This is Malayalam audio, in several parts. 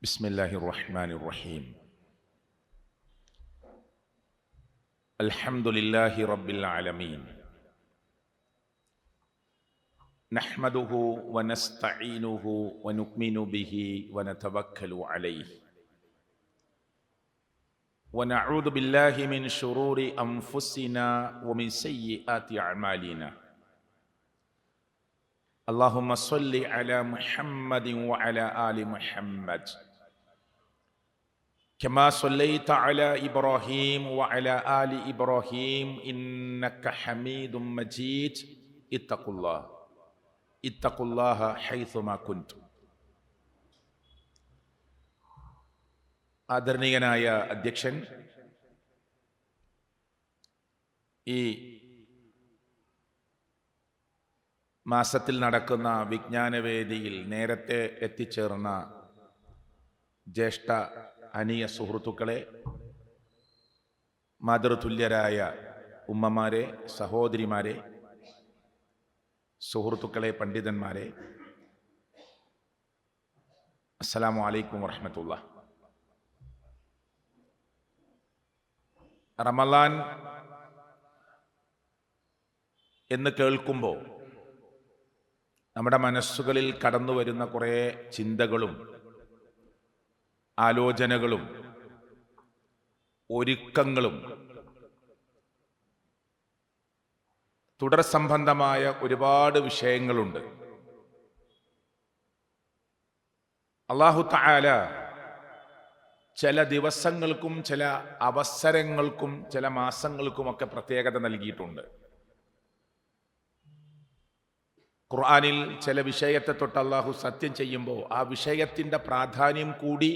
بسم الله الرحمن الرحيم. الحمد لله رب العالمين، نحمده ونستعينه ونؤمن به ونتوكل عليه، ونعوذ بالله من شرور أنفسنا ومن سيئات أعمالنا. اللهم صل على محمد وعلى آل محمد كما صليت على إبراهيم وعلى آل إبراهيم إنك حميد مجيد. اتقوا الله حيثما كنتم. ആദരണീയനായ അധ്യക്ഷൻ, ഈ മാസത്തിൽ നടക്കുന്ന വിജ്ഞാനവേദിയിൽ നേരത്തെ എത്തിച്ചേർന്ന ജ്യേഷ്ഠ അനിയ സുഹൃത്തുക്കളെ, മാതൃതുല്യരായ ഉമ്മമാരെ, സഹോദരിമാരെ, സുഹൃത്തുക്കളെ, പണ്ഡിതന്മാരെ, അസ്സലാമു അലൈക്കും വറഹ്മത്തുള്ളാഹി. റമളാൻ എന്ന് കേൾക്കുമ്പോൾ നമ്മുടെ മനസ്സുകളിൽ കടന്നു വരുന്ന കുറേ ചിന്തകളും ആലോചനകളും ഒരുക്കങ്ങളും തുടർ സംബന്ധമായ ഒരുപാട് വിഷയങ്ങളുണ്ട്. അല്ലാഹു തആല ചില ദിവസങ്ങൾക്കും ചില അവസരങ്ങൾക്കും ചില മാസങ്ങൾക്കുമൊക്കെ പ്രത്യേകത നൽകിയിട്ടുണ്ട്. ഖുർആനിൽ ചില വിഷയത്തെ തൊട്ട് അള്ളാഹു സത്യം ചെയ്യുമ്പോൾ ആ വിഷയത്തിൻ്റെ പ്രാധാന്യം കൂടി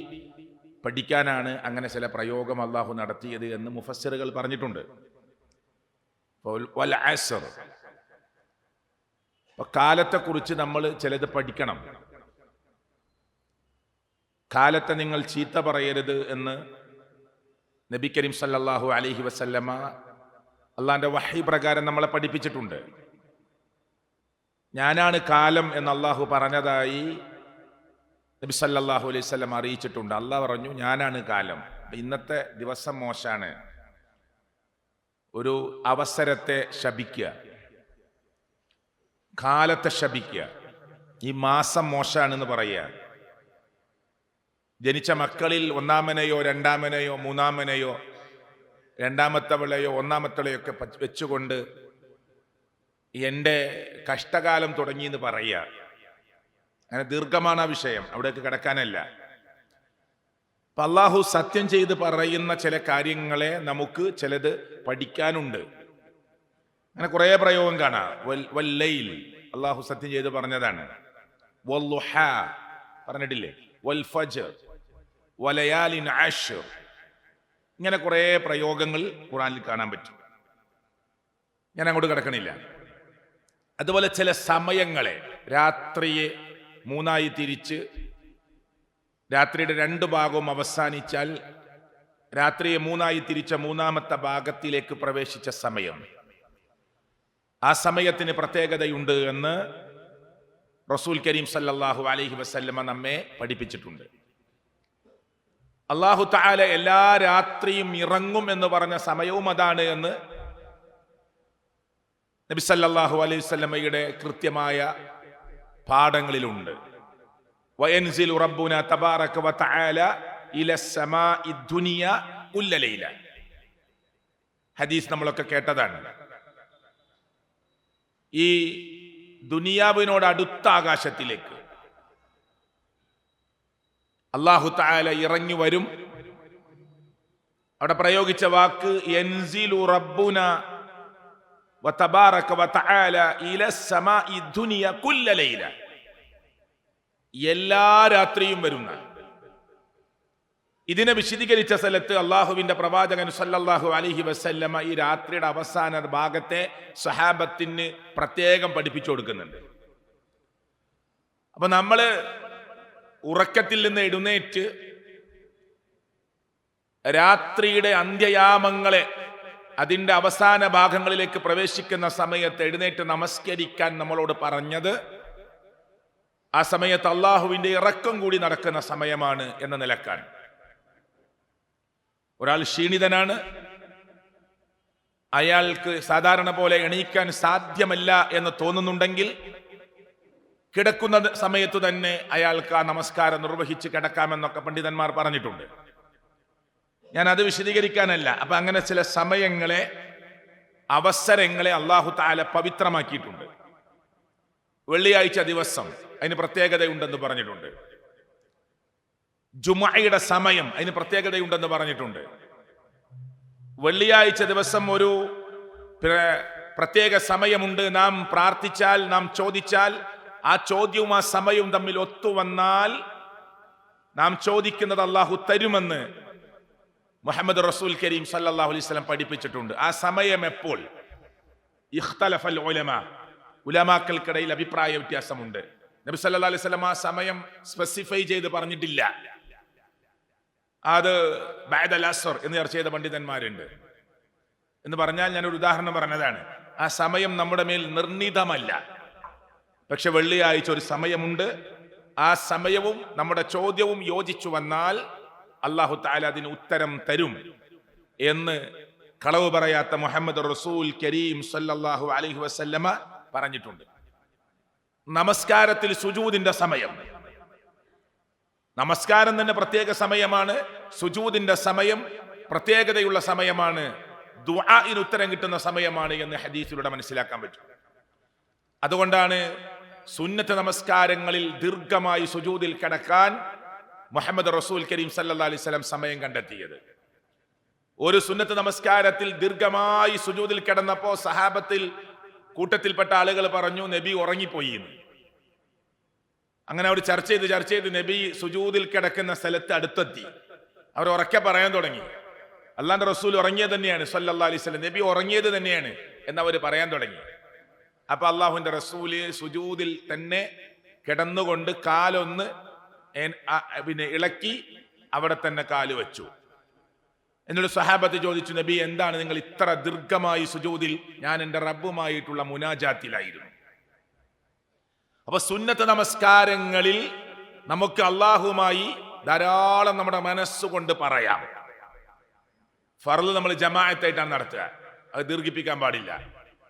പഠിക്കാനാണ് അങ്ങനെ ചില പ്രയോഗം അള്ളാഹു നടത്തിയത് എന്ന് മുഫസ്സിറുകൾ പറഞ്ഞിട്ടുണ്ട്. വൽ അസ്ർ, കാലത്തെക്കുറിച്ച് നമ്മൾ ചിലത് പഠിക്കണം. കാലത്തെ നിങ്ങൾ ചീത്ത പറയരുത് എന്ന് നബി കരീം സല്ലല്ലാഹു അലൈഹി വസല്ലമ അള്ളാഹിന്റെ വഹി പ്രകാരം നമ്മളെ പഠിപ്പിച്ചിട്ടുണ്ട്. ഞാനാണ് കാലം എന്ന് അള്ളാഹു പറഞ്ഞതായി നബി സല്ലല്ലാഹു അലൈഹി വസല്ലം അറിയിച്ചിട്ടുണ്ട്. അള്ളാഹ് പറഞ്ഞു ഞാനാണ് കാലം. ഇന്നത്തെ ദിവസം മോശാണ്, ഒരു അവസരത്തെ ശപിക്കുക, കാലത്തെ ശപിക്കുക, ഈ മാസം മോശാണെന്ന് പറയുക. ജനിച്ച മക്കളിൽ ഒന്നാമനെയോ രണ്ടാമനെയോ മൂന്നാമനെയോ രണ്ടാമത്തവളെയോ ഒന്നാമത്തവളെയോ ഒക്കെ വെച്ചുകൊണ്ട് എൻ്റെ കഷ്ടകാലം തുടങ്ങി എന്ന് പറയുക. അങ്ങനെ ദീർഘമാണ് ആ വിഷയം, അവിടേക്ക് കിടക്കാനല്ല. അപ്പൊ അള്ളാഹു സത്യം ചെയ്ത് പറയുന്ന ചില കാര്യങ്ങളെ നമുക്ക് ചിലത് പഠിക്കാനുണ്ട്. അങ്ങനെ കുറേ പ്രയോഗം കാണാം. വല്ലൈൽ അള്ളാഹു സത്യം ചെയ്ത് പറഞ്ഞതാണ്. വല്ലുഹ പറഞ്ഞിട്ടില്ലേ? വൽഫജ്ർ വലയാലിൻ അശ്ർ. ഇങ്ങനെ കുറേ പ്രയോഗങ്ങൾ ഖുർആനിൽ കാണാൻ പറ്റും. ഞാൻ അങ്ങോട്ട് കിടക്കണില്ല. അതുപോലെ ചില സമയങ്ങളെ, രാത്രിയെ മൂന്നായി തിരിച്ച് രാത്രിയുടെ 2 ഭാഗവും അവസാനിച്ചാൽ രാത്രിയെ മൂന്നായി തിരിച്ച മൂന്നാമത്തെ ഭാഗത്തിലേക്ക് പ്രവേശിച്ച സമയം, ആ സമയത്തിന് പ്രത്യേകതയുണ്ട് എന്ന് റസൂൽ കരീം സല്ലല്ലാഹു അലൈഹി വസല്ലമ നമ്മെ പഠിപ്പിച്ചിട്ടുണ്ട്. അല്ലാഹു തആല എല്ലാ രാത്രിയും ഇറങ്ങും എന്ന് പറഞ്ഞ സമയവും അതാണ് എന്ന് നബി സല്ലല്ലാഹു അലൈഹി വസല്ലമയുടെ കൃത്യമായ പാഠങ്ങളിലുണ്ട്. വയൻസിലു റബ്ബുന തബാറക വതആല ഇലസ് സമാഇ ദുനിയ കുല്ല ലൈല. ഹദീസ് നമ്മളൊക്കെ കേട്ടതാണ്. ഈ ദുനിയാവിനോട് അടുത്ത ആകാശത്തിലേക്ക് അല്ലാഹു തആല ഇറങ്ങി വരും. അവിടെ പ്രയോഗിച്ച വാക്ക് യൻസിലു റബ്ബുന വതബാറക വതആല ഇലസ് സമാഇ ദുനിയ കുല്ല ലൈല. എല്ലാ രാത്രിയും വരുന്ന. ഇതിനെ വിശദീകരിച്ച സ്ഥലത്ത് അള്ളാഹുവിന്റെ പ്രവാചകൻ സല്ലല്ലാഹു അലൈഹി വസല്ലമ ഈ രാത്രിയുടെ അവസാന ഭാഗത്തെ സഹാബത്തിന് പ്രത്യേകം പഠിപ്പിച്ചു കൊടുക്കുന്നുണ്ട്. അപ്പൊ നമ്മള് ഉറക്കത്തിൽ നിന്ന് എഴുന്നേറ്റ് രാത്രിയുടെ അന്ത്യയാമങ്ങളെ, അതിന്റെ അവസാന ഭാഗങ്ങളിലേക്ക് പ്രവേശിക്കുന്ന സമയത്ത് എഴുന്നേറ്റ് നമസ്കരിക്കാൻ നമ്മളോട് പറഞ്ഞത് ആ സമയത്ത് അള്ളാഹുവിന്റെ ഇറക്കം കൂടി നടക്കുന്ന സമയമാണ് എന്ന നിലക്കാണ്. ഒരാൾ ക്ഷീണിതനാണ്, അയാൾക്ക് സാധാരണ പോലെ എണീക്കാൻ സാധ്യമല്ല എന്ന് തോന്നുന്നുണ്ടെങ്കിൽ കിടക്കുന്ന സമയത്ത് തന്നെ അയാൾക്ക് ആ നമസ്കാരം നിർവഹിച്ച് കിടക്കാമെന്നൊക്കെ പണ്ഡിതന്മാർ പറഞ്ഞിട്ടുണ്ട്. ഞാൻ അത് വിശദീകരിക്കാനല്ല. അപ്പൊ അങ്ങനെ ചില സമയങ്ങളെ, അവസരങ്ങളെ അല്ലാഹു തആല പവിത്രമാക്കിയിട്ടുണ്ട്. വെള്ളിയാഴ്ച ദിവസം അതിന് പ്രത്യേകതയുണ്ടെന്ന് പറഞ്ഞിട്ടുണ്ട്. ജുമുഅയുടെ സമയം അതിന് പ്രത്യേകതയുണ്ടെന്ന് പറഞ്ഞിട്ടുണ്ട്. വെള്ളിയാഴ്ച ദിവസം ഒരു പ്രത്യേക സമയമുണ്ട്. നാം പ്രാർത്ഥിച്ചാൽ, നാം ചോദിച്ചാൽ, ആ ചോദ്യവും ആ സമയവും തമ്മിൽ ഒത്തുവന്നാൽ നാം ചോദിക്കുന്നത് അള്ളാഹു തരുമെന്ന് മുഹമ്മദ് റസൂൽ കരീം സല്ലല്ലാഹു അലൈഹി വസല്ലം പഠിപ്പിച്ചിട്ടുണ്ട്. ആ സമയം എപ്പോൾ? ഇഖ്തലഫൽ ഉലമാ, ഉലമാക്കൾക്കിടയിൽ അഭിപ്രായ വ്യത്യാസമുണ്ട്. നബി സല്ലല്ലാഹു അലൈഹി വസല്ലം ആ സമയം സ്പെസിഫൈ ചെയ്ത് പറഞ്ഞിട്ടില്ല. അത് ബഅദൽ അസ്ർ എന്ന് ചർച്ച ചെയ്ത പണ്ഡിതന്മാരുണ്ട്. എന്ന് പറഞ്ഞാൽ ഞാനൊരു ഉദാഹരണം പറഞ്ഞതാണ്. ആ സമയം നമ്മുടെ മേൽ നിർണിതമല്ല. പക്ഷെ വെള്ളിയാഴ്ച ഒരു സമയമുണ്ട്. ആ സമയവും നമ്മുടെ ചോദ്യവും യോജിച്ചു വന്നാൽ അല്ലാഹു തആല അതിന് ഉത്തരം തരും എന്ന് കളവ് പറയാത്ത മുഹമ്മദ് റസൂൽ കരീം സല്ലല്ലാഹു അലൈഹി വസല്ലമ പറഞ്ഞിട്ടുണ്ട്. നമസ്കാരത്തിൽ സുജൂദിന്റെ സമയം, നമസ്കാരം തന്നെ പ്രത്യേക സമയമാണ്. സുജൂദിന്റെ സമയം പ്രത്യേകതയുള്ള സമയമാണ്. ദുആഇന് ഉത്തരം കിട്ടുന്ന സമയമാണ് എന്ന് ഹദീസിലൂടെ മനസ്സിലാക്കാൻ പറ്റും. അതുകൊണ്ടാണ് സുന്നത്ത് നമസ്കാരങ്ങളിൽ ദീർഘമായി സുജൂദിൽ കിടക്കാൻ മുഹമ്മദ് റസൂൽ കരീം സല്ലല്ലാഹു അലൈഹി വസല്ലം സമയം കണ്ടെത്തിയത്. ഒരു സുന്നത്ത് നമസ്കാരത്തിൽ ദീർഘമായി സുജൂദിൽ കിടന്നപ്പോ സഹാബത്തിൽ കൂട്ടത്തിൽപ്പെട്ട ആളുകൾ പറഞ്ഞു, നബി ഉറങ്ങിപ്പോയി. അങ്ങനെ അവർ ചർച്ച ചെയ്ത് നബി സുജൂദിൽ കിടക്കുന്ന സ്ഥലത്ത് അടുത്തെത്തി. അവർ ഉറക്കെ പറയാൻ തുടങ്ങി, അല്ലാഹുവിന്റെ റസൂൽ ഉറങ്ങിയത് തന്നെയാണ് സല്ലല്ലാഹു അലൈഹി വസല്ലം, നബി ഉറങ്ങിയത് തന്നെയാണ് എന്നവർ പറയാൻ തുടങ്ങി. അപ്പൊ അള്ളാഹുവിന്റെ റസൂല് സുജൂദിൽ തന്നെ കിടന്നുകൊണ്ട് കാലൊന്ന് ഇളക്കി അവിടെ തന്നെ കാല് വെച്ചു. എന്നോട് സഹാബത്ത് ചോദിച്ചു, നബി എന്താണ് നിങ്ങൾ ഇത്ര ദീർഘമായി സുജൂദിൽ? ഞാൻ എൻ്റെ റബ്ബുമായിട്ടുള്ള മുനാജാത്തിലായിരുന്നു. അപ്പൊ സുന്നത്ത് നമസ്കാരങ്ങളിൽ നമുക്ക് അള്ളാഹുമായി ധാരാളം നമ്മുടെ മനസ്സുകൊണ്ട് പറയാം. ഫർള് നമ്മൾ ജമാഅത്തായിട്ടാണ് നടത്തുക, അത് ദീർഘിപ്പിക്കാൻ പാടില്ല.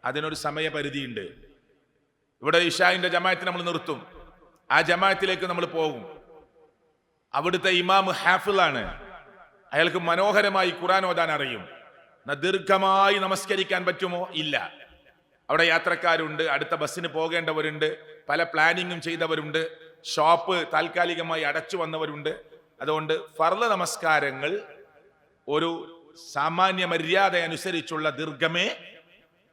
അതിനൊരു സമയപരിധിയുണ്ട്. ഇവിടെ ഇശാഇന്റെ ജമാഅത്ത് നമ്മൾ നിർത്തും, ആ ജമാഅത്തിലേക്ക് നമ്മൾ പോകും. അവിടുത്തെ ഇമാം ഹാഫിളാണ്, അയാൾക്ക് മനോഹരമായി ഖുർആൻ ഓതാൻ അറിയും. ദീർഘമായി നമസ്കരിക്കാൻ പറ്റുമോ? ഇല്ല. അവിടെ യാത്രക്കാരുണ്ട്, അടുത്ത ബസ്സിന് പോകേണ്ടവരുണ്ട്, പല പ്ലാനിങ്ങും ചെയ്തവരുണ്ട്, ഷോപ്പ് താൽക്കാലികമായി അടച്ചു വന്നവരുണ്ട്. അതുകൊണ്ട് ഫർള് നമസ്കാരങ്ങൾ ഒരു സാമാന്യ മര്യാദ അനുസരിച്ചുള്ള ദീർഘമേ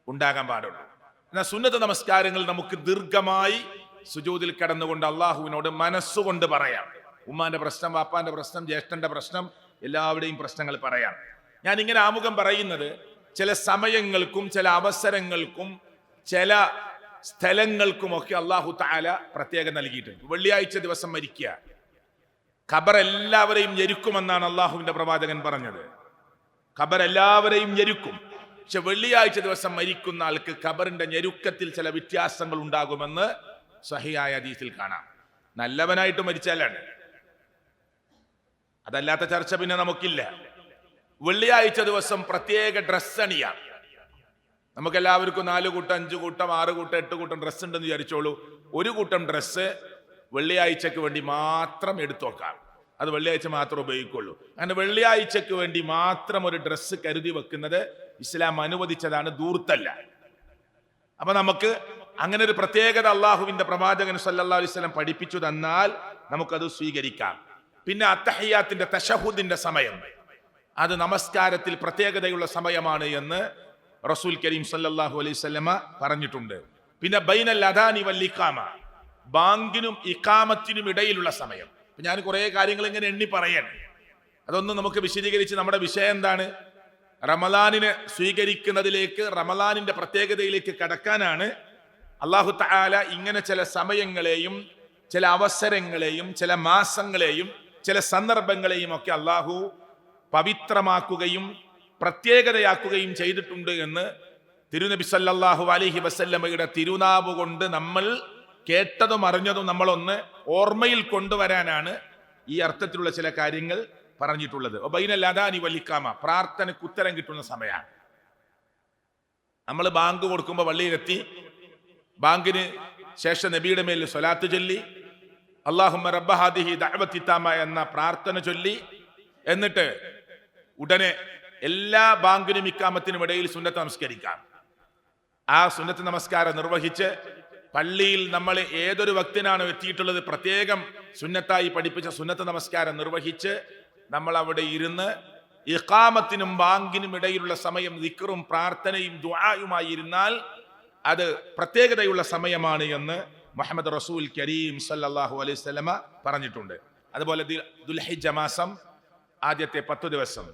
ഉണ്ടാകാൻ പാടുള്ളൂ. എന്നാൽ സുന്നത്ത് നമസ്കാരങ്ങൾ നമുക്ക് ദീർഘമായി സുജൂദിൽ കിടന്നുകൊണ്ട് അള്ളാഹുവിനോട് മനസ്സുകൊണ്ട് പറയാം. ഉമ്മാന്റെ പ്രശ്നം, വാപ്പാന്റെ പ്രശ്നം, ജ്യേഷ്ഠന്റെ പ്രശ്നം, എല്ലാവരുടെയും പ്രശ്നങ്ങൾ പറയാം. ഞാൻ ഇങ്ങനെ ആമുഖം പറയുന്നത് ചില സമയങ്ങൾക്കും ചില അവസരങ്ങൾക്കും ചില സ്ഥലങ്ങൾക്കുമൊക്കെ അല്ലാഹു തആല പ്രത്യേകം നൽകിയിട്ടുണ്ട്. വെള്ളിയാഴ്ച ദിവസം മരിക്കുക, ഖബർ എല്ലാവരെയും ഞെരുക്കുമെന്നാണ് അള്ളാഹുവിന്റെ പ്രവാചകൻ പറഞ്ഞത്. ഖബർ എല്ലാവരെയും ഞെരുക്കും. പക്ഷെ വെള്ളിയാഴ്ച ദിവസം മരിക്കുന്ന ആൾക്ക് ഖബറിന്റെ ഞെരുക്കത്തിൽ ചില വ്യത്യാസങ്ങൾ ഉണ്ടാകുമെന്ന് സഹിയായ ഹദീസിൽ കാണാം. നല്ലവനായിട്ട് മരിച്ചാലാണ്, അതല്ലാത്ത ചർച്ച പിന്നെ നമുക്കില്ല. വെള്ളിയാഴ്ച ദിവസം പ്രത്യേക ഡ്രസ്സ് അണിയാം. നമുക്കെല്ലാവർക്കും 4 കൂട്ടം 5 കൂട്ടം 6 കൂട്ടം 8 കൂട്ടം ഡ്രസ്സ് ഉണ്ടെന്ന് വിചാരിച്ചോളൂ. ഒരു കൂട്ടം ഡ്രസ്സ് വെള്ളിയാഴ്ചക്ക് വേണ്ടി മാത്രം എടുത്തു വെക്കാം, അത് വെള്ളിയാഴ്ച മാത്രം ഉപയോഗിക്കുള്ളൂ. അങ്ങനെ വെള്ളിയാഴ്ചക്ക് വേണ്ടി മാത്രം ഒരു ഡ്രസ്സ് കരുതി വെക്കുന്നത് ഇസ്ലാം അനുവദിച്ചതാണ്, ദൂർത്തല്ല. അപ്പൊ നമുക്ക് അങ്ങനെ ഒരു പ്രത്യേകത അള്ളാഹുവിന്റെ പ്രവാചകൻ സല്ലല്ലാഹു അലൈഹി വസല്ലം പഠിപ്പിച്ചു തന്നാൽ നമുക്കത് സ്വീകരിക്കാം. പിന്നെ അത്തഹിയാത്തിന്റെ തശഹുദിന്റെ സമയം, അത് നമസ്കാരത്തിൽ പ്രത്യേകതയുള്ള സമയമാണ് എന്ന് റസൂൽ കരീം സല്ലല്ലാഹു അലൈഹി വസല്ലമ പറഞ്ഞിട്ടുണ്ട്. പിന്നെ ബൈനൽ അദാനി വൽ ഇഖാമ, ബാങ്കിനും ഇഖാമത്തിനും ഇടയിലുള്ള സമയം. ഞാൻ കുറെ കാര്യങ്ങൾ ഇങ്ങനെ എണ്ണി പറയാണ്, അതൊന്നും നമുക്ക് വിശദീകരിച്ച് നമ്മുടെ വിഷയം എന്താണ്, റമളാനിനെ സ്വീകരിക്കുന്നതിലേക്ക്, റമളാനിന്റെ പ്രത്യേകതയിലേക്ക് കടക്കാനാണ് അല്ലാഹു തആല ഇങ്ങനെ ചില സമയങ്ങളെയും ചില അവസരങ്ങളെയും ചില മാസങ്ങളെയും ചില സന്ദർഭങ്ങളെയും ഒക്കെ അല്ലാഹു പവിത്രമാക്കുകയും പ്രത്യേകതയാക്കുകയും ചെയ്തിട്ടുണ്ട് എന്ന് തിരുനബി സല്ലല്ലാഹു അലൈഹി വസല്ലമയുടെ തിരുനാവ് കൊണ്ട് നമ്മൾ കേട്ടതും അറിഞ്ഞതും നമ്മളൊന്ന് ഓർമ്മയിൽ കൊണ്ടുവരാനാണ് ഈ അർത്ഥത്തിലുള്ള ചില കാര്യങ്ങൾ പറഞ്ഞിട്ടുള്ളത്. ബൈനൽ വലിക്കാമ, പ്രാർത്ഥനയ്ക്ക് ഉത്തരം കിട്ടുന്ന സമയമാണ്. നമ്മൾ ബാങ്ക് കൊടുക്കുമ്പോൾ പള്ളിയിലെത്തി ബാങ്കിന് ശേഷം നബിയുടെ മേൽ സ്വലാത്ത് ചൊല്ലി അല്ലാഹുമ്മ റബ്ബ ഹാദിഹി ദഅവത്തി താമ എന്ന പ്രാർത്ഥന ചൊല്ലി, എന്നിട്ട് ഉടനെ എല്ലാ ബാങ്കിനും ഇക്കാമത്തിനും ഇടയിൽ സുന്നത്ത് നമസ്കരിക്കാം. ആ സുന്നത്ത് നമസ്കാരം നിർവഹിച്ച് പള്ളിയിൽ നമ്മൾ ഏതൊരു വക്തിനാണോ എത്തിയിട്ടുള്ളത് പ്രത്യേകം സുന്നത്തായി പഠിപ്പിച്ച സുന്നത്ത് നമസ്കാരം നിർവഹിച്ച് നമ്മൾ അവിടെ ഇരുന്ന് ഇഖാമത്തിനും ബാങ്കിനും ഇടയിലുള്ള സമയം ദിക്റും പ്രാർത്ഥനയും ദുആയുമായി ഇരുന്നാൽ അത് പ്രത്യേകതയുള്ള സമയമാണ് എന്ന് മുഹമ്മദ് റസൂൽ കരീം സല്ലല്ലാഹു അലൈഹി വസല്ലമ പറഞ്ഞിട്ടുണ്ട്. അതുപോലെ ദുൽഹിജ്ജ മാസം ആദ്യത്തെ 10 ദിവസം.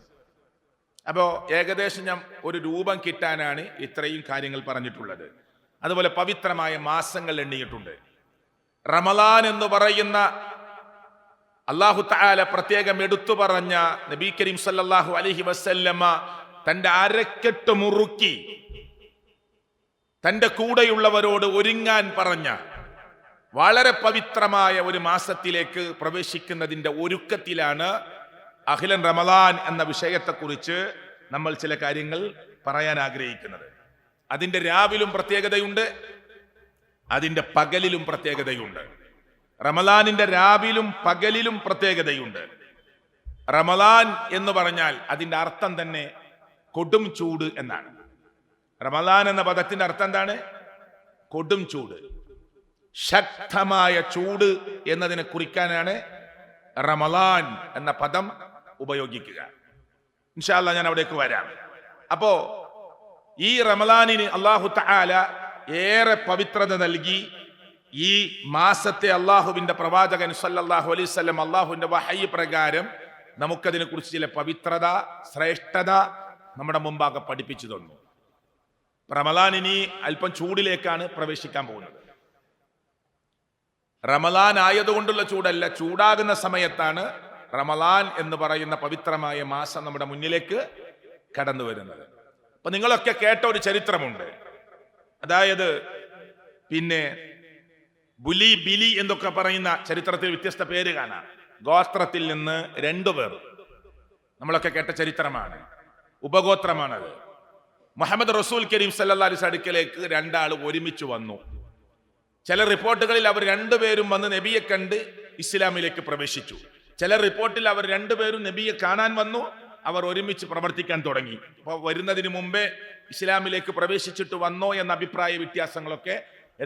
അപ്പോൾ ഏകദേശം ഞാൻ ഒരു രൂപം കിട്ടാനാണ് ഇത്രയും കാര്യങ്ങൾ പറഞ്ഞിട്ടുള്ളത്. അതുപോലെ പവിത്രമായ മാസങ്ങൾ എണ്ണിയിട്ടുണ്ട്. റമളാൻ എന്ന് പറയുന്ന അല്ലാഹു തആല പ്രത്യേകം എടുത്തു പറഞ്ഞ നബി കരീം സല്ലല്ലാഹു അലൈഹി വസല്ലമ തന്റെ അരക്കെട്ട് മുറുക്കി തന്റെ കൂടെയുള്ളവരോട് ഒരുങ്ങാൻ പറഞ്ഞ വളരെ പവിത്രമായ ഒരു മാസത്തിലേക്ക് പ്രവേശിക്കുന്നതിന്റെ ഒരുക്കത്തിലാണ് അഖിലൻ റമളാൻ എന്ന വിഷയത്തെക്കുറിച്ച് നമ്മൾ ചില കാര്യങ്ങൾ പറയാൻ ആഗ്രഹിക്കുന്നത്. അതിന്റെ രാവിലും പ്രത്യേകതയുണ്ട്, അതിന്റെ പകലിലും പ്രത്യേകതയുണ്ട്. റമളാനിന്റെ രാവിലും പകലിലും പ്രത്യേകതയുണ്ട്. റമളാൻ എന്ന് പറഞ്ഞാൽ അതിന്റെ അർത്ഥം തന്നെ കൊടും ചൂട് എന്നാണ്. റമളാൻ എന്ന പദത്തിന്റെ അർത്ഥം എന്താണ്? കൊടും ചൂട്, ശക്തമായ ചൂട് എന്നതിനെ കുറിക്കാനാണ് റമളാൻ എന്ന പദം ഉപയോഗിക്കുക. ഇൻഷാ അല്ലാഹ് ഞാൻ അവിടേക്ക് വരാം. അപ്പോ ഈ റമളാനിന് അല്ലാഹു തആല ഏറെ പവിത്രത നൽകി. ഈ മാസത്തെ അള്ളാഹുവിന്റെ പ്രവാചകൻ സല്ലല്ലാഹു അലൈഹി വസല്ലം അള്ളാഹുവിന്റെ വഹയി പ്രകാരം നമുക്കതിനെ കുറിച്ച് ചില പവിത്രത, ശ്രേഷ്ഠത നമ്മുടെ മുമ്പാകെ പഠിപ്പിച്ചു തന്നു. റമളാൻ ഇനി അല്പം ചൂടിലേക്കാണ് പ്രവേശിക്കാൻ പോകുന്നത്. റമളാൻ ആയതുകൊണ്ടുള്ള ചൂടല്ല, ചൂടാകുന്ന സമയത്താണ് റമളാൻ എന്ന് പറയുന്ന പവിത്രമായ മാസം നമ്മുടെ മുന്നിലേക്ക് കടന്നു വരുന്നത്. അപ്പൊ നിങ്ങളൊക്കെ കേട്ട ഒരു ചരിത്രമുണ്ട്. അതായത് പിന്നെ ബുലി, ബിലി എന്നൊക്കെ പറയുന്ന ചരിത്രത്തിൽ വ്യത്യസ്ത പേര് കാണാം. ഗോത്രത്തിൽ നിന്ന് 2 പേർ നമ്മളൊക്കെ കേട്ട ചരിത്രമാണ്, ഉപഗോത്രമാണത്. മുഹമ്മദ് റസൂൽ കരീം സല്ലല്ലാഹു അലൈഹി വസല്ലം അടുക്കലേക്ക് 2 ആൾ ഒരുമിച്ച് വന്നു. ചില റിപ്പോർട്ടുകളിൽ അവർ 2 പേരും വന്ന് നബിയെ കണ്ട് ഇസ്ലാമിലേക്ക് പ്രവേശിച്ചു. ചില റിപ്പോർട്ടിൽ അവർ 2 പേരും നബിയെ കാണാൻ വന്നു, അവർ ഒരുമിച്ച് പ്രവർത്തിക്കാൻ തുടങ്ങി. അപ്പോൾ വരുന്നതിന് മുമ്പേ ഇസ്ലാമിലേക്ക് പ്രവേശിച്ചിട്ട് വന്നോ എന്ന അഭിപ്രായ വ്യത്യാസങ്ങളൊക്കെ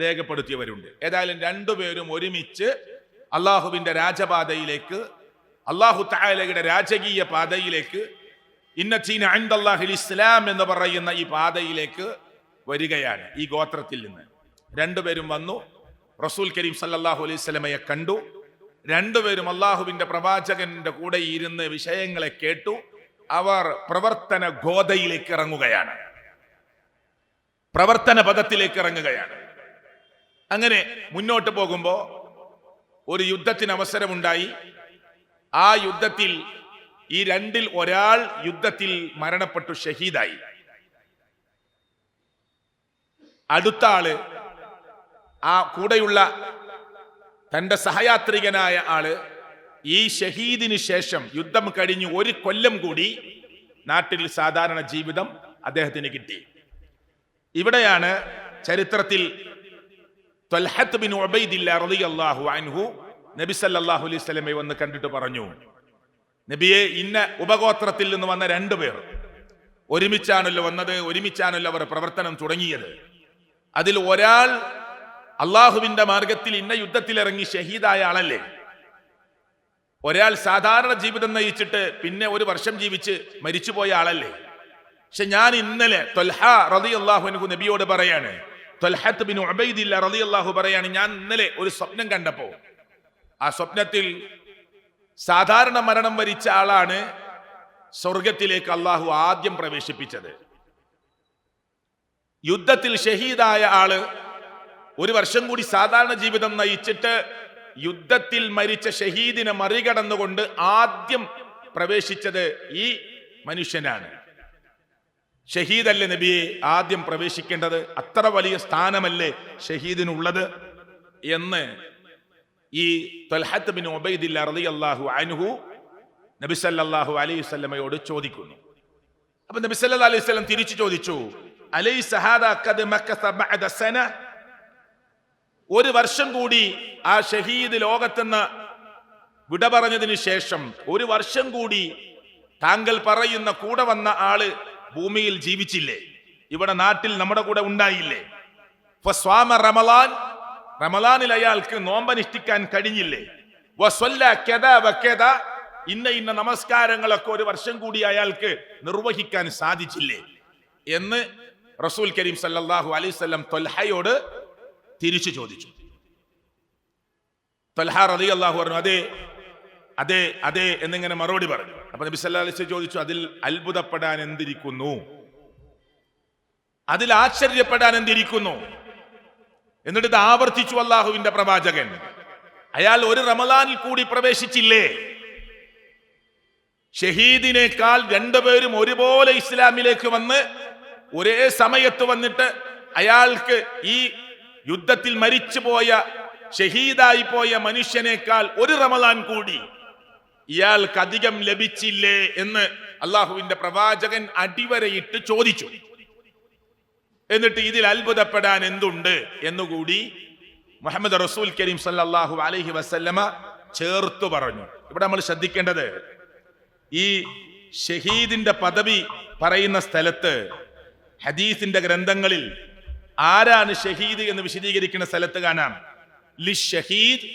രേഖപ്പെടുത്തിയവരുണ്ട്. ഏതായാലും 2 പേരും ഒരുമിച്ച് അള്ളാഹുവിന്റെ രാജപാതയിലേക്ക്, അള്ളാഹു തആലയുടെ രാജകീയ പാതയിലേക്ക്, ഇന്ന ദീന ഇൻദല്ലാഹിൽ ഇസ്ലാം എന്ന് പറയുന്ന ഈ പാതയിലേക്ക് വരികയാണ്. ഈ ഗോത്രത്തിൽ നിന്ന് 2 പേരും വന്നു. റസൂൽ കരീം സല്ലല്ലാഹു അലൈഹി വസല്ലമയെ കണ്ടു. 2 പേരും അള്ളാഹുവിന്റെ പ്രവാചകന്റെ കൂടെ ഇരുന്ന് വിഷയങ്ങളെ കേട്ടു. അവർ പ്രവർത്തന ഗോതയിലേക്ക് ഇറങ്ങുകയാണ്, പ്രവർത്തന പദത്തിലേക്ക് ഇറങ്ങുകയാണ്. അങ്ങനെ മുന്നോട്ട് പോകുമ്പോ ഒരു യുദ്ധത്തിന് അവസരമുണ്ടായി. ആ യുദ്ധത്തിൽ ഈ 2-ൽ ഒരാൾ യുദ്ധത്തിൽ മരണപ്പെട്ടു, ഷഹീദായി. അടുത്ത ആള്, ആ കൂടെയുള്ള തന്റെ സഹയാത്രികനായ ആള്, ഈ ഷഹീദിന് ശേഷം യുദ്ധം കഴിഞ്ഞ് 1 കൊല്ലം കൂടി നാട്ടിൽ സാധാരണ ജീവിതം അദ്ദേഹത്തിന് കിട്ടി. ഇവിടെയാണ് ചരിത്രത്തിൽ ത്വൽഹത്ത് ബിൻ ഉബൈദില്ലാഹ് റളിയല്ലാഹു അൻഹു നബി സല്ലല്ലാഹു അലൈഹി വസല്ലമയെ വന്ന് കണ്ടിട്ട് പറഞ്ഞു, നബിയെ, ഇന്ന ഉപഗോത്രത്തിൽ നിന്ന് വന്ന 2 പേർ ഒരുമിച്ചാണല്ലോ വന്നത്, ഒരുമിച്ചാണല്ലോ അവർ പ്രവർത്തനം തുടങ്ങിയത്. അതിൽ ഒരാൾ അള്ളാഹുവിന്റെ മാർഗത്തിൽ ഇന്ന യുദ്ധത്തിലിറങ്ങി ഷഹീദായ ആളല്ലേ. ഒരാൾ സാധാരണ ജീവിതം നയിച്ചിട്ട് പിന്നെ 1 വർഷം ജീവിച്ച് മരിച്ചുപോയ ആളല്ലേ. പക്ഷെ ഞാൻ ഇന്നലെ ത്വൽഹ റളിയല്ലാഹു അൻഹു നബിയോട് പറയാണ്, ത്വൽഹത്ത് ബിൻ ഉബൈദില്ലാഹ് റളിയല്ലാഹു പറയാണ്, ഞാൻ ഇന്നലെ ഒരു സ്വപ്നം കണ്ടപ്പോ ആ സ്വപ്നത്തിൽ സാധാരണ മരണം വരിച്ച ആളാണ് സ്വർഗത്തിലേക്ക് അള്ളാഹു ആദ്യം പ്രവേശിപ്പിച്ചത്. യുദ്ധത്തിൽ ഷഹീദായ ആള് 1 വർഷം കൂടി സാധാരണ ജീവിതം നയിച്ചിട്ട് യുദ്ധത്തിൽ മരിച്ച ഷഹീദിനെ മറികടന്നുകൊണ്ട് ആദ്യം പ്രവേശിച്ചത് ഈ മനുഷ്യനാണ്. ഷഹീദല്ലേ നബിയെ ആദ്യം പ്രവേശിക്കേണ്ടത്? അത്ര വലിയ സ്ഥാനമല്ലേ ഷഹീദിനുള്ളത്? എന്ന് ഈ ത്വൽഹത്ത് ബിൻ ഉബൈദില്ല റളിയല്ലാഹു അൻഹു നബി സല്ലല്ലാഹു അലൈഹി വസല്ലമയോട് ചോദിക്കുന്നു. അപ്പൊ നബി സല്ലല്ലാഹു അലൈഹി വസല്ലം തിരിച്ചു ചോദിച്ചു, അലൈസ ഹാദാ ഖദ് മക്കസ ബഅദ സന, ഒരു വർഷം കൂടി ആ ഷഹീദ് ലോകത്തുനിന്ന് വിട പറഞ്ഞതിന് ശേഷം ഒരു വർഷം കൂടി താങ്കൾ പറയുന്ന കൂടെ വന്ന ആള് ഭൂമിയിൽ ജീവിച്ചില്ലേ, ഇവിടെ നാട്ടിൽ നമ്മുടെ കൂടെ ഉണ്ടായില്ലേ? ഫസ്വാമ റമളാൻ, റമളാനിൽ അയാൾക്ക് നോമ്പനുഷ്ഠിക്കാൻ കഴിഞ്ഞില്ലേ? വസ്വല്ല കദാ വകദാ, ഇന്ന നമസ്കാരങ്ങളൊക്കെ ഒരു വർഷം കൂടി അയാൾക്ക് നിർവഹിക്കാൻ സാധിച്ചില്ലേ എന്ന് റസൂൽ കരീം സല്ലല്ലാഹു അലൈഹി വസല്ലം ത്വൽഹയോട് തിരിച്ചു ചോദിച്ചു. ത്വൽഹ റളിയല്ലാഹു അൻഹു അതെ അതെ അതെ എന്നിങ്ങനെ മറുപടി പറഞ്ഞു. അപ്പൊ നബി സല്ലല്ലാഹു അലൈഹി വസല്ലം ചോദിച്ചു, അതിൽ അത്ഭുതപ്പെടാൻ എന്തിരിക്കുന്നു, അതിൽ ആശ്ചര്യപ്പെടാൻ എന്തിരിക്കുന്നു? എന്നിട്ട് ഇത് ആവർത്തിച്ചു അല്ലാഹുവിന്റെ പ്രവാചകൻ, അയാൾ ഒരു റമളാനിൽ കൂടി പ്രവേശിച്ചില്ലേ? ഷഹീദിനേക്കാൾ രണ്ടുപേരും ഒരുപോലെ ഇസ്ലാമിലേക്ക് വന്ന് ഒരേ സമയത്ത് വന്നിട്ട് അയാൾക്ക് ഈ യുദ്ധത്തിൽ മരിച്ചുപോയ ഷഹീദായി പോയ മനുഷ്യനേക്കാൾ ഒരു റമളാൻ കൂടി ഇയാൾക്ക് അധികം ലഭിച്ചില്ലേ എന്ന് അള്ളാഹുവിന്റെ പ്രവാചകൻ അടിവരയിട്ട് ചോദിച്ചു. എന്നിട്ട് ഇതിൽ അത്ഭുതപ്പെടാൻ എന്തുണ്ട് എന്നുകൂടി മുഹമ്മദ് റസൂൽ കരീം സല്ലല്ലാഹു അലൈഹി വസല്ലമ ചേർത്തു പറഞ്ഞു. ഇവിടെ നമ്മൾ ശ്രദ്ധിക്കേണ്ടത്, ഈ ഷഹീദിന്റെ പദവി പറയുന്ന സ്ഥലത്ത് ഹദീസിന്റെ ഗ്രന്ഥങ്ങളിൽ ആരാണ് ഷഹീദ് എന്ന് വിശദീകരിക്കുന്ന സ്ഥലത്ത് കാണാം, ലിശ്ശഹീദ്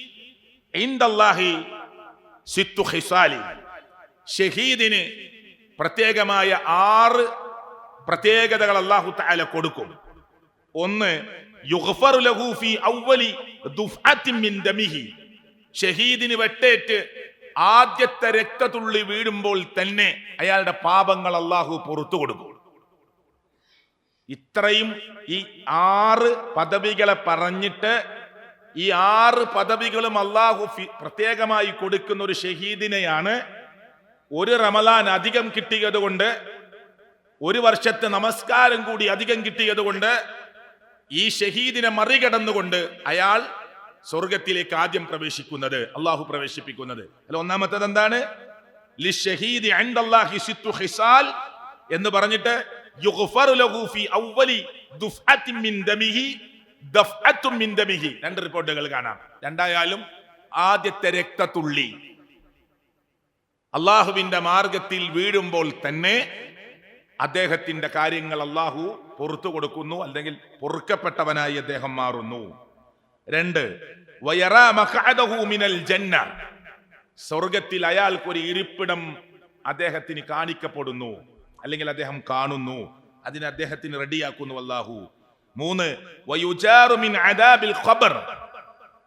ഇൻദല്ലാഹി സിത്തു ഖിസാലി, ഷഹീദിന് പ്രത്യേകമായ 6 പ്രത്യേകതകൾ അല്ലാഹു തആല കൊടുക്കും. ഒന്ന്, യുഗ്ഫറു ലഹു ഫീ അവ്വലി ദുഫഅത്തിൻ മിൻ ദമിഹി, ഷഹീദിന് വെട്ടേറ്റ് ആദ്യത്തെ രക്തത്തുള്ളി വീഴുമ്പോൾ തന്നെ അയാളുടെ പാപങ്ങൾ അല്ലാഹു പുറത്തു കൊടുക്കും. ഇത്രയും ഈ 6 പദവികളെ പറഞ്ഞിട്ട് ഈ 6 പദവികളും അല്ലാഹു പ്രത്യേകമായി കൊടുക്കുന്ന ഒരു ഷഹീദിനെയാണ് ഒരു റമളാൻ അധികം കിട്ടിയത് കൊണ്ട്, ഒരു വർഷത്തെ നമസ്കാരം കൂടി അധികം കിട്ടിയത് കൊണ്ട്, ഈ ഷഹീദിനെ മറികടന്നുകൊണ്ട് അയാൾ സ്വർഗത്തിലേക്ക് ആദ്യം പ്രവേശിക്കുന്നത്, അള്ളാഹു പ്രവേശിപ്പിക്കുന്നത്. അല്ല, ഒന്നാമത്തേത് എന്താണ്? ലിശ്ശഹീദി ഇൻദല്ലാഹി സിത്തു ഖിസാൽ എന്ന് പറഞ്ഞിട്ട് യുഗ്ഫറു ലഹു ഫീ അവ്വലി ദുഫഅത്തിൻ മിൻ ദമിഹി ദഫഅത്തുൻ മിൻ ദമിഹി, 2 റിപ്പോർട്ടുകൾ കാണാം. രണ്ടായാലും ആദ്യത്തെ രക്തത്തുള്ളി അള്ളാഹുവിന്റെ മാർഗത്തിൽ വീഴുമ്പോൾ തന്നെ അദ്ദേഹത്തിന്റെ കാര്യങ്ങൾ അള്ളാഹു പുറത്തു കൊടുക്കുന്നു, അല്ലെങ്കിൽ പൊറുക്കപ്പെട്ടവനായി അദ്ദേഹം മാറുന്നു. 2, വയറാ മഖഅദഹു മിനൽ ജന്ന, സ്വർഗത്തിൽ അയാൾക്കൊരു ഇരിപ്പിടം അദ്ദേഹത്തിന് കാണിക്കപ്പെടുന്നു, അല്ലെങ്കിൽ അദ്ദേഹം കാണുന്നു, അതിന് അദ്ദേഹത്തിന് റെഡിയാക്കുന്നു അല്ലാഹു. 3, വയുജാറു മിൻ അദാബിൽ ഖബർ,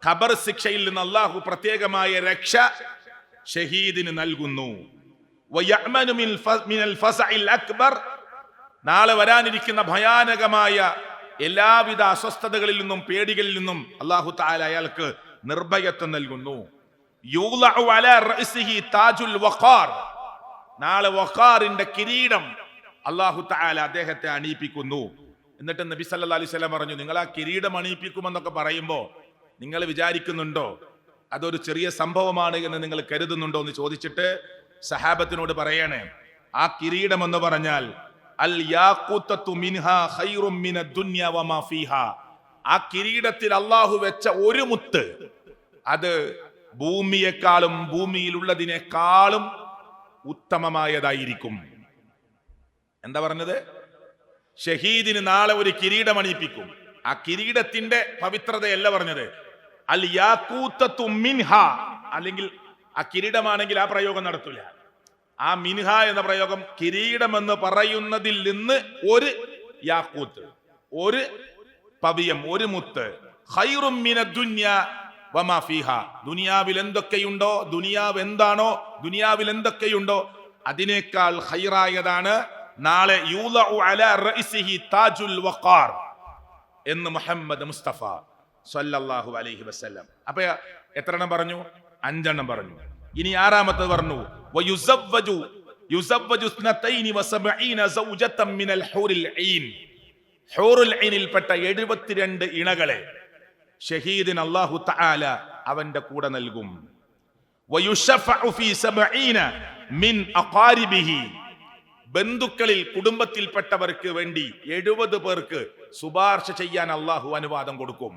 ഖബർ ശിക്ഷയിൽ നിന്ന് അല്ലാഹു പ്രത്യേകമായ രക്ഷ ഷഹീദിന് നൽകുന്നു. വയഅമനു മിനൽ ഫസഇൽ അക്ബർ, നാളെ വരാനിരിക്കുന്ന ഭയാനകമായ എല്ലാവിധ അസ്വസ്ഥതകളിൽ നിന്നും പേടികളിൽ നിന്നും അല്ലാഹു തആല അയാൾക്ക് നിർഭയത്വം നൽകുന്നു. യുളഉ അലാ റഅസിഹി താജുൽ വഖാർ, നാളെ വഖാറിന്റെ കിരീടം അല്ലാഹു തആല അദ്ദേഹത്തെ അണിയിപ്പിക്കുന്നു. എന്നിട്ട് നബി സല്ലല്ലാഹു അലൈഹി വസല്ലം പറഞ്ഞു, നിങ്ങൾ ആ കിരീടം അണിയിപ്പിക്കുമെന്നൊക്കെ പറയുമ്പോൾ നിങ്ങൾ വിചാരിക്കുന്നുണ്ടോ അതൊരു ചെറിയ സംഭവമാണ് എന്ന് നിങ്ങൾ കരുതുന്നുണ്ടോ എന്ന് ചോദിച്ചിട്ട് സഹാബത്തിനോട് പറയണേ, ആ കിരീടം എന്ന് പറഞ്ഞാൽ അൽ യാഖൂതത്തു മിൻഹാ ഖൈറും മിനദ് ദുനിയ വമാ ഫീഹാ, ആ കിരീടത്തിൽ അല്ലാഹു വെച്ച ഒരു മുത്ത് അത് ഭൂമിയെക്കാളും ഭൂമിയിലുള്ളതിനേക്കാളും ഉത്തമമായതായിരിക്കും. എന്താ പറഞ്ഞത്? ഷഹീദിന് നാളെ ഒരു കിരീടം അണിയിപ്പിക്കും. ആ കിരീടത്തിന്റെ പവിത്രതയല്ല പറഞ്ഞത്, അൽ യാഖൂതത്തു മിൻഹാ, അല്ലെങ്കിൽ ആ കിരീടമാണെങ്കിൽ ആ പ്രയോഗം നടത്തൂല. ആ മിൻഹ എന്ന പ്രയോഗം കിരീടം എന്ന് പറയുന്നതിൽ നിന്ന് ഒരു യാഖൂത്ത്, ഒരു പവിയം, ഒരു മുത്ത്, ഖൈറും മിനദ് ദുനിയ വമാ ഫീഹാ, ദുനിയാവിൽ എന്തൊക്കെയുണ്ടോ, ദുനിയാവ് എന്താണോ, ദുനിയാവിൽ എന്തൊക്കെയുണ്ടോ അതിനേക്കാൾ ഖൈറായതാണ് നാളെ യൂളഉ അലാ റഅസിഹി താജുൽ വഖാർ എന്ന് മുഹമ്മദ് മുസ്തഫ സല്ലല്ലാഹു അലൈഹി വസല്ലം. അപ്പൊ എത്ര എണ്ണം പറഞ്ഞു? 5 എണ്ണം പറഞ്ഞു. ഇനി 6ാമത്തെ പറഞ്ഞു, വയുസവ്വജു യുസവ്വജു 72 സൗജതൻ മിനൽ ഹൂറിൽ ഐൻ, ഹൂറുൽ ഐനിൽപ്പെട്ട 72 ഇണകളെ ഷഹീദിന് അല്ലാഹു തആല അവന്റെ കൂടെ നൽകും. വയുശഫഉ ഫീ 70 മിൻ അഖാരിബിഹി, ബന്ധുക്കളിൽ കുടുംബത്തിൽപ്പെട്ടവർക്ക് വേണ്ടി 70 പേർക്ക് ശുപാർശ ചെയ്യാൻ അള്ളാഹു അനുവാദം കൊടുക്കും.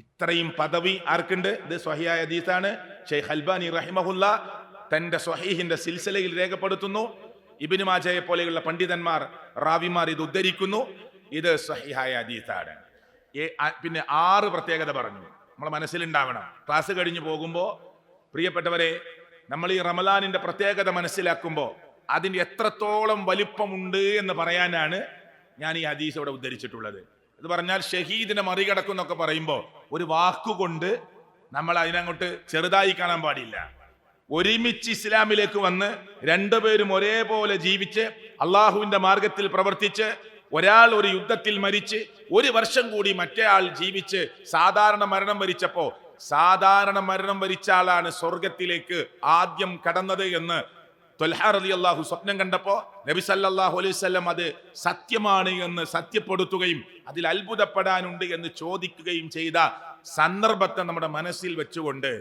ഇത്രയും പദവി ആർക്കുണ്ട്? ഇത് സ്വഹീഹായ ഹദീസാണ്. ഷെയ്ഖ് അൽബാനി റഹിമഹുല്ല തന്റെ സ്വഹീഹിന്റെ സിൽസിലയിൽ രേഖപ്പെടുത്തുന്നു. ഇബ്നു മാജയെ പോലെയുള്ള പണ്ഡിതന്മാർ, റാവിമാർ ഇത് ഉദ്ധരിക്കുന്നു. ഇത് സ്വഹീഹായ ഹദീസാണ്. പിന്നെ 6 പ്രത്യേകത പറഞ്ഞു, നമ്മളെ മനസ്സിലുണ്ടാവണം. ക്ലാസ് കഴിഞ്ഞു പോകുമ്പോൾ പ്രിയപ്പെട്ടവരെ, നമ്മൾ ഈ റമദാനിന്റെ പ്രത്യേകത മനസ്സിലാക്കുമ്പോൾ അതിന് എത്രത്തോളം വലിപ്പമുണ്ട് എന്ന് പറയാനാണ് ഞാൻ ഈ ഹദീസ് ഇവിടെ ഉദ്ധരിച്ചിട്ടുള്ളത്. ഇത് പറഞ്ഞാൽ ഷഹീദിനെ മറികടക്കുന്നൊക്കെ പറയുമ്പോൾ ഒരു വാക്കുകൊണ്ട് നമ്മൾ അതിനങ്ങോട്ട് ചെറുതായി കാണാൻ പാടില്ല. ഒരുമിച്ച് ഇസ്ലാമിലേക്ക് വന്ന് രണ്ടുപേരും ഒരേപോലെ ജീവിച്ച് അള്ളാഹുവിന്റെ മാർഗത്തിൽ പ്രവർത്തിച്ച് ഒരാൾ ഒരു യുദ്ധത്തിൽ മരിച്ച് 1 വർഷം കൂടി മറ്റേ ആൾ ജീവിച്ച് സാധാരണ മരണം വരിച്ചപ്പോ സാധാരണ മരണം വരിച്ച ആളാണ് സ്വർഗത്തിലേക്ക് ആദ്യം കടന്നത് എന്ന് ത്വൽഹ റളിയല്ലാഹു സ്വപ്നം കണ്ടപ്പോ നബി സല്ലല്ലാഹു അലൈഹി വസല്ലം അത് സത്യമാണ് എന്ന് സത്യപ്പെടുത്തുകയും അതിൽ അത്ഭുതപ്പെടാനുണ്ട് എന്ന് ചോദിക്കുകയും ചെയ്ത സന്ദർഭത്തെ നമ്മുടെ മനസ്സിൽ വെച്ചുകൊണ്ട്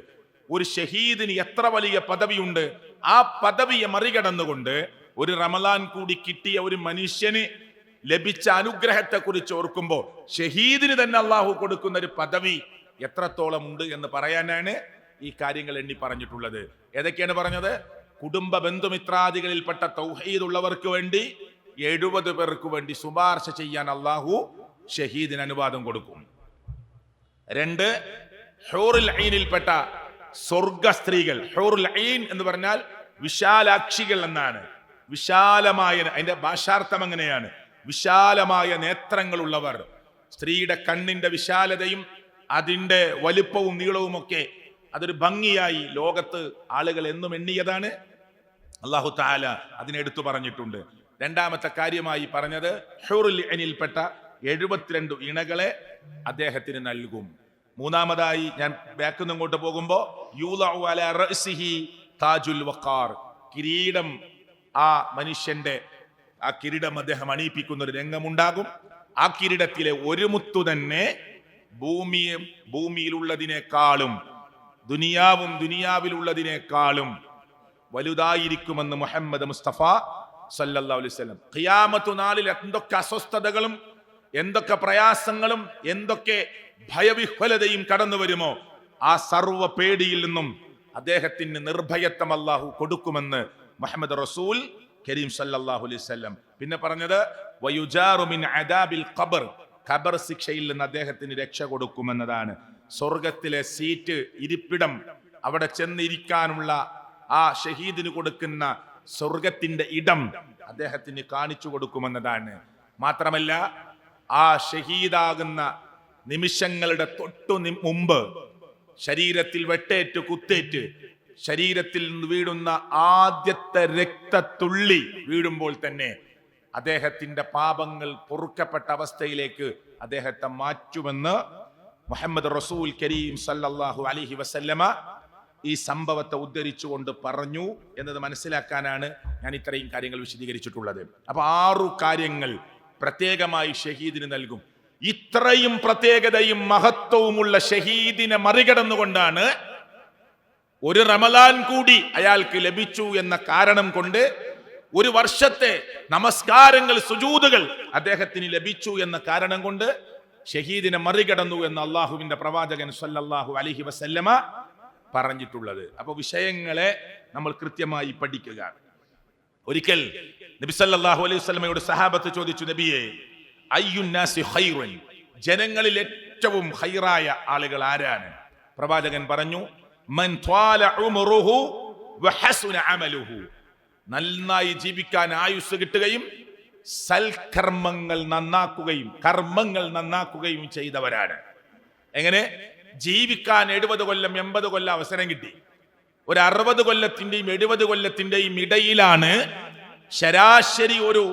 ഒരു ഷഹീദിന് എത്ര വലിയ പദവിയുണ്ട്, ആ പദവിയെ മറികടന്നുകൊണ്ട് ഒരു റമദാൻ കൂടി കിട്ടിയ ഒരു മനുഷ്യന് ലഭിച്ച അനുഗ്രഹത്തെ കുറിച്ച് ഓർക്കുമ്പോൾ ഷഹീദിന് തന്നെ അള്ളാഹു കൊടുക്കുന്ന ഒരു പദവി എത്രത്തോളം ഉണ്ട് എന്ന് പറയാനാണ് ഈ കാര്യങ്ങൾ എണ്ണി പറഞ്ഞിട്ടുള്ളത്. ഏതൊക്കെയാണ് പറഞ്ഞത്? കുടുംബ ബന്ധുമിത്രാദികളിൽപ്പെട്ട തൗഹീദ് ഉള്ളവർക്ക് വേണ്ടി 70 പേർക്ക് വേണ്ടി ശുപാർശ ചെയ്യാൻ അള്ളാഹു ഷഹീദിന് അനുവാദം കൊടുക്കും. 2, ഹൂറുൽ ഐനിൽപ്പെട്ട സ്വർഗ സ്ത്രീകൾ. ഹൂറുൽ ഐൻ എന്ന് പറഞ്ഞാൽ വിശാലാക്ഷികൾ എന്നാണ്. വിശാലമായ, അതിന്റെ ഭാഷാർത്ഥം അങ്ങനെയാണ്, വിശാലമായ നേത്രങ്ങളുള്ളവർ. സ്ത്രീയുടെ കണ്ണിന്റെ വിശാലതയും അതിന്റെ വലിപ്പവും നീളവും ഒക്കെ അതൊരു ഭംഗിയായി ലോകത്ത് ആളുകൾ എന്നും എണ്ണിയതാണ്. അല്ലാഹു തആല അതിനെടുത്തു പറഞ്ഞിട്ടുണ്ട്. 2ാമത്തെ കാര്യമായി പറഞ്ഞത് ഹൂറുൽ ഐനിൽപ്പെട്ട 72 ഇണകളെ അദ്ദേഹത്തിന് നൽകും. 3ാമതായി ഞാൻ ബാക്കിൽ നിന്ന് ഇങ്ങോട്ട് പോകുമ്പോ യൂളഉ അലാ റഅ്സിഹി താജുൽ വഖാർ, കിരീടം, ആ മനുഷ്യന്റെ ആ കിരീടം അദ്ദേഹം അണിയിപ്പിക്കുന്ന ഒരു രംഗമുണ്ടാകും. ആ കിരീടത്തിലെ ഒരു മുത്തു തന്നെ ഭൂമിയിലുള്ളതിനേക്കാളും ദുനിയാവും ദുനിയാവിലുള്ളതിനേക്കാളും വലുതായിരിക്കുമെന്ന് മുഹമ്മദ് മുസ്തഫ സല്ലല്ലാഹു അലൈഹി വസല്ലം. ഖിയാമത്ത് നാളിൽ എന്തൊക്കെ അസ്വസ്ഥതകളും എന്തൊക്കെ പ്രയാസങ്ങളും എന്തൊക്കെ ഭയവിഹ്വലതയും കടന്നു വരുമോ ആ സർവ്വ പേടിയിൽ നിന്നും അദ്ദേഹത്തിന് നിർഭയത്വം അല്ലാഹു കൊടുക്കുമെന്ന് മുഹമ്മദ് റസൂൽ കരീം സല്ലല്ലാഹു അലൈഹി വസല്ലം. പിന്നെ പറഞ്ഞത് വയുജാറു മിൻ അദാബിൽ ഖബർ, ഖബർ ശിക്ഷയിൽ നിന്ന് അദ്ദേഹത്തിന് രക്ഷ കൊടുക്കുമെന്നതാണ്. സ്വർഗത്തിലെ സീറ്റ്, ഇരിപ്പിടം, അവിടെ ചെന്നിരിക്കാനുള്ള ആ ഷഹീദിന് കൊടുക്കുന്ന സ്വർഗത്തിന്റെ ഇടം അദ്ദേഹത്തിന് കാണിച്ചു കൊടുക്കുമെന്നതാണ്. മാത്രമല്ല ആ ഷഹീദാകുന്ന നിമിഷങ്ങളുടെ തൊട്ടു മുമ്പ് ശരീരത്തിൽ വെട്ടേറ്റ് കുത്തേറ്റ് ശരീരത്തിൽ നിന്ന് വീഴുന്ന ആദ്യത്തെ രക്തത്തുള്ളി വീഴുമ്പോൾ തന്നെ അദ്ദേഹത്തിന്റെ പാപങ്ങൾ പൊറുക്കപ്പെട്ട അവസ്ഥയിലേക്ക് അദ്ദേഹത്തെ മാറ്റുമെന്ന് മുഹമ്മദ് റസൂൽ കരീം സല്ലല്ലാഹു അലൈഹി വസല്ലമ ഈ സംഭവത്തെ ഉദ്ധരിച്ചുകൊണ്ട് പറഞ്ഞു എന്നത് മനസ്സിലാക്കാനാണ് ഞാൻ ഇത്രയും കാര്യങ്ങൾ വിശദീകരിച്ചിട്ടുള്ളത്. അപ്പൊ 6 കാര്യങ്ങൾ പ്രത്യേകമായി ഷഹീദിന് നൽകും. ഇത്രയും പ്രത്യേകതയും മഹത്വവുമുള്ള ഷഹീദിനെ മറികടന്നുകൊണ്ടാണ് ഒരു റമദാൻ കൂടി അയാൾക്ക് ലഭിച്ചു എന്ന കാരണം കൊണ്ട് 1 വർഷത്തെ നമസ്കാരങ്ങൾ, സുജൂദുകൾ അദ്ദേഹത്തിന് ലഭിച്ചു എന്ന കാരണം കൊണ്ട് ഷഹീദിനെ മറികടന്നു എന്ന് അള്ളാഹുവിന്റെ പ്രവാചകൻ സല്ലല്ലാഹു അലൈഹി വസല്ലമ പറഞ്ഞിട്ടുള്ളത്. അപ്പൊ വിഷയങ്ങളെ നമ്മൾ കൃത്യമായി പഠിക്കുക. ഒരിക്കൽ നബി സല്ലല്ലാഹു അലൈഹി വസല്ലമയോട് സഹാബത്ത് ചോദിച്ചു, നബിയെ, അയ്യുന്നാസി ഖൈറുൻ, ജനങ്ങളിൽ ഏറ്റവും ഖൈറായ ആളുകൾ ആരാണ്? പ്രവാചകൻ പറഞ്ഞു, മൻ ത്വാല ഉംറുഹു വഹസുന അമലുഹു, നന്നായി ജീവിക്കാൻ ആയുസ് കിട്ടുകയും സൽക്കർമ്മങ്ങൾ നന്നാക്കുകയും കർമ്മങ്ങൾ നന്നാക്കുകയും ചെയ്തവരാണ്. എങ്ങനെ? ജീവിക്കാൻ 70 കൊല്ലം 80 കൊല്ലം അവസരം കിട്ടി. ഒരു 60 കൊല്ലത്തിന്റെയും 70 കൊല്ലത്തിന്റെയും ഇടയിലാണ് ശരാശരി ഒരു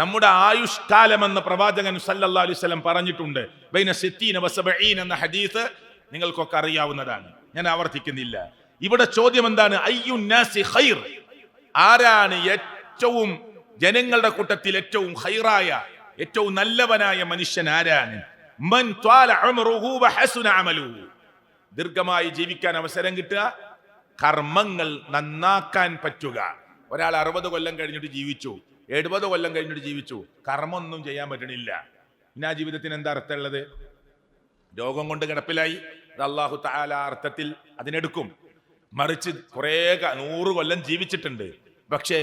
നമ്മുടെ ആയുഷ്കാലമെന്ന് പ്രവാചകൻ സല്ലല്ലാഹു അലൈഹി വസല്ലം പറഞ്ഞിട്ടുണ്ട്. ബൈന 60 വ 70 എന്ന ഹദീസ് നിങ്ങൾക്കൊക്കെ അറിയാവുന്നതാണ്, ഞാൻ ആവർത്തിക്കുന്നില്ല. ഇവിടെ ചോദ്യം എന്താണ്? അയ്യുന്നാസി ഖൈർ, ആരാണ് ഏറ്റവും ജനങ്ങളുടെ കൂട്ടത്തിൽ ഏറ്റവും ഖൈറായ ഏറ്റവും നല്ലവനായ മനുഷ്യൻ ആരാണ്? മൻ ത്വാല ഉംറുഹു വഹസുന അമലുഹു. ദീർഘമായി ജീവിക്കാൻ അവസരം കിട്ടുക, കർമ്മങ്ങൾ നന്നാക്കാൻ പറ്റുക. ഒരാൾ 60 കൊല്ലം കഴിഞ്ഞിട്ട് ജീവിച്ചു, 70 കൊല്ലം കഴിഞ്ഞിട്ട് ജീവിച്ചു, കർമ്മമൊന്നും ചെയ്യാൻ പറ്റണില്ല. പിന്നെ ആ ജീവിതത്തിന് എന്താ അർത്ഥമുള്ളത്? രോഗം കൊണ്ട് കിടപ്പിലായി. അത് അല്ലാഹു തആല അർത്ഥത്തിൽ അതിനെടുക്കും. മറിച്ച് കുറേ 100 കൊല്ലം ജീവിച്ചിട്ടുണ്ട്, പക്ഷേ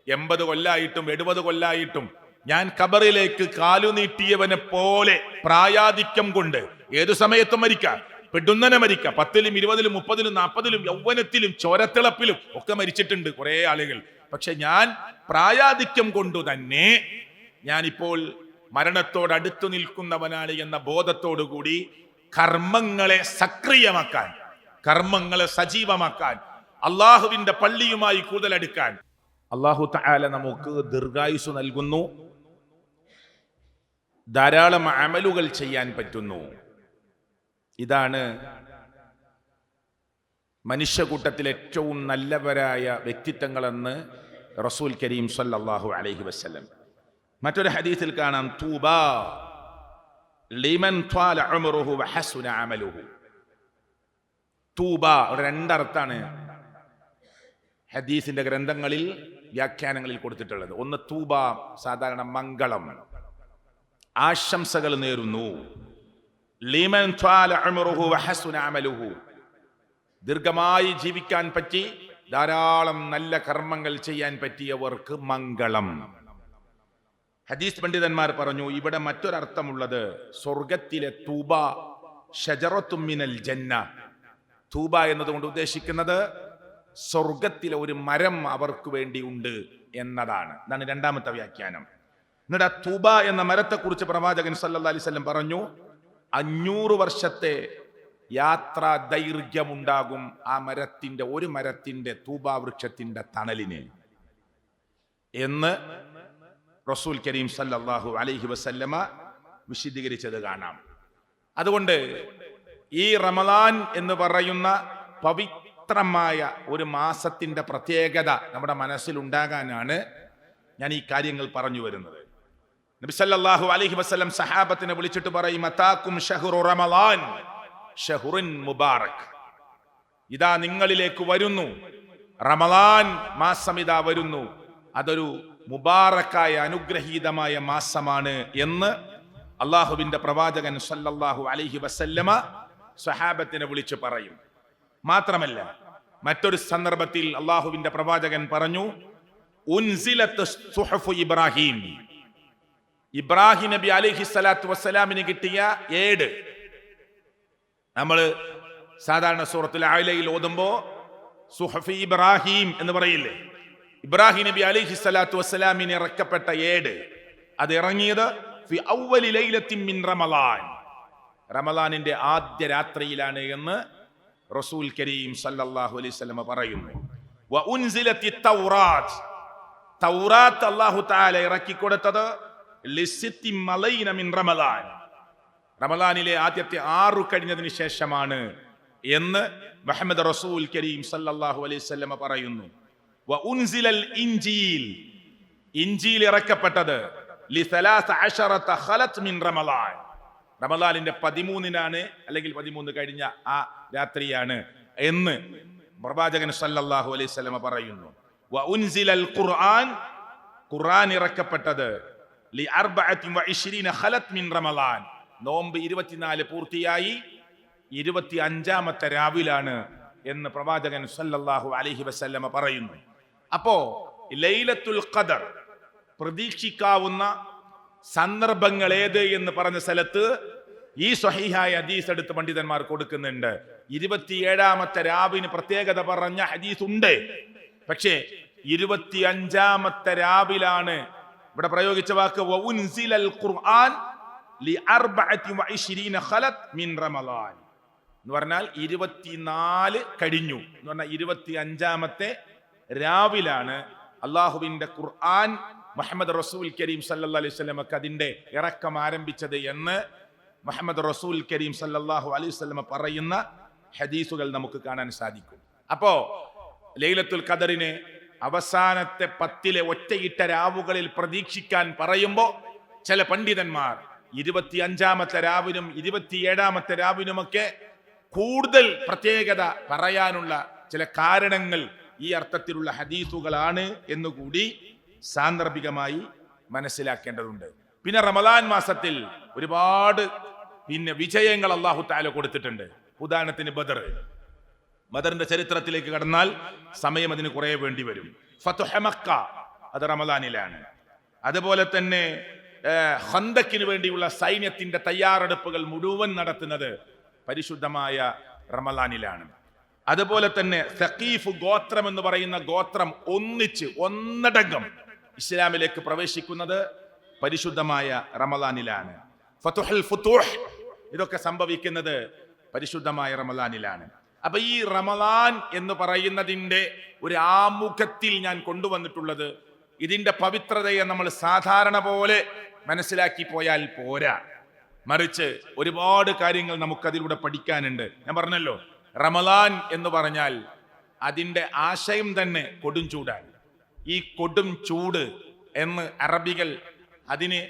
80 കൊല്ലായിട്ടും 70 കൊല്ലായിട്ടും ഞാൻ ഖബറിലേക്ക് കാലു നീട്ടിയവനെ പോലെ പ്രായാധിക്യം കൊണ്ട് ഏതു സമയത്തും മരിക്കാം, പെടുന്നനെ മരിക്കാം. 10-ലും 20-ലും 30-ലും 40-ലും യൗവനത്തിലും ചോരത്തിളപ്പിലും ഒക്കെ മരിച്ചിട്ടുണ്ട് കുറെ ആളുകൾ. പക്ഷെ ഞാൻ പ്രായാധിക്യം കൊണ്ടു തന്നെ ഞാനിപ്പോൾ മരണത്തോടടുത്തു നിൽക്കുന്നവനാണ് എന്ന ബോധത്തോടുകൂടി കർമ്മങ്ങളെ സക്രിയമാക്കാൻ, കർമ്മങ്ങളെ സജീവമാക്കാൻ, അള്ളാഹുവിന്റെ പള്ളിയുമായി കൂടുതലെടുക്കാൻ അള്ളാഹു തആല നമുക്ക് ദീർഘായുസ് നൽകുന്നു. ധാരാളം അമലുകൾ ചെയ്യാൻ പറ്റുന്നു. ഇതാണ് മനുഷ്യകൂട്ടത്തിൽ ഏറ്റവും നല്ലവരായ വ്യക്തിത്വങ്ങളെന്ന് റസൂൽ കരീം സ്വല്ലല്ലാഹു അലൈഹി വസല്ലം. മറ്റൊരു ഹദീസിൽ കാണാം, തൂബാ ലിമൻ ത്വാല ഉംറുഹു വഹസുന അമലുഹു. തൂബ രണ്ടർത്ഥാണ് ഹദീസിന്റെ ഗ്രന്ഥങ്ങളിൽ വ്യാഖ്യാനങ്ങളിൽ കൊടുത്തിട്ടുള്ളത്. ഒന്ന് തൂബ സാധാരണ മംഗളം, ആശംസകൾ നേരുന്നു. ലിമൻ ത്വാല ഉംറുഹു വഹസുന അമലുഹു, ദീർഘമായി ജീവിക്കാൻ പറ്റി ധാരാളം നല്ല കർമ്മങ്ങൾ ചെയ്യാൻ പറ്റിയവർക്ക് മംഗളം. ഹദീസ് പണ്ഡിതന്മാർ പറഞ്ഞു, ഇവിടെ മറ്റൊരർത്ഥമുള്ളത് സ്വർഗത്തിലെ തൂബ ഷജറത്തും മിനൽ ജന്ന. തൂബ എന്നതുകൊണ്ട് ഉദ്ദേശിക്കുന്നത് സ്വർഗത്തിലെ ഒരു മരം അവർക്ക് വേണ്ടി ഉണ്ട് എന്നതാണ്. ഇതാണ് രണ്ടാമത്തെ വ്യാഖ്യാനം. എന്നിട്ട് തൂബ എന്ന മരത്തെക്കുറിച്ച് പ്രവാചകൻ സല്ലല്ലാഹു അലൈഹി വസല്ലം പറഞ്ഞു, 500 വർഷത്തെ യാത്രാ ദൈർഘ്യമുണ്ടാകും ആ മരത്തിന്റെ, ഒരു മരത്തിന്റെ തൂബാ വൃക്ഷത്തിന്റെ തണലിന് എന്ന് റസൂൽ കരീം സല്ലല്ലാഹു അലൈഹി വസല്ലമ വിശദീകരിച്ചത് കാണാം. അതുകൊണ്ട് ഈ റമളാൻ എന്ന് പറയുന്ന പവിത്രമായ ഒരു മാസത്തിന്റെ പ്രത്യേകത നമ്മുടെ മനസ്സിലുണ്ടാകാനാണ് ഞാൻ ഈ കാര്യങ്ങൾ പറഞ്ഞു വരുന്നത്. നബി സല്ലല്ലാഹു അലൈഹി വസല്ലം സഹാബത്തിനെ വിളിച്ചിട്ട് പറയും, അതാക്കും ശഹ്റു റമളാൻ ഷഹ്റുൻ മുബാറക്. ഇതാ നിങ്ങളിലേക്ക് വരുന്നു റമളാൻ മാസം, ഇതാ വരുന്നു, അതൊരു മുബാറക്കായ അനുഗ്രഹീതമായ മാസമാണ് എന്ന് അള്ളാഹുവിന്റെ പ്രവാചകൻ സല്ലല്ലാഹു അലൈഹി വസല്ലമ സഹാബത്തിനെ വിളിച്ച് പറയും. മാത്രമല്ല മറ്റൊരു സന്ദർഭത്തിൽ അള്ളാഹുവിന്റെ പ്രവാചകൻ പറഞ്ഞു, ഉൻസിലത്ത് സുഹുഫ് ഇബ്രാഹിം. ഇബ്രാഹിം നബി അലൈഹി സ്വലാത്തു വസ്സലാമിന് കിട്ടിയ ഏട്. നമ്മൾ സാധാരണ സൂറത്തുൽ അഅലയിൽ ഓതുമ്പോ സുഹുഫ് ഇബ്രാഹിം എന്ന് പറയില്ലേ? ഇബ്രാഹിം നബി അലൈഹി സ്വലാത്തു വസ്സലാമിന് ഇറക്കപ്പെട്ട ഏട്, അത് ഇറങ്ങിയത് ഫി അവ്വലി ലൈലത്തിൻ മിൻ റമളാൻ, റമളാനിന്റെ ആദ്യ രാത്രിയിലാണ് എന്ന് റസൂൽ കരീം സല്ലല്ലാഹു അലൈഹി വസല്ലം പറയുന്നു. വ ഉൻസിലത്തി തൗറാത്ത്, തൗറാത്ത് അല്ലാഹു തആല ഇറക്കി കൊടുത്തത് ലിസിത്തി മലൈന മിൻ റമളാൻ, റമളാനിലെ ആദ്യത്തെ 6 കഴിഞ്ഞതിന് ശേഷമാണ് എന്ന് മുഹമ്മദ് റസൂൽ കരീം സല്ലല്ലാഹു അലൈഹി വസല്ലം പറയുന്നു. വ ഉൻസിലൽ ഇൻജീൽ, ഇൻജീൽ ഇറക്കപ്പെട്ടത് ലി13 ഖലത് മിൻ റമളാൻ, റമളാനിന്റെ 13-നാണ് അല്ലെങ്കിൽ 13 കഴിഞ്ഞ ആ രാത്രിയാണ് എന്ന് പ്രവാചകൻ സല്ലല്ലാഹു അലൈഹി വസല്ലം പറയുന്നു. വ ഉൻസിലൽ ഖുർആൻ, ഖുർആൻ ഇറക്കപ്പെട്ടത് ലി24 ഖലത് മിൻ റമളാൻ, നോമ്പ് 24 പൂർത്തിയായി 25-ാമത്തെ രാവിലാണ് എന്ന് പ്രവാചകൻ സല്ലല്ലാഹു അലൈഹി വസല്ലം പറയുന്നു. അപ്പോ ലൈലത്തുൽ ഖദർ പ്രതീക്ഷിക്കാവുന്ന സന്ദർഭങ്ങൾ ഏത് എന്ന് പറഞ്ഞ സ്ഥലത്ത് ഈ സ്വഹീഹായ ഹദീസ് എടുത്ത് പണ്ഡിതന്മാർ കൊടുക്കുന്നുണ്ട്. 27-ാമത്തെ രാവിന് പ്രത്യേകത പറഞ്ഞ ഹദീസ് ഉണ്ട്. പക്ഷേ 25-ാമത്തെ രാവിലാണ് ഇവിടെ പ്രയോഗിച്ച വാക്ക് വഉൻസിലൽ ഖുർആൻ ലി24 ഖലത് മിൻ റമളാൻ എന്ന് പറഞ്ഞാൽ 24 കഴിഞ്ഞു എന്ന് പറഞ്ഞാൽ 25-ാമത്തെ രാവിലാണ് അള്ളാഹുവിന്റെ ഖുർആൻ മുഹമ്മദ് റസൂൽ കരീം സല്ലല്ലാഹു അലൈഹി വസല്ലമക്ക് അതിന്റെ ഇറക്കം ആരംഭിച്ചത് എന്ന് മുഹമ്മദ് റസൂൽ കരീം സല്ലല്ലാഹു അലൈഹി വസല്ലമ പറയുന്ന ഹദീസുകൾ നമുക്ക് കാണാൻ സാധിക്കും. അപ്പോ ലൈലത്തുൽ ഖദറിനെ അവസാനത്തെ 10-ലെ ഒറ്റയിട്ട രാവുകളിൽ പ്രതീക്ഷിക്കാൻ പറയുമ്പോൾ ചില പണ്ഡിതന്മാർ 25-ാമത്തെ രാവിനും 27-ാമത്തെ രാവിനുമൊക്കെ കൂടുതൽ പ്രത്യേകത പറയാനുള്ള ചില കാരണങ്ങൾ ഈ അർത്ഥത്തിലുള്ള ഹദീസുകളാണ് എന്നുകൂടി സാന്ദർഭികമായി മനസ്സിലാക്കേണ്ടതുണ്ട്. പിന്നെ റമദാൻ മാസത്തിൽ ഒരുപാട് വിജയങ്ങൾ അല്ലാഹു തആല കൊടുത്തിട്ടുണ്ട്. ഉദാഹരണത്തിന് ബദറിന്റെ ചരിത്രത്തിലേക്ക് കടന്നാൽ സമയം അതിന് കുറെ വേണ്ടി വരും. ഫത്ഹ് മക്ക അത് റമദാനിലാണ്. അതുപോലെ തന്നെ ഖന്ദക്കിന് വേണ്ടിയുള്ള സൈന്യത്തിന്റെ തയ്യാറെടുപ്പുകൾ മുഴുവൻ നടത്തുന്നത് പരിശുദ്ധമായ റമദാനിലാണ്. അതുപോലെ തന്നെ സഖീഫ് ഗോത്രം എന്ന് പറയുന്ന ഗോത്രം ഒന്നടങ്കം ഇസ്ലാമിലേക്ക് പ്രവേശിക്കുന്നത് പരിശുദ്ധമായ റമദാനിലാണ്. ഫതുഹുൽ ഫുതൂഹ് ഇതൊക്കെ സംഭവിക്കുന്നത് പരിശുദ്ധമായ റമദാനിലാണ്. അപ്പൊ ഈ റമദാൻ എന്ന് പറയുന്നതിന്റെ ഒരു ആമുഖത്തിൽ ഞാൻ കൊണ്ടുവന്നിട്ടുള്ളത് ഇതിന്റെ പവിത്രതയെ നമ്മൾ സാധാരണ പോലെ മനസ്സിലാക്കി പോയാൽ പോരാ, മറിച്ച് ഒരുപാട് കാര്യങ്ങൾ നമുക്കതിലൂടെ പഠിക്കാനുണ്ട്. ഞാൻ പറഞ്ഞല്ലോ, റമദാൻ എന്ന് പറഞ്ഞാൽ അതിന്റെ ആശയം തന്നെ കൊടും ചൂടാണ്. ഈ കൊടും ചൂട് എന്ന് അറബികൾ അതിന്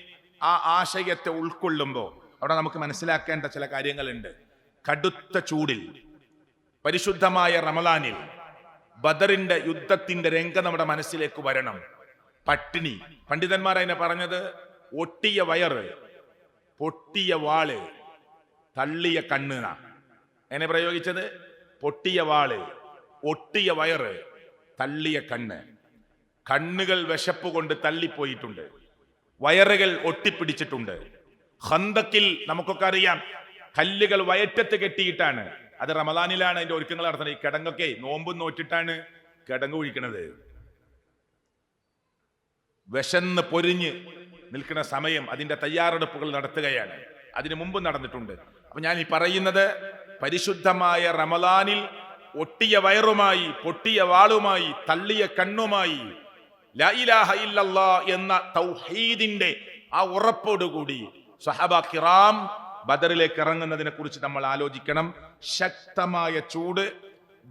ആ ആശയത്തെ ഉൾക്കൊള്ളുമ്പോൾ അവിടെ നമുക്ക് മനസ്സിലാക്കേണ്ട ചില കാര്യങ്ങളുണ്ട്. കടുത്ത ചൂടിൽ പരിശുദ്ധമായ റമദാനിൽ ബദറിന്റെ യുദ്ധത്തിന്റെ രംഗം നമ്മുടെ മനസ്സിലേക്ക് വരണം. പട്ടിണി, പണ്ഡിതന്മാർ അതിനെ പറഞ്ഞത് ഒട്ടിയ വയറ്, പൊട്ടിയ വാള്, തള്ളിയ കണ്ണ്. എന്നെ പ്രയോഗിച്ചത് പൊട്ടിയ വാള്, ഒട്ടിയ വയറ്, തള്ളിയ കണ്ണ്. കണ്ണുകൾ വിശപ്പ് കൊണ്ട് തള്ളിപ്പോയിട്ടുണ്ട്, വയറുകൾ ഒട്ടിപ്പിടിച്ചിട്ടുണ്ട്. ഖന്ദക്കിൽ നമുക്കൊക്കെ അറിയാം, കല്ലുകൾ വയറ്റത്ത് കെട്ടിയിട്ടാണ്. അത് റമദാനിലാണ് അതിന്റെ ഒരുക്കങ്ങൾ നടത്തുന്നത്. ഈ കിടങ്ങൊക്കെ നോമ്പും നോറ്റിട്ടാണ് കിടങ്ങ് ഒഴിക്കണത്. വിശന്ന് പൊരിഞ്ഞ് നിൽക്കുന്ന സമയം അതിന്റെ തയ്യാറെടുപ്പുകൾ നടത്തുകയാണ്. അതിനു മുമ്പ് നടന്നിട്ടുണ്ട്. അപ്പൊ ഞാൻ ഈ പറയുന്നത് പരിശുദ്ധമായ റമദാനിൽ ഒട്ടിയ വയറുമായി, പൊട്ടിയ വാളുമായി, തള്ളിയ കണ്ണുമായി ലാ ഇലാഹ ഇല്ലല്ലാഹ് എന്ന തൗഹീദിന്റെ ആ ഉറപ്പോടുകൂടി സ്വഹാബ കിറാം ബദറിലേക്ക് ഇറങ്ങുന്നതിനെ കുറിച്ച് നമ്മൾ ആലോചിക്കണം. ശക്തമായ ചൂട്,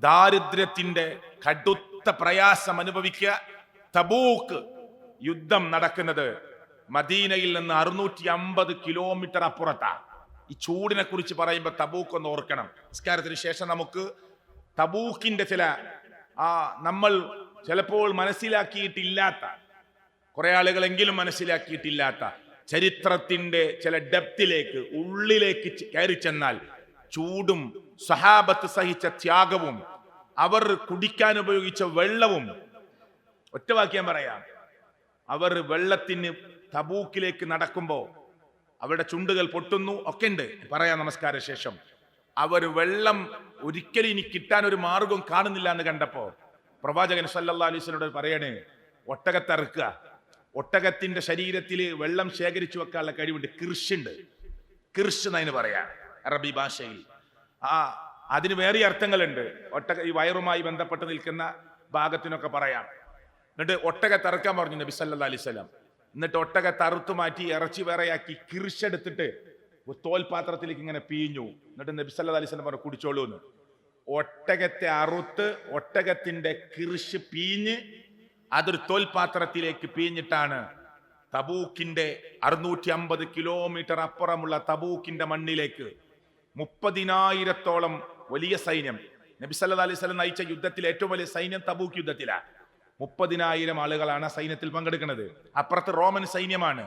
ദാരിദ്ര്യത്തിന്റെ കടുത്ത പ്രയാസം അനുഭവിക്കുക. തബൂക്ക് യുദ്ധം നടക്കുന്നത് മദീനയിൽ നിന്ന് 650 കിലോമീറ്റർ അപ്പുറത്താണ്. ഈ ചൂടിനെ കുറിച്ച് പറയുമ്പോൾ തബൂക്ക് ഒന്ന് ഓർക്കണം. നിസ്കാരത്തിന് ശേഷം നമുക്ക് തബൂക്കിന്റെ ചില നമ്മൾ ചിലപ്പോൾ മനസ്സിലാക്കിയിട്ടില്ലാത്ത, കുറെ ആളുകളെങ്കിലും മനസ്സിലാക്കിയിട്ടില്ലാത്ത ചരിത്രത്തിന്റെ ചില ഡെപ്തിലേക്ക്, ഉള്ളിലേക്ക് കയറി ചെന്നാൽ ചൂടും സഹാബത്ത് സഹിച്ച ത്യാഗവും അവർ കുടിക്കാൻ ഉപയോഗിച്ച വെള്ളവും, ഒറ്റ വാക്യം പറയാം, അവർ വെള്ളത്തിന് തബൂക്കിലേക്ക് നടക്കുമ്പോൾ അവരുടെ ചുണ്ടുകൾ പൊട്ടുന്നു ഒക്കെ ഉണ്ട്, പറയാം നമസ്കാര ശേഷം. അവർ വെള്ളം ഒരിക്കലും ഇനി കിട്ടാൻ ഒരു മാർഗം കാണുന്നില്ല എന്ന് കണ്ടപ്പോ പ്രവാചകൻ സല്ലല്ലാഹു അലൈഹി വസല്ലം പറയണേ, ഒട്ടകത്തറുക്കുക. ഒട്ടകത്തിന്റെ ശരീരത്തിൽ വെള്ളം ശേഖരിച്ചു വെക്കാനുള്ള കഴിവുണ്ട്, കിർഷുണ്ട്. കിർഷ് എന്നതിന് പറയാം അറബി ഭാഷയിൽ. അതിന് വേറെ അർത്ഥങ്ങളുണ്ട്. ഈ വയറുമായി ബന്ധപ്പെട്ട് നിൽക്കുന്ന ഭാഗത്തിനൊക്കെ പറയാം. എന്നിട്ട് ഒട്ടകത്തറുക്കാൻ പറഞ്ഞു നബി സല്ലല്ലാഹു അലൈഹി വസല്ലം. എന്നിട്ട് ഒട്ടകത്തെ അറുത്തു മാറ്റി ഇറച്ചി വേറെയാക്കി കിർഷെടുത്തിട്ട് തോൽപാത്രത്തിലേക്ക് ഇങ്ങനെ പീഞ്ഞു. എന്നിട്ട് നബി സല്ലല്ലാഹു അലൈഹി വസല്ലം പറഞ്ഞു കുടിച്ചോളൂ എന്ന്. ഒട്ടകത്തെ അറുത്ത് ഒട്ടകത്തിന്റെ കിർഷ് പീഞ്ഞ് അതൊരു തോൽപാത്രത്തിലേക്ക് പീഞ്ഞിട്ടാണ് തബൂക്കിന്റെ 650 കിലോമീറ്റർ അപ്പുറമുള്ള തബൂക്കിന്റെ മണ്ണിലേക്ക് 30,000-ഓളം വലിയ സൈന്യം, നബി സല്ലല്ലാഹു അലൈഹി വസല്ലം നയിച്ച യുദ്ധത്തിൽ ഏറ്റവും വലിയ സൈന്യം തബൂക്ക് യുദ്ധത്തിലാണ്. 30,000 ആളുകളാണ് സൈന്യത്തിൽ പങ്കെടുക്കുന്നത്. അപ്പുറത്ത് റോമൻ സൈന്യമാണ്,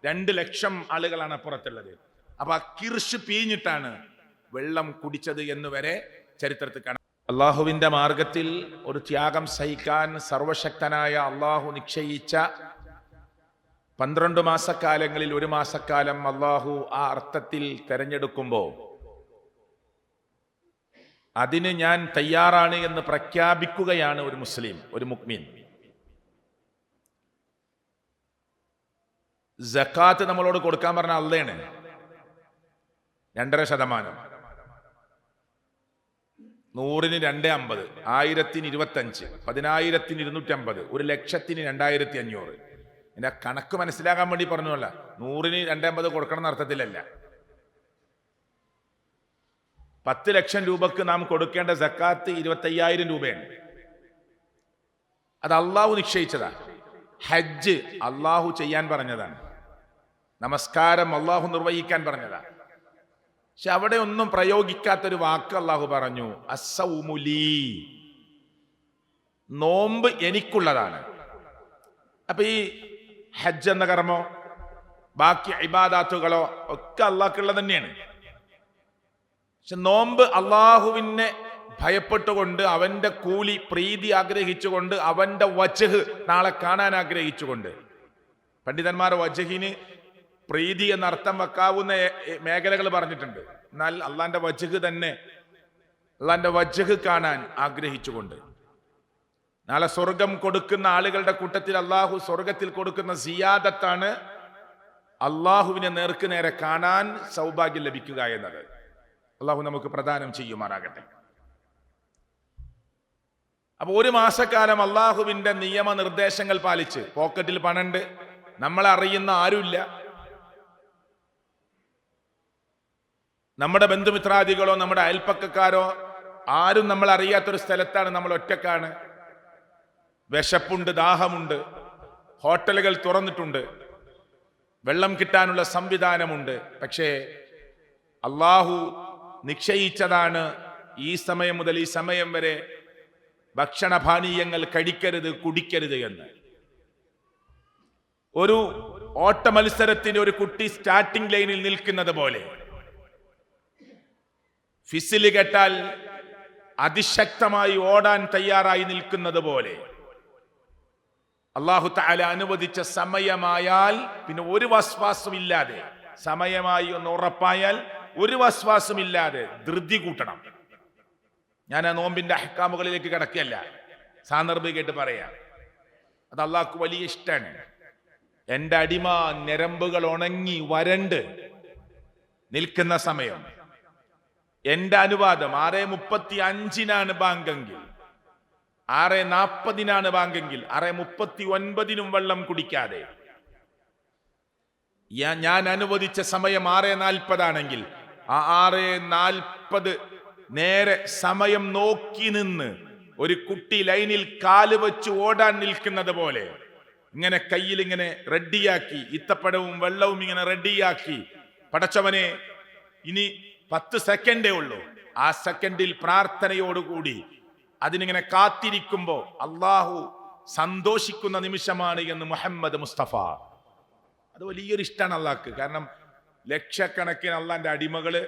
2 ലക്ഷം ആളുകളാണ് അപ്പുറത്തുള്ളത്. അപ്പൊ ആ കിർഷ് പീഞ്ഞിട്ടാണ് വെള്ളം കുടിച്ചത് എന്ന് വരെ ചരിത്രത്തിൽ കാണാം. അള്ളാഹുവിന്റെ മാർഗത്തിൽ ഒരു ത്യാഗം സഹിക്കാൻ സർവശക്തനായ അള്ളാഹു നിശ്ചയിച്ച 12 മാസക്കാലങ്ങളിൽ 1 മാസക്കാലം അള്ളാഹു ആ അർത്ഥത്തിൽ തെരഞ്ഞെടുക്കുമ്പോൾ അതിന് ഞാൻ തയ്യാറാണ് എന്ന് പ്രഖ്യാപിക്കുകയാണ് ഒരു മുസ്ലിം, ഒരു മുഅ്മിൻ. സക്കാത്ത് നമ്മളോട് കൊടുക്കാൻ പറഞ്ഞ അള്ളയാണ്. 2.5%. 100-ന് 2.50, 1000-ന് 25, 10,000-ന് 250, 1,00,000-ന് 2,500. എന്റെ കണക്ക് മനസ്സിലാക്കാൻ വേണ്ടി പറഞ്ഞല്ല, 100-ന് 2.50 കൊടുക്കണം എന്ന അർത്ഥത്തിലല്ല. 10 ലക്ഷം രൂപക്ക് നാം കൊടുക്കേണ്ട സക്കാത്ത് 25,000 രൂപയാണ്. അത് അള്ളാഹു നിശ്ചയിച്ചതാണ്. ഹജ്ജ് അള്ളാഹു ചെയ്യാൻ പറഞ്ഞതാണ്. നമസ്കാരം അള്ളാഹു നിർവഹിക്കാൻ പറഞ്ഞതാ. പക്ഷെ അവിടെ ഒന്നും പ്രയോഗിക്കാത്തൊരു വാക്ക് അള്ളാഹു പറഞ്ഞു, അസ്സൗമുലീ, നോമ്പ് എനിക്കുള്ളതാണ്. അപ്പൊ ഈ ഹജ്ജ് എന്ന കർമ്മോ ബാക്കി ഇബാദാത്തുകളോ ഒക്കെ അള്ളാഹ്ക്കുള്ളത് തന്നെയാണ്. പക്ഷെ നോമ്പ് അള്ളാഹുവിനെ ഭയപ്പെട്ടുകൊണ്ട്, അവന്റെ കൂലി പ്രീതി ആഗ്രഹിച്ചുകൊണ്ട്, അവന്റെ വജ്ഹ് നാളെ കാണാൻ ആഗ്രഹിച്ചുകൊണ്ട്. പണ്ഡിതന്മാർ വജ്ഹിന് പ്രീതി എന്നർത്ഥം വെക്കാവുന്ന മേഖലകൾ പറഞ്ഞിട്ടുണ്ട്. എന്നാൽ അള്ളാന്റെ വജ്ഹ് തന്നെ, അള്ളാന്റെ വജ്ഹ് കാണാൻ ആഗ്രഹിച്ചുകൊണ്ട്, നാളെ സ്വർഗം കൊടുക്കുന്ന ആളുകളുടെ കൂട്ടത്തിൽ അള്ളാഹു സ്വർഗത്തിൽ കൊടുക്കുന്ന സിയാദത്താണ് അള്ളാഹുവിനെ നേർക്ക് നേരെ കാണാൻ സൗഭാഗ്യം ലഭിക്കുക എന്നത്. അള്ളാഹു നമുക്ക് പ്രദാനം ചെയ്യുമാറാകട്ടെ. അപ്പൊ ഒരു മാസക്കാലം അള്ളാഹുവിന്റെ നിയമനിർദ്ദേശങ്ങൾ പാലിച്ച്, പോക്കറ്റിൽ പണമുണ്ട്, നമ്മളെ അറിയുന്ന ആരുമില്ല, നമ്മുടെ ബന്ധുമിത്രാദികളോ നമ്മുടെ അയൽപ്പക്കക്കാരോ ആരും നമ്മൾ അറിയാത്തൊരു സ്ഥലത്താണ്, നമ്മൾ ഒറ്റക്കാണ്, വിശപ്പുണ്ട്, ദാഹമുണ്ട്, ഹോട്ടലുകൾ തുറന്നിട്ടുണ്ട്, വെള്ളം കിട്ടാനുള്ള സംവിധാനമുണ്ട്. പക്ഷേ അള്ളാഹു നിശ്ചയിച്ചതാണ് ഈ സമയം മുതൽ ഈ സമയം വരെ ഭക്ഷണപാനീയങ്ങൾ കഴിക്കരുത്, കുടിക്കരുത് എന്ന്. ഒരു ഓട്ട മത്സരത്തിന് ഒരു കുട്ടി സ്റ്റാർട്ടിംഗ് ലൈനിൽ നിൽക്കുന്നത് പോലെ, ഫിസില് കേട്ടാൽ അതിശക്തമായി ഓടാൻ തയ്യാറായി നിൽക്കുന്നത് പോലെ, അല്ലാഹു തആല അനുവദിച്ച സമയമായാൽ പിന്നെ ഒരു വസ്വാസം ഇല്ലാതെ, സമയമായി ഒന്ന് ഉറപ്പായാൽ ഒരു വസ്വാസം ഇല്ലാതെ ധൃതി കൂട്ടണം. ഞാൻ ആ നോമ്പിന്റെ അഹ്കാമുകളിലേക്ക് കിടക്കുകയല്ല, സാന്ദർഭികമായിട്ട് പറയാം. അത് അള്ളാഹ്ക്ക് വലിയ ഇഷ്ടമാണ്. എന്റെ അടിമ ഞരമ്പുകൾ ഉണങ്ങി വരണ്ട് നിൽക്കുന്ന സമയം, എന്റെ അനുവാദം 6:35 ബാങ്കെങ്കിൽ, 6:40 ബാങ്കെങ്കിൽ 6:39 വെള്ളം കുടിക്കാതെ, ഞാൻ അനുവദിച്ച സമയം 6:40 ആ 6:40 നേരെ സമയം നോക്കി നിന്ന് ഒരു കുട്ടി ലൈനിൽ കാല് വെച്ച് ഓടാൻ നിൽക്കുന്നത് പോലെ ഇങ്ങനെ കയ്യിൽ ഇങ്ങനെ റെഡിയാക്കി, ഇത്തപ്പഴവും വെള്ളവും ഇങ്ങനെ റെഡിയാക്കി, പടച്ചവനെ ഇനി 10 സെക്കൻഡേ ഉള്ളൂ, ആ സെക്കൻഡിൽ പ്രാർത്ഥനയോടുകൂടി അതിനിങ്ങനെ കാത്തിരിക്കുമ്പോ അള്ളാഹു സന്തോഷിക്കുന്ന നിമിഷമാണ് എന്ന് മുഹമ്മദ് മുസ്തഫ. അത് വലിയൊരു ഇഷ്ടമാണ് അള്ളാഹ്ക്ക്. കാരണം ലക്ഷക്കണക്കിന് അള്ളാന്റെ അടിമകള്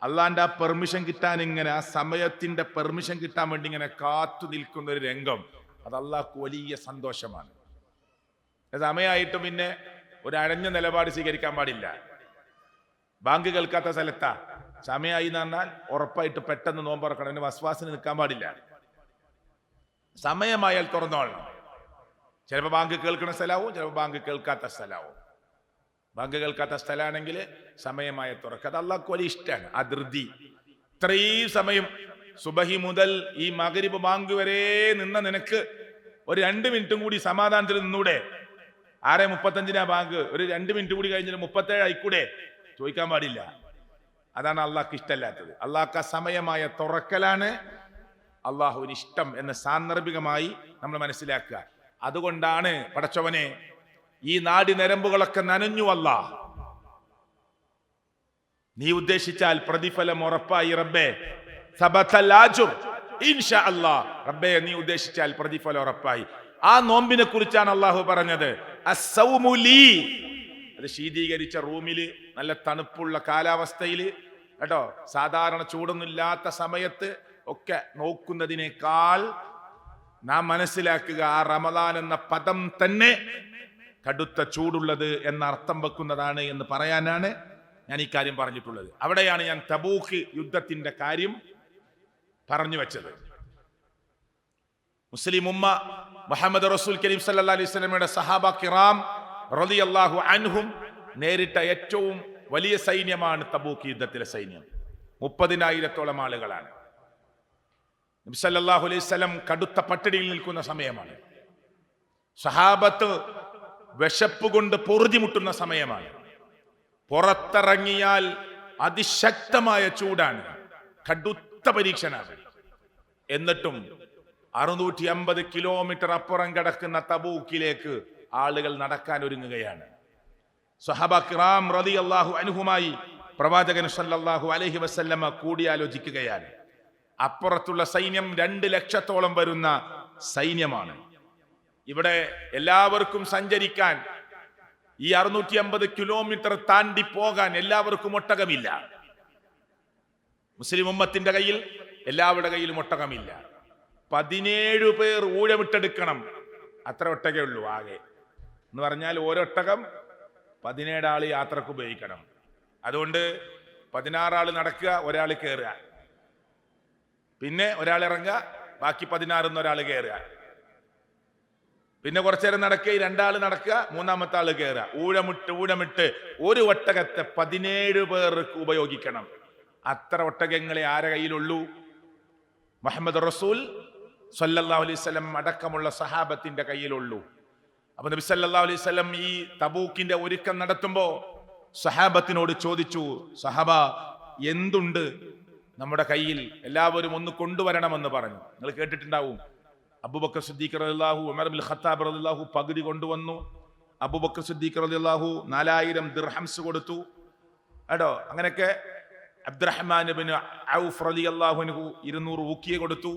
അള്ളാന്റെ ആ പെർമിഷൻ കിട്ടാൻ, ഇങ്ങനെ ആ സമയത്തിന്റെ പെർമിഷൻ കിട്ടാൻ വേണ്ടി ഇങ്ങനെ കാത്തു നിൽക്കുന്ന ഒരു രംഗം, അത് അള്ളാഹ്ക്ക് വലിയ സന്തോഷമാണ്. സമയമായിട്ടും പിന്നെ ഒരു അഴഞ്ഞ നിലപാട് സ്വീകരിക്കാൻ പാടില്ല. ബാങ്ക് കേൾക്കാത്ത സ്ഥലത്താ സമയമായി എന്ന് പറഞ്ഞാൽ ഉറപ്പായിട്ട് പെട്ടെന്ന് നോമ്പുറക്കണം, അതിന് വസ്വാസിന് നിൽക്കാൻ പാടില്ല. സമയമായാൽ തുറന്നോളണം. ചിലപ്പോൾ ബാങ്ക് കേൾക്കുന്ന സ്ഥലമാവും, ചിലപ്പോൾ ബാങ്ക് കേൾക്കാത്ത സ്ഥലമാവും. ബാങ്ക് കേൾക്കാത്ത സ്ഥലമാണെങ്കിൽ സമയമായ തുറക്കുക. അത് അള്ളാഹ്ക്ക് വലിയ ഇഷ്ടമാണ്. ആ ധൃതി, ഇത്രയും സമയം സുബഹി മുതൽ ഈ മഗ്രിബ് ബാങ്ക് വരെ നിന്ന നിനക്ക് ഒരു 2 മിനിറ്റും കൂടി സമാധാനത്തിൽ നിന്നൂടെ? 6:35 ബാങ്ക്, ഒരു 2 മിനിറ്റ് കൂടി കഴിഞ്ഞിട്ട് 37 ആയിക്കൂടെ? ചോദിക്കാൻ പാടില്ല. അതാണ് അള്ളാഹ്ക്ക് ഇഷ്ടമല്ലാത്തത്. അള്ളാഹ്ക്ക് സമയമായ തുറക്കലാണ് അള്ളാഹുവിന് ഇഷ്ടം എന്ന് സാന്ദർഭികമായി നമ്മൾ മനസ്സിലാക്കുക. അതുകൊണ്ടാണ് പടച്ചവനെ ഈ നാടി നരമ്പുകളൊക്കെ നനഞ്ഞു. അല്ലാഹ് നീ ഉദ്ദേശിച്ചാൽ പ്രതിഫലം ഉറപ്പായി റബ്ബേ, സബതൽ അജ്ർ ഇൻഷാ അല്ലാഹ്. റബ്ബേ നീ ഉദ്ദേശിച്ചാൽ പ്രതിഫലം ഉറപ്പായി. ആ നോമ്പിനെ കുറിച്ചാണ് അള്ളാഹു പറഞ്ഞത്, അസ്സൗമു ലീ. അത് ശീതീകരിച്ച റൂമില് നല്ല തണുപ്പുള്ള കാലാവസ്ഥയില് കേട്ടോ, സാധാരണ ചൂടൊന്നുമില്ലാത്ത സമയത്ത് ഒക്കെ നോക്കുന്നതിനേക്കാൾ നാം മനസ്സിലാക്കുക, ആ റമദാൻ എന്ന പദം തന്നെ കടുത്ത ചൂടുള്ളത് എന്ന അർത്ഥം വെക്കുന്നതാണ് എന്ന് പറയാനാണ് ഞാൻ ഈ കാര്യം പറഞ്ഞിട്ടുള്ളത്. അവിടെയാണ് ഞാൻ തബൂക്ക് യുദ്ധത്തിന്റെ കാര്യം പറഞ്ഞു വെച്ചത്. മുസ്ലിം ഉമ്മ മുഹമ്മദ് റസൂൽ കരീം സല്ലല്ലാഹു അലൈഹി വസല്ലമയുടെ സഹാബ കിറാം റളിയല്ലാഹു അൻഹും നേരിട്ട ഏറ്റവും വലിയ സൈന്യമാണ് തബൂക്ക് യുദ്ധത്തിലെ സൈന്യം. 30,000-ഓളം ആളുകളാണ്. നബി സല്ലല്ലാഹു അലൈഹി വസല്ലം കടുത്ത പട്ടിണിയിൽ നിൽക്കുന്ന സമയമാണ്. സഹാബത്ത് വിശപ്പ് കൊണ്ട് പൊറുതിമുട്ടുന്ന സമയമാണ്. പുറത്തിറങ്ങിയാൽ അതിശക്തമായ ചൂടാണ്, കടുത്ത പരീക്ഷനാണ്. എന്നിട്ടും 650 കിലോമീറ്റർ അപ്പുറം കിടക്കുന്ന തബൂക്കിലേക്ക് ആളുകൾ നടക്കാൻ ഒരുങ്ങുകയാണ്. സ്വഹബ കിറാം റളിയല്ലാഹു അൻഹുമായി പ്രവാചകൻ സല്ലല്ലാഹു അലൈഹി വസല്ലമ കൂടിയാലോചിക്കുകയാണ്. അപ്പുറത്തുള്ള സൈന്യം 2 ലക്ഷത്തോളം വരുന്ന സൈന്യമാണ്. ഇവിടെ എല്ലാവർക്കും സഞ്ചരിക്കാൻ, ഈ 650 കിലോമീറ്റർ താണ്ടി പോകാൻ എല്ലാവർക്കും ഒട്ടകമില്ല. മുസ്ലിം ഉമ്മത്തിന്റെ കയ്യിൽ, എല്ലാവരുടെ കയ്യിലും ഒട്ടകമില്ല. 17 പേർ ഊഴമിട്ടെടുക്കണം, അത്ര ഒട്ടകേ ഉള്ളൂ ആകെ. എന്ന് പറഞ്ഞാൽ ഓരോട്ടകം 17 ആള് യാത്രക്ക് ഉപയോഗിക്കണം. അതുകൊണ്ട് 16 ആള് നടക്കുക, ഒരാൾ കയറുക, പിന്നെ ഒരാൾ ഇറങ്ങുക, ബാക്കി 16 ഒരാൾ കയറുക, പിന്നെ കുറച്ചു നേരം നടക്കുക, 2 ആള് നടക്കുക, 3-ാമത്തെ ആള് കയറുക. ഊഴമിട്ട് ഒരു ഒട്ടകത്തെ 17 പേർക്ക് ഉപയോഗിക്കണം. അത്ര ഒട്ടകങ്ങളെ ആരെ കയ്യിലുള്ളൂ? മുഹമ്മദ് റസൂൽ സല്ലല്ലാഹു അലൈഹി വസല്ലം അടക്കമുള്ള സഹാബത്തിന്റെ കയ്യിലുള്ളൂ. അപ്പൊ നബി സല്ലല്ലാഹു അലൈഹി വസല്ലം ഈ തബൂക്കിന്റെ ഒരുക്കം നടത്തുമ്പോ സഹാബത്തിനോട് ചോദിച്ചു, സഹാബ എന്തുണ്ട് നമ്മുടെ കയ്യിൽ? എല്ലാവരും ഒന്ന് കൊണ്ടുവരണമെന്ന് പറഞ്ഞു. നിങ്ങൾ കേട്ടിട്ടുണ്ടാവും, അബൂബക്കർ സിദ്ദീഖ് റളിയല്ലാഹു, ഉമർ ഇബ്നുൽ ഖത്താബ് റളിയല്ലാഹു പകുതി കൊണ്ടുവന്നു. അബൂബക്കർ സിദ്ദീഖ് റളിയല്ലാഹു 4000 ദിർഹംസ് കൊടുത്തു. കേട്ടോ, അങ്ങനെയൊക്കെ. അബ്ദുറഹ്മാൻ ഇബ്നു ഔഫ് റളിയല്ലാഹു അൻഹു 200 ഊക്കിയ കൊടുത്തു.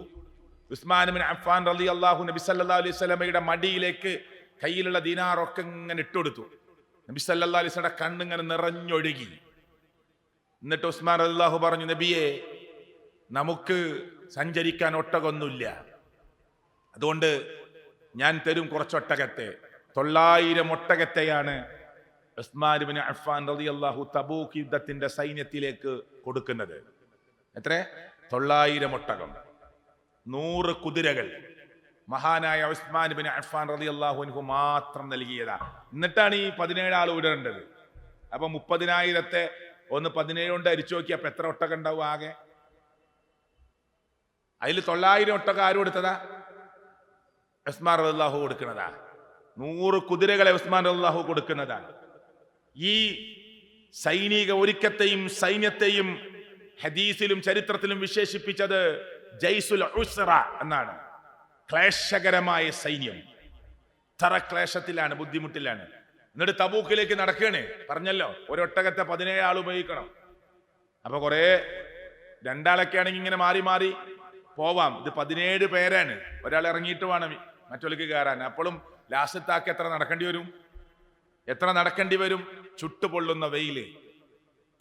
ഉസ്മാൻ ഇബ്നു അഫ്ഫാൻ റളിയല്ലാഹു നബി സല്ലല്ലാഹു അലൈഹി വസല്ലമയുടെ മടിയിലേക്ക് കയ്യിലുള്ള ദീനാറൊക്കെ ഇങ്ങനെ ഇട്ടുകൊടുത്തു. നബി സല്ലല്ലാഹു അലൈഹി വസല്ലമയുടെ കണ്ണിങ്ങനെ നിറഞ്ഞൊഴുകി. എന്നിട്ട് ഉസ്മാൻ റളിയല്ലാഹു പറഞ്ഞു, നബിയെ, നമുക്ക് സഞ്ചരിക്കാൻ ഒട്ടകമൊന്നുമില്ല, അതുകൊണ്ട് ഞാൻ തരും കുറച്ച് ഒട്ടകത്തെ. 900 ഒട്ടകത്തെയാണ് ഉസ്മാൻ ഇബ്നു അഫ്ഫാൻ റളിയല്ലാഹു തബൂക്ക് യുദ്ധത്തിന്റെ സൈന്യത്തിലേക്ക് കൊടുക്കുന്നത്. എത്ര? 900 ഒട്ടകം, 100 കുതിരകൾ മഹാനായ ഉസ്മാൻ ഇബ്നു അഫ്ഫാൻ റളിയല്ലാഹു അൻഹു മാത്രം നൽകിയതാ. എന്നിട്ടാണ് ഈ 17 ആൾ വിടേണ്ടത്. അപ്പൊ 30,000-ത്തെ ഒന്ന് 17 കൊണ്ട് അരിച്ചു നോക്കിയപ്പോ എത്ര ഒട്ടകം ഉണ്ടാവും ആകെ? അതിൽ 900 ഒട്ടകം ആരും കൊടുത്തതാ? ഉസ്മാൻ റളിയല്ലാഹു കൊടുക്കുന്നതാ. 100 കുതിരകളെ ഉസ്മാൻ റളിയല്ലാഹു കൊടുക്കുന്നതാണ്. ഈ സൈനിക ഒരുക്കത്തെയും സൈന്യത്തെയും ഹദീസിലും ചരിത്രത്തിലും വിശേഷിപ്പിച്ചത് ജയ്സുൽ ഉസ്റ എന്നാണ്. ക്ലേശകരമായ സൈന്യം, തറ ക്ലേശത്തിലാണ്, ബുദ്ധിമുട്ടിലാണ്. എന്നിട്ട് തബൂക്കിലേക്ക് നടക്കുകയാണ്. പറഞ്ഞല്ലോ, ഒരൊട്ടകത്തെ 17 ആൾ ഉപയോഗിക്കണം. അപ്പൊ കുറെ 2 ആളൊക്കെ ആണെങ്കിൽ ഇങ്ങനെ മാറി മാറി പോവാം. ഇത് 17 പേരാണ്. ഒരാൾ ഇറങ്ങിയിട്ട് വേണം മറ്റൊരാൾക്ക് കയറാൻ. അപ്പോഴും ലാസ്റ്റത്താക്ക് എത്ര നടക്കേണ്ടി വരും? ചുട്ടുപൊള്ളുന്ന വെയില്,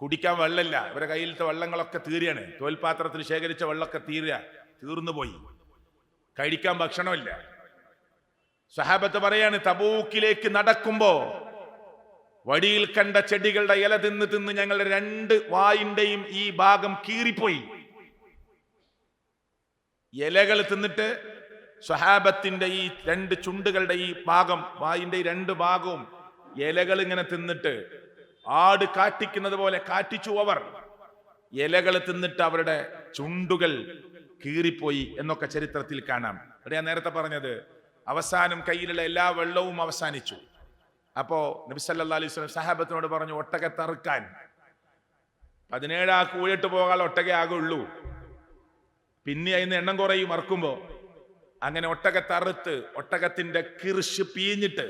കുടിക്കാൻ വെള്ളമില്ല. ഇവരെ കയ്യിലത്തെ വെള്ളങ്ങളൊക്കെ തീരുകയാണ്. തോൽപാത്രത്തിൽ ശേഖരിച്ച വെള്ളമൊക്കെ തീർന്നു പോയി. കഴിക്കാൻ ഭക്ഷണമില്ല. സഹാബത്ത് പറയാണ്, തബൂക്കിലേക്ക് നടക്കുമ്പോ വഴിയിൽ കണ്ട ചെടികളുടെ ഇല തിന്ന് ഞങ്ങളുടെ 2 വായിന്റെയും ഈ ഭാഗം കീറിപ്പോയി. ഇലകൾ തിന്നിട്ട് സ്വഹാബത്തിന്റെ ഈ 2 ചുണ്ടുകളുടെ ഈ ഭാഗം, വായിന്റെ 2 ഭാഗവും ഇലകൾ ഇങ്ങനെ തിന്നിട്ട് ആട് കാട്ടിക്കുന്നത് പോലെ കാട്ടിച്ചു. അവർ ഇലകൾ തിന്നിട്ട് അവരുടെ ചുണ്ടുകൾ കീറിപ്പോയി എന്നൊക്കെ ചരിത്രത്തിൽ കാണാം. ഇവിടെ ഞാൻ നേരത്തെ പറഞ്ഞത്, അവസാനം കയ്യിലുള്ള എല്ലാ വെള്ളവും അവസാനിച്ചു. അപ്പോ നബി സല്ലല്ലാഹു അലൈഹി വസല്ലം സഹാബത്തിനോട് പറഞ്ഞു, ഒട്ടകത്തെ അറുക്കാൻ. 17 ആൾക്ക് ഊഴിട്ട് പോകാൻ ഒട്ടകെ ആകുള്ളൂ. പിന്നെ അതിന് എണ്ണം കുറയും അറുക്കുമ്പോ. അങ്ങനെ ഒട്ടകത്തെ അറുത്ത് ഒട്ടകത്തിന്റെ കിർഷ് പീഞ്ഞിട്ട്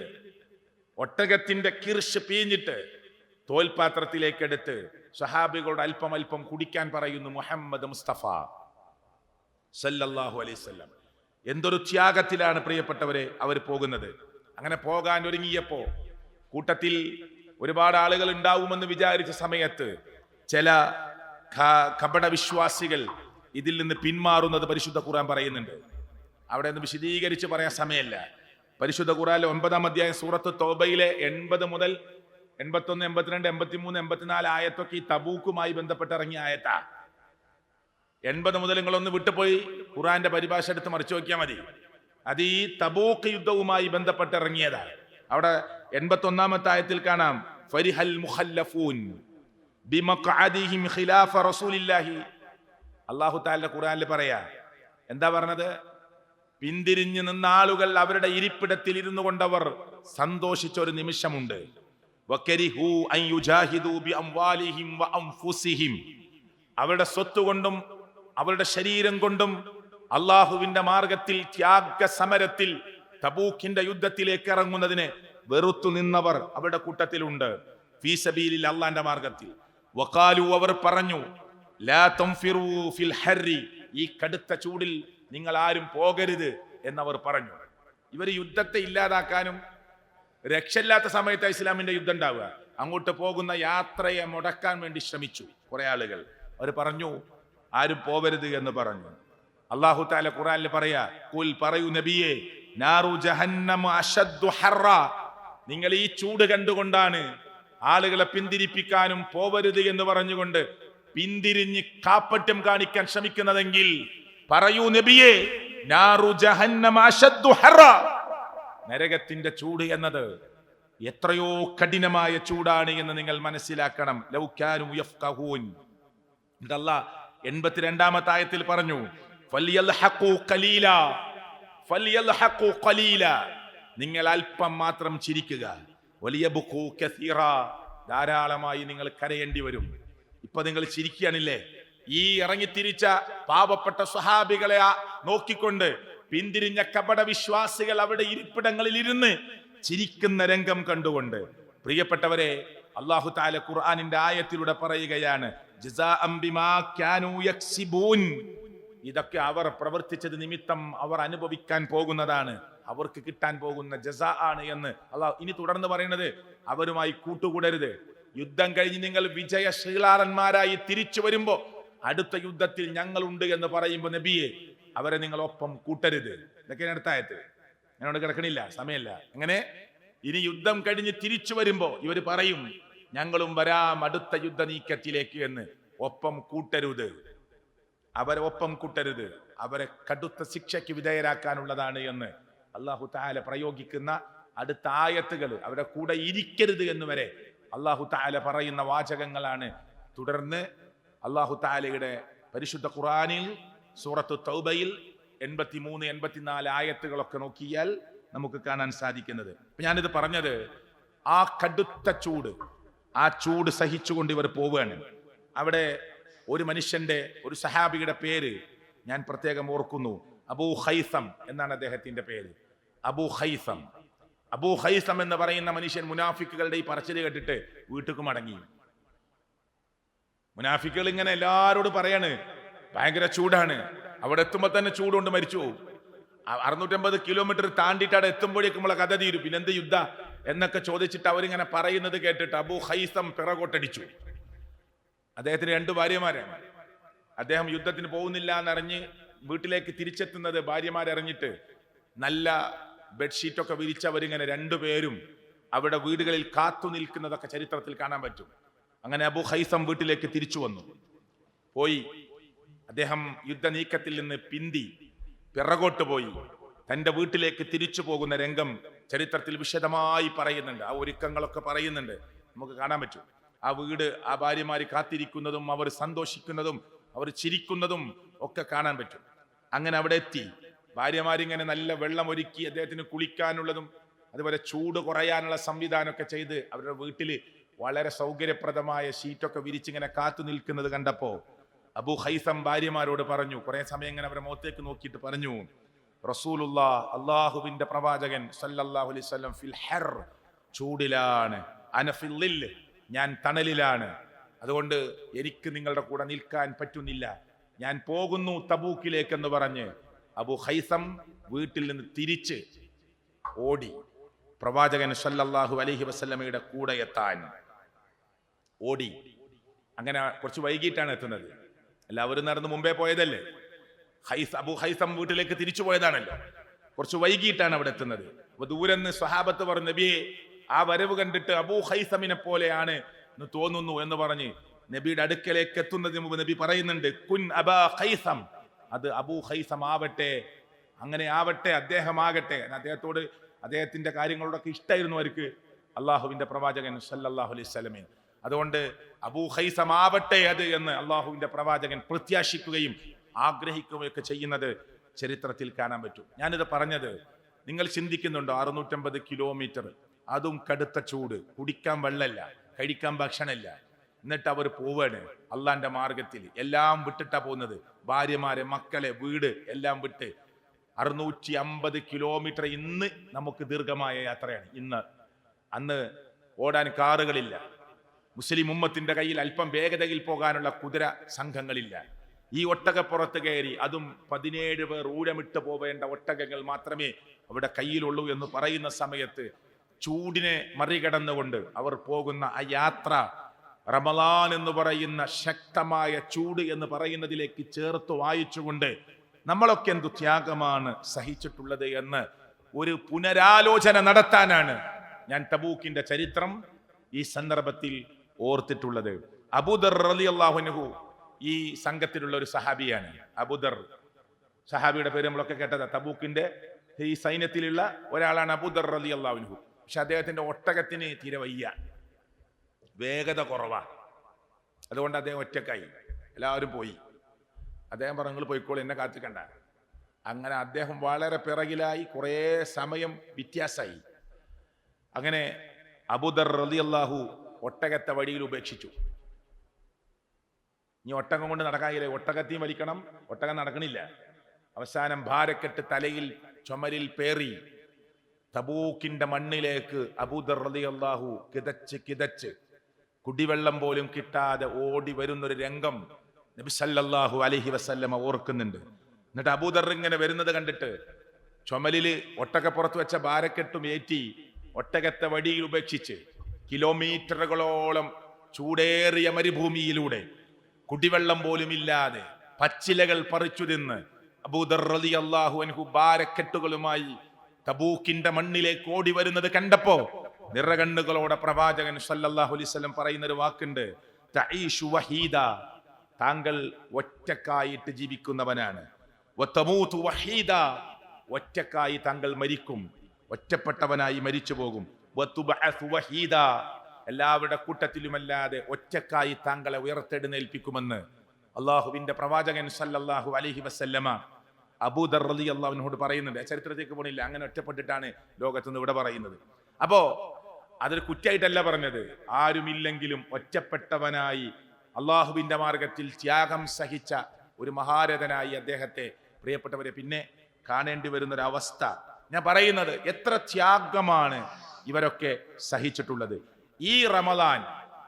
തോൽപാത്രത്തിലേക്ക് എടുത്ത് സഹാബികളോട് അല്പം അല്പം കുടിക്കാൻ പറയുന്നു മുഹമ്മദ് മുസ്തഫ സല്ലല്ലാഹു അലൈഹി വസല്ലം. എന്തൊരു ത്യാഗത്തിലാണ് പ്രിയപ്പെട്ടവരെ അവർ പോകുന്നത്. അങ്ങനെ പോകാൻ ഒരുങ്ങിയപ്പോ കൂട്ടത്തിൽ ഒരുപാട് ആളുകൾ ഉണ്ടാവുമെന്ന് വിചാരിച്ച സമയത്ത് ചില കപട വിശ്വാസികൾ ഇതിൽ നിന്ന് പിന്മാറുന്നത് പരിശുദ്ധ ഖുർആൻ പറയുന്നുണ്ട്. അവിടെ നിന്ന് വിശദീകരിച്ച് പറയാൻ സമയമല്ല. പരിശുദ്ധ ഖുർആനിലെ 9-ാം അധ്യായം സൂറത്ത് തൗബയിലെ 80 മുതൽ 81, 82, 83, 84 ആയത്തൊക്കെ ഈ തബൂക്കുമായി ബന്ധപ്പെട്ട് ഇറങ്ങിയ ആയത്താ. 80 മുതൽ നിങ്ങളൊന്ന് വിട്ടുപോയി ഖുർആന്റെ പരിഭാഷ എടുത്ത് മറിച്ചു നോക്കിയാൽ മതി. അത് ഈ തബൂക്ക് യുദ്ധവുമായി ബന്ധപ്പെട്ട് ഇറങ്ങിയതാ. അവിടെ 81-ാമത്തെ ആയത്തിൽ കാണാം, ഫരിഹൽ മുഖല്ലഫൂൻ ബിമഖഅദിഹിം ഖിലാഫ റസൂലില്ലാഹി. അല്ലാഹു തആല ഖുർആനിൽ പറയാ, എന്താ പറഞ്ഞത്? പിന്തിരിഞ്ഞു നിന്ന ആളുകൾ അവരുടെ ഇരിപ്പിടത്തിൽ ഇരുന്നു കൊണ്ടവർ സന്തോഷിച്ച ഒരു നിമിഷമുണ്ട്. വകരിഹു അൻ യുജാഹിദു ബിഅംവാലിഹിം വഅൻഫുസിഹിം. അവരുടെ സ്വത്ത് കൊണ്ടും അവരുടെ ശരീരം കൊണ്ടും അള്ളാഹുവിന്റെ മാർഗത്തിൽ ത്യാഗ സമരത്തിൽ തബൂക്കിന്റെ യുദ്ധത്തിലേക്ക് ഇറങ്ങുന്നതിനെ വെറുത്തു നിന്നവർ അവരുടെ കൂട്ടത്തിലുണ്ട്. ഫീ സബീലിൽ, അള്ളാന്റെ മാർഗത്തിൽ. വഖാലു, അവർ പറഞ്ഞു, ലാ തൻഫിറൂ ഫിൽ ഹർരി, ഈ കടുത്ത ചൂടിൽ നിങ്ങൾ ആരും പോകരുത് എന്നവർ പറഞ്ഞു. ഇവർ യുദ്ധത്തെ ഇല്ലാതാക്കാനും രക്ഷയില്ലാത്ത സമയത്ത് ഇസ്ലാമിന്റെ യുദ്ധം ഉണ്ടാവുക, അങ്ങോട്ട് പോകുന്ന യാത്രയെ മുടക്കാൻ വേണ്ടി ശ്രമിച്ചു കുറെ ആളുകൾ. അവർ പറഞ്ഞു ആരും പോകരുത് എന്ന് പറഞ്ഞു. അല്ലാഹു തആല ഖുർആനിൽ പറയാ, ഖുൽ, പറയൂ നബിയേ, നാറു ജഹന്നമ അശദ്ദു ഹർറ, നിങ്ങൾ ഈ ചൂട് കണ്ടുകൊണ്ടാണ് ആളുകളെ പിന്തിരിപ്പിക്കാനും പോവരുത് എന്ന് പറഞ്ഞുകൊണ്ട് പിന്തിരിഞ്ഞ് കാപ്പറ്റ്യം കാണിക്കാൻ ശ്രമിക്കുന്നതെങ്കിൽ പറയൂ നബിയേ, നാറു ജഹന്നമ അശദ്ദു ഹർറ, നരകത്തിന്റെ ചൂട് എന്നത് എത്രയോ കഠിനമായ ചൂടാണ് എന്ന് നിങ്ങൾ മനസ്സിലാക്കണം. ലൗ കാനൂ യഫ്ഖഹൂൻ. അല്ലാഹ് 82-ാമത്തെ ആയത്തിൽ പറഞ്ഞു, ഫൽയൽഹഖൂ ഖലീല, ഫൽയൽഹഖൂ ഖലീല, നിങ്ങൾ അല്പം മാത്രം ചിരിക്കുക, വലിയബ്ഖൂ കസീറ, ധാരാളമായി നിങ്ങൾ കരയേണ്ടി വരും. ഇപ്പൊ നിങ്ങൾ ചിരിക്കുകയാണില്ലേ? ഈ ഇറങ്ങിത്തിരിച്ച പാവപ്പെട്ട സ്വഹാബികളെ നോക്കിക്കൊണ്ട് പിന്തിരിഞ്ഞ കപട വിശ്വാസികൾ അവിടെ ഇരിപ്പിടങ്ങളിൽ ഇരുന്ന് ചിരിക്കുന്ന രംഗം കണ്ടുകൊണ്ട്. പ്രിയപ്പെട്ടവരെ, അല്ലാഹു തആല ഖുർആനിന്റെ ആയത്തിലൂടെ പറയുകയാണ്, ജസാഅം ബിമാ കാനൂ യക്സിബൂൻ, ഇതൊക്കെ അവർ പ്രവർത്തിച്ചത് നിമിത്തം അവർ അനുഭവിക്കാൻ പോകുന്നതാണ്, അവർക്ക് കിട്ടാൻ പോകുന്ന ജസാ ആണ് എന്ന് അല്ലാഹു ഇനി തുടർന്ന് പറയുന്നത്. അവരുമായി കൂട്ടുകൂടരുത്. യുദ്ധം കഴിഞ്ഞ് നിങ്ങൾ വിജയശീലാളന്മാരായി തിരിച്ചു വരുമ്പോ അടുത്ത യുദ്ധത്തിൽ ഞങ്ങളുണ്ട് എന്ന് പറയുമ്പോ നബിയെ, അവരെ നിങ്ങൾ ഒപ്പം കൂട്ടരുത്. ഇതൊക്കെയാണ് അടുത്ത ആയത്ത്. ഞാനോട് കിടക്കണില്ല, സമയമില്ല. അങ്ങനെ ഇനി യുദ്ധം കഴിഞ്ഞ് തിരിച്ചു വരുമ്പോ ഇവർ പറയും, ഞങ്ങളും വരാം അടുത്ത യുദ്ധ നീക്കത്തിലേക്ക് എന്ന്. ഒപ്പം കൂട്ടരുത്, അവരെ ഒപ്പം കൂട്ടരുത്, അവരെ കടുത്ത ശിക്ഷയ്ക്ക് വിധേയരാക്കാനുള്ളതാണ് എന്ന് അല്ലാഹു തആല പ്രയോഗിക്കുന്ന അടുത്ത ആയത്തുകൾ. അവരുടെ കൂടെ ഇരിക്കരുത് എന്ന് വരെ അല്ലാഹു തആല പറയുന്ന വാചകങ്ങളാണ്. തുടർന്ന് അല്ലാഹു തആലയുടെ പരിശുദ്ധ ഖുർആനിൽ സൂറത്തു തൗബയിൽ 83-84 ആയത്തുകളൊക്കെ നോക്കിയാൽ നമുക്ക് കാണാൻ സാധിക്കുന്നത്. ഞാനിത് പറഞ്ഞത്, ആ കടുത്ത ചൂട്, ആ ചൂട് സഹിച്ചുകൊണ്ട് ഇവർ പോവുകയാണ്. അവിടെ ഒരു മനുഷ്യന്റെ, ഒരു സഹാബിയുടെ പേര് ഞാൻ പ്രത്യേകം ഓർക്കുന്നു. അബൂ ഖൈസം എന്നാണ് അദ്ദേഹത്തിന്റെ പേര്. അബൂ ഖൈസം. അബൂ ഖൈസം എന്ന് പറയുന്ന മനുഷ്യൻ മുനാഫിക്കുകളുടെ ഈ പറച്ചിൽ കേട്ടിട്ട് വീട്ടിലേക്ക് മടങ്ങി. മുനാഫിക്കുകൾ ഇങ്ങനെ എല്ലാരോടും പറയാണ്, ഭയങ്കര ചൂടാണ്, അവിടെ എത്തുമ്പോ തന്നെ ചൂടുകൊണ്ട് മരിച്ചു പോകും. 650 കിലോമീറ്റർ താണ്ടിട്ട് അവിടെ എത്തുമ്പോഴേക്കും നമ്മളെ കഥ തീരും, പിന്നെന്ത് യുദ്ധ എന്നൊക്കെ ചോദിച്ചിട്ട് അവരിങ്ങനെ പറയുന്നത് കേട്ടിട്ട് അബൂ ഖൈസം പിറകോട്ടടിച്ചു. അദ്ദേഹത്തിന് 2 ഭാര്യമാരാണ്. അദ്ദേഹം യുദ്ധത്തിന് പോകുന്നില്ല എന്നറിഞ്ഞ് വീട്ടിലേക്ക് തിരിച്ചെത്തുന്നത് ഭാര്യമാരറിഞ്ഞിട്ട് നല്ല ബെഡ്ഷീറ്റൊക്കെ വിരിച്ചവരിങ്ങനെ 2 പേരും അവിടെ വീടുകളിൽ കാത്തു നിൽക്കുന്നതൊക്കെ ചരിത്രത്തിൽ കാണാൻ പറ്റും. അങ്ങനെ അബൂ ഖൈസം വീട്ടിലേക്ക് തിരിച്ചു വന്നു. പോയി അദ്ദേഹം യുദ്ധ നീക്കത്തിൽ നിന്ന് പിന്തി പിറകോട്ട് പോയി തന്റെ വീട്ടിലേക്ക് തിരിച്ചു പോകുന്ന രംഗം ചരിത്രത്തിൽ വിശദമായി പറയുന്നുണ്ട്. ആ ഒരുക്കങ്ങളൊക്കെ പറയുന്നുണ്ട്, നമുക്ക് കാണാൻ പറ്റും. ആ വീട്, ആ ഭാര്യമാര് കാത്തിരിക്കുന്നതും അവർ സന്തോഷിക്കുന്നതും അവർ ചിരിക്കുന്നതും ഒക്കെ കാണാൻ പറ്റും. അങ്ങനെ അവിടെ എത്തി ഭാര്യമാരിങ്ങനെ നല്ല വെള്ളം ഒരുക്കി അദ്ദേഹത്തിന് കുളിക്കാനുള്ളതും അതുപോലെ ചൂട് കുറയാനുള്ള സംവിധാനമൊക്കെ ചെയ്ത് അവരുടെ വീട്ടിൽ വളരെ സൗകര്യപ്രദമായ ഷീറ്റൊക്കെ വിരിച്ചിങ്ങനെ കാത്തു നിൽക്കുന്നത് കണ്ടപ്പോ അബൂ ഖൈസം ഭാര്യമാരോട് പറഞ്ഞു, കുറെ സമയം ഇങ്ങനെ അവരുടെ മുഖത്തേക്ക് നോക്കിയിട്ട് പറഞ്ഞു, റസൂലുള്ളാഹ്, അള്ളാഹുവിന്റെ പ്രവാചകൻ സല്ലല്ലാഹു അലൈഹി വസല്ലം ഫിൽ ഹർ, ചൂടിലാണ്, അന ഫിൽ ളിൽ, ഞാൻ തണലിലാണ്, അതുകൊണ്ട് എനിക്ക് നിങ്ങളുടെ കൂടെ നിൽക്കാൻ പറ്റുന്നില്ല, ഞാൻ പോകുന്നു തബൂക്കിലേക്ക് എന്ന് പറഞ്ഞ് അബൂ ഖൈസം വീട്ടിൽ നിന്ന് തിരിച്ച് ഓടി പ്രവാചകൻ സല്ലല്ലാഹു അലൈഹി വസല്ലമയുടെ കൂടെ എത്താൻ ഓടി. അങ്ങനെ കുറച്ച് വൈകിട്ടാണ് എത്തുന്നത്. എല്ലാവരും നടന്ന് മുമ്പേ പോയതല്ലേ. അബൂ ഖൈസം വീട്ടിലേക്ക് തിരിച്ചു പോയതാണല്ലോ. കുറച്ച് വൈകിട്ടാണ് അവിടെ എത്തുന്നത്. അപ്പൊ ദൂരെ നിന്ന് സ്വഹാബത്ത് പറഞ്ഞു, നബിയെ, ആ വരവ് കണ്ടിട്ട് അബൂ ഖൈസമിനെ പോലെയാണ് എന്ന് തോന്നുന്നു എന്ന് പറഞ്ഞ് നബിയുടെ അടുക്കലേക്ക് എത്തുന്നതിന് മുമ്പ് നബി പറയുന്നുണ്ട്, കുൻ അബാ ഖൈസം, അത് അബൂ ഖൈസം ആവട്ടെ, അങ്ങനെ ആവട്ടെ, അദ്ദേഹമാകട്ടെ. അദ്ദേഹത്തോട് അദ്ദേഹത്തിന്റെ കാര്യങ്ങളോടൊക്കെ ഇഷ്ടമായിരുന്നു അവർക്ക് അള്ളാഹുവിന്റെ പ്രവാചകൻ സല്ലല്ലാഹു അലൈഹി വസല്ലമയെ. അതുകൊണ്ട് അബൂ ഖൈസം ആവട്ടെ അത് എന്ന് അള്ളാഹുവിന്റെ പ്രവാചകൻ പ്രത്യാശിക്കുകയും ആഗ്രഹിക്കുകയൊക്കെ ചെയ്യുന്നത് ചരിത്രത്തിൽ കാണാൻ പറ്റും. ഞാനിത് പറഞ്ഞത് നിങ്ങൾ ചിന്തിക്കുന്നുണ്ടോ? 650 കിലോമീറ്റർ, അതും കടുത്ത ചൂട്, കുടിക്കാൻ വെള്ളമില്ല, കഴിക്കാൻ ഭക്ഷണമില്ല, എന്നിട്ട് അവർ പോവാണ് അള്ളാന്റെ മാർഗത്തിൽ. എല്ലാം വിട്ടിട്ടാ പോകുന്നത്, ഭാര്യമാരെ, മക്കളെ, വീട് എല്ലാം വിട്ട്. 650 കിലോമീറ്റർ ഇന്ന് നമുക്ക് ദീർഘമായ യാത്രയാണ്. അന്ന് ഓടാൻ കാറുകളില്ല, മുസ്ലിം ഉമ്മത്തിന്റെ കയ്യിൽ അല്പം വേഗതയിൽ പോകാനുള്ള കുതിര സംഘങ്ങളില്ല. ഈ ഒട്ടകപ്പുറത്ത് കയറി, അതും 17 പേർ ഊഴമിട്ട് പോവേണ്ട ഒട്ടകങ്ങൾ മാത്രമേ അവിടെ കയ്യിലുള്ളൂ എന്ന് പറയുന്ന സമയത്ത് ചൂടിനെ മറികടന്നുകൊണ്ട് അവർ പോകുന്ന ആ യാത്ര റമളാൻ എന്ന് പറയുന്ന ശക്തമായ ചൂട് എന്ന് പറയുന്നതിലേക്ക് ചേർത്ത് വായിച്ചുകൊണ്ട് നമ്മളൊക്കെ എന്തു ത്യാഗമാണ് സഹിച്ചിട്ടുള്ളത് എന്ന് ഒരു പുനരാലോചന നടത്താനാണ് ഞാൻ തബൂക്കിന്റെ ചരിത്രം ഈ സന്ദർഭത്തിൽ ഓർത്തിട്ടുള്ളത്. അബൂദർ റളിയല്ലാഹു അൻഹു ഈ സംഘത്തിലുള്ള ഒരു സഹാബിയാണ്. അബൂദർ സഹാബിയുടെ പേര് നമ്മളൊക്കെ കേട്ടതാ. തബൂക്കിന്റെ ഈ സൈന്യത്തിലുള്ള ഒരാളാണ് അബൂദർ റളിയല്ലാഹു അൻഹു. പക്ഷെ അദ്ദേഹത്തിന്റെ ഒട്ടകത്തിന് തീരെ വയ്യ, വേഗത കുറവാ. അതുകൊണ്ട് അദ്ദേഹം ഒറ്റക്കായി, എല്ലാവരും പോയി. അദ്ദേഹം പറഞ്ഞു, നിങ്ങൾ പോയിക്കോളൂ, എന്നെ കാത്തിക്കണ്ട. അങ്ങനെ അദ്ദേഹം വളരെ പിറകിലായി, കുറേ സമയം വ്യത്യാസമായി. അങ്ങനെ അബൂദർ റളിയല്ലാഹു ഒട്ടകത്തെ വഴിയിൽ ഉപേക്ഷിച്ചു. ഇനി ഒട്ടകം കൊണ്ട് നടക്കാനില്ലേ, ഒട്ടകത്തെയും വലിക്കണം, ഒട്ടകം നടക്കണില്ല. അവസാനം ഭാരക്കെട്ട് തലയിൽ ചുമരിൽ പേറി തബൂക്കിന്റെ മണ്ണിലേക്ക് അബൂദർ റളിയല്ലാഹു കിതച്ച് കുടിവെള്ളം പോലും കിട്ടാതെ ഓടി വരുന്നൊരു രംഗം നബി സല്ലല്ലാഹു അലൈഹി വസല്ലമ ഓർക്കുന്നുണ്ട്. എന്നിട്ട് അബൂദർ ഇങ്ങനെ വരുന്നത് കണ്ടിട്ട് ചുമലില് ഒട്ടകപ്പുറത്ത് വെച്ച ഭാരക്കെട്ടും ഏറ്റി ഒട്ടകത്തെ വഴിയിൽ ഉപേക്ഷിച്ച് കിലോമീറ്ററുകളോളം ചൂടേറിയ മരുഭൂമിയിലൂടെ കുടിവെള്ളം പോലും ഇല്ലാതെ പച്ചിലകൾ പറിച്ചു തിന്ന് അബൂദർ റളിയല്ലാഹു അൻഹു ഭാരക്കെട്ടുകളുമായി തബൂക്കിന്റെ മണ്ണിലേക്ക് ഓടി വരുന്നത് കണ്ടപ്പോ നിറകണ്ണുകളോടെ പ്രവാചകൻ സല്ലല്ലാഹു അലൈഹി വസല്ലം പറയുന്ന ഒരു വാക്കുണ്ട്, തഈഷു വഹീദ, താങ്കൾ ഒറ്റക്കായിട്ട് ജീവിക്കുന്നവനാണ്. വതമൂതു വഹീദ, ഒറ്റക്കായി താങ്കൾ മരിക്കും, ഒറ്റപ്പെട്ടവനായി മരിച്ചു പോകും. വതുബഅസു വഹീദ, എല്ലാവരുടെ കൂട്ടത്തിലുമല്ലാതെ ഒറ്റക്കായി താങ്കളെ ഉയർത്തെഴുന്നേൽപ്പിക്കുമെന്ന് അള്ളാഹുവിന്റെ പ്രവാചകൻ സല്ലല്ലാഹു അലൈഹി വസല്ലമ അബൂദർ റളിയല്ലാഹു അൻഹുവോട് പറയുന്നുണ്ട്. ചരിത്രത്തിലേക്ക് പോണില്ല, അങ്ങനെ ഒറ്റപ്പെട്ടിട്ടാണ് ലോകത്തുനിന്ന് ഇവിടെ പറയുന്നത്. അപ്പോ അതൊരു കുറ്റായിട്ടല്ല പറഞ്ഞത്. ആരുമില്ലെങ്കിലും ഒറ്റപ്പെട്ടവനായി അള്ളാഹുവിന്റെ മാർഗത്തിൽ ത്യാഗം സഹിച്ച ഒരു മഹാരഥനായി അദ്ദേഹത്തെ പ്രിയപ്പെട്ടവരെ പിന്നെ കാണേണ്ടി വരുന്നൊരവസ്ഥ. ഞാൻ പറയുന്നത്, എത്ര ത്യാഗമാണ് ഇവരൊക്കെ സഹിച്ചിട്ടുള്ളത്. ഈ റമളാൻ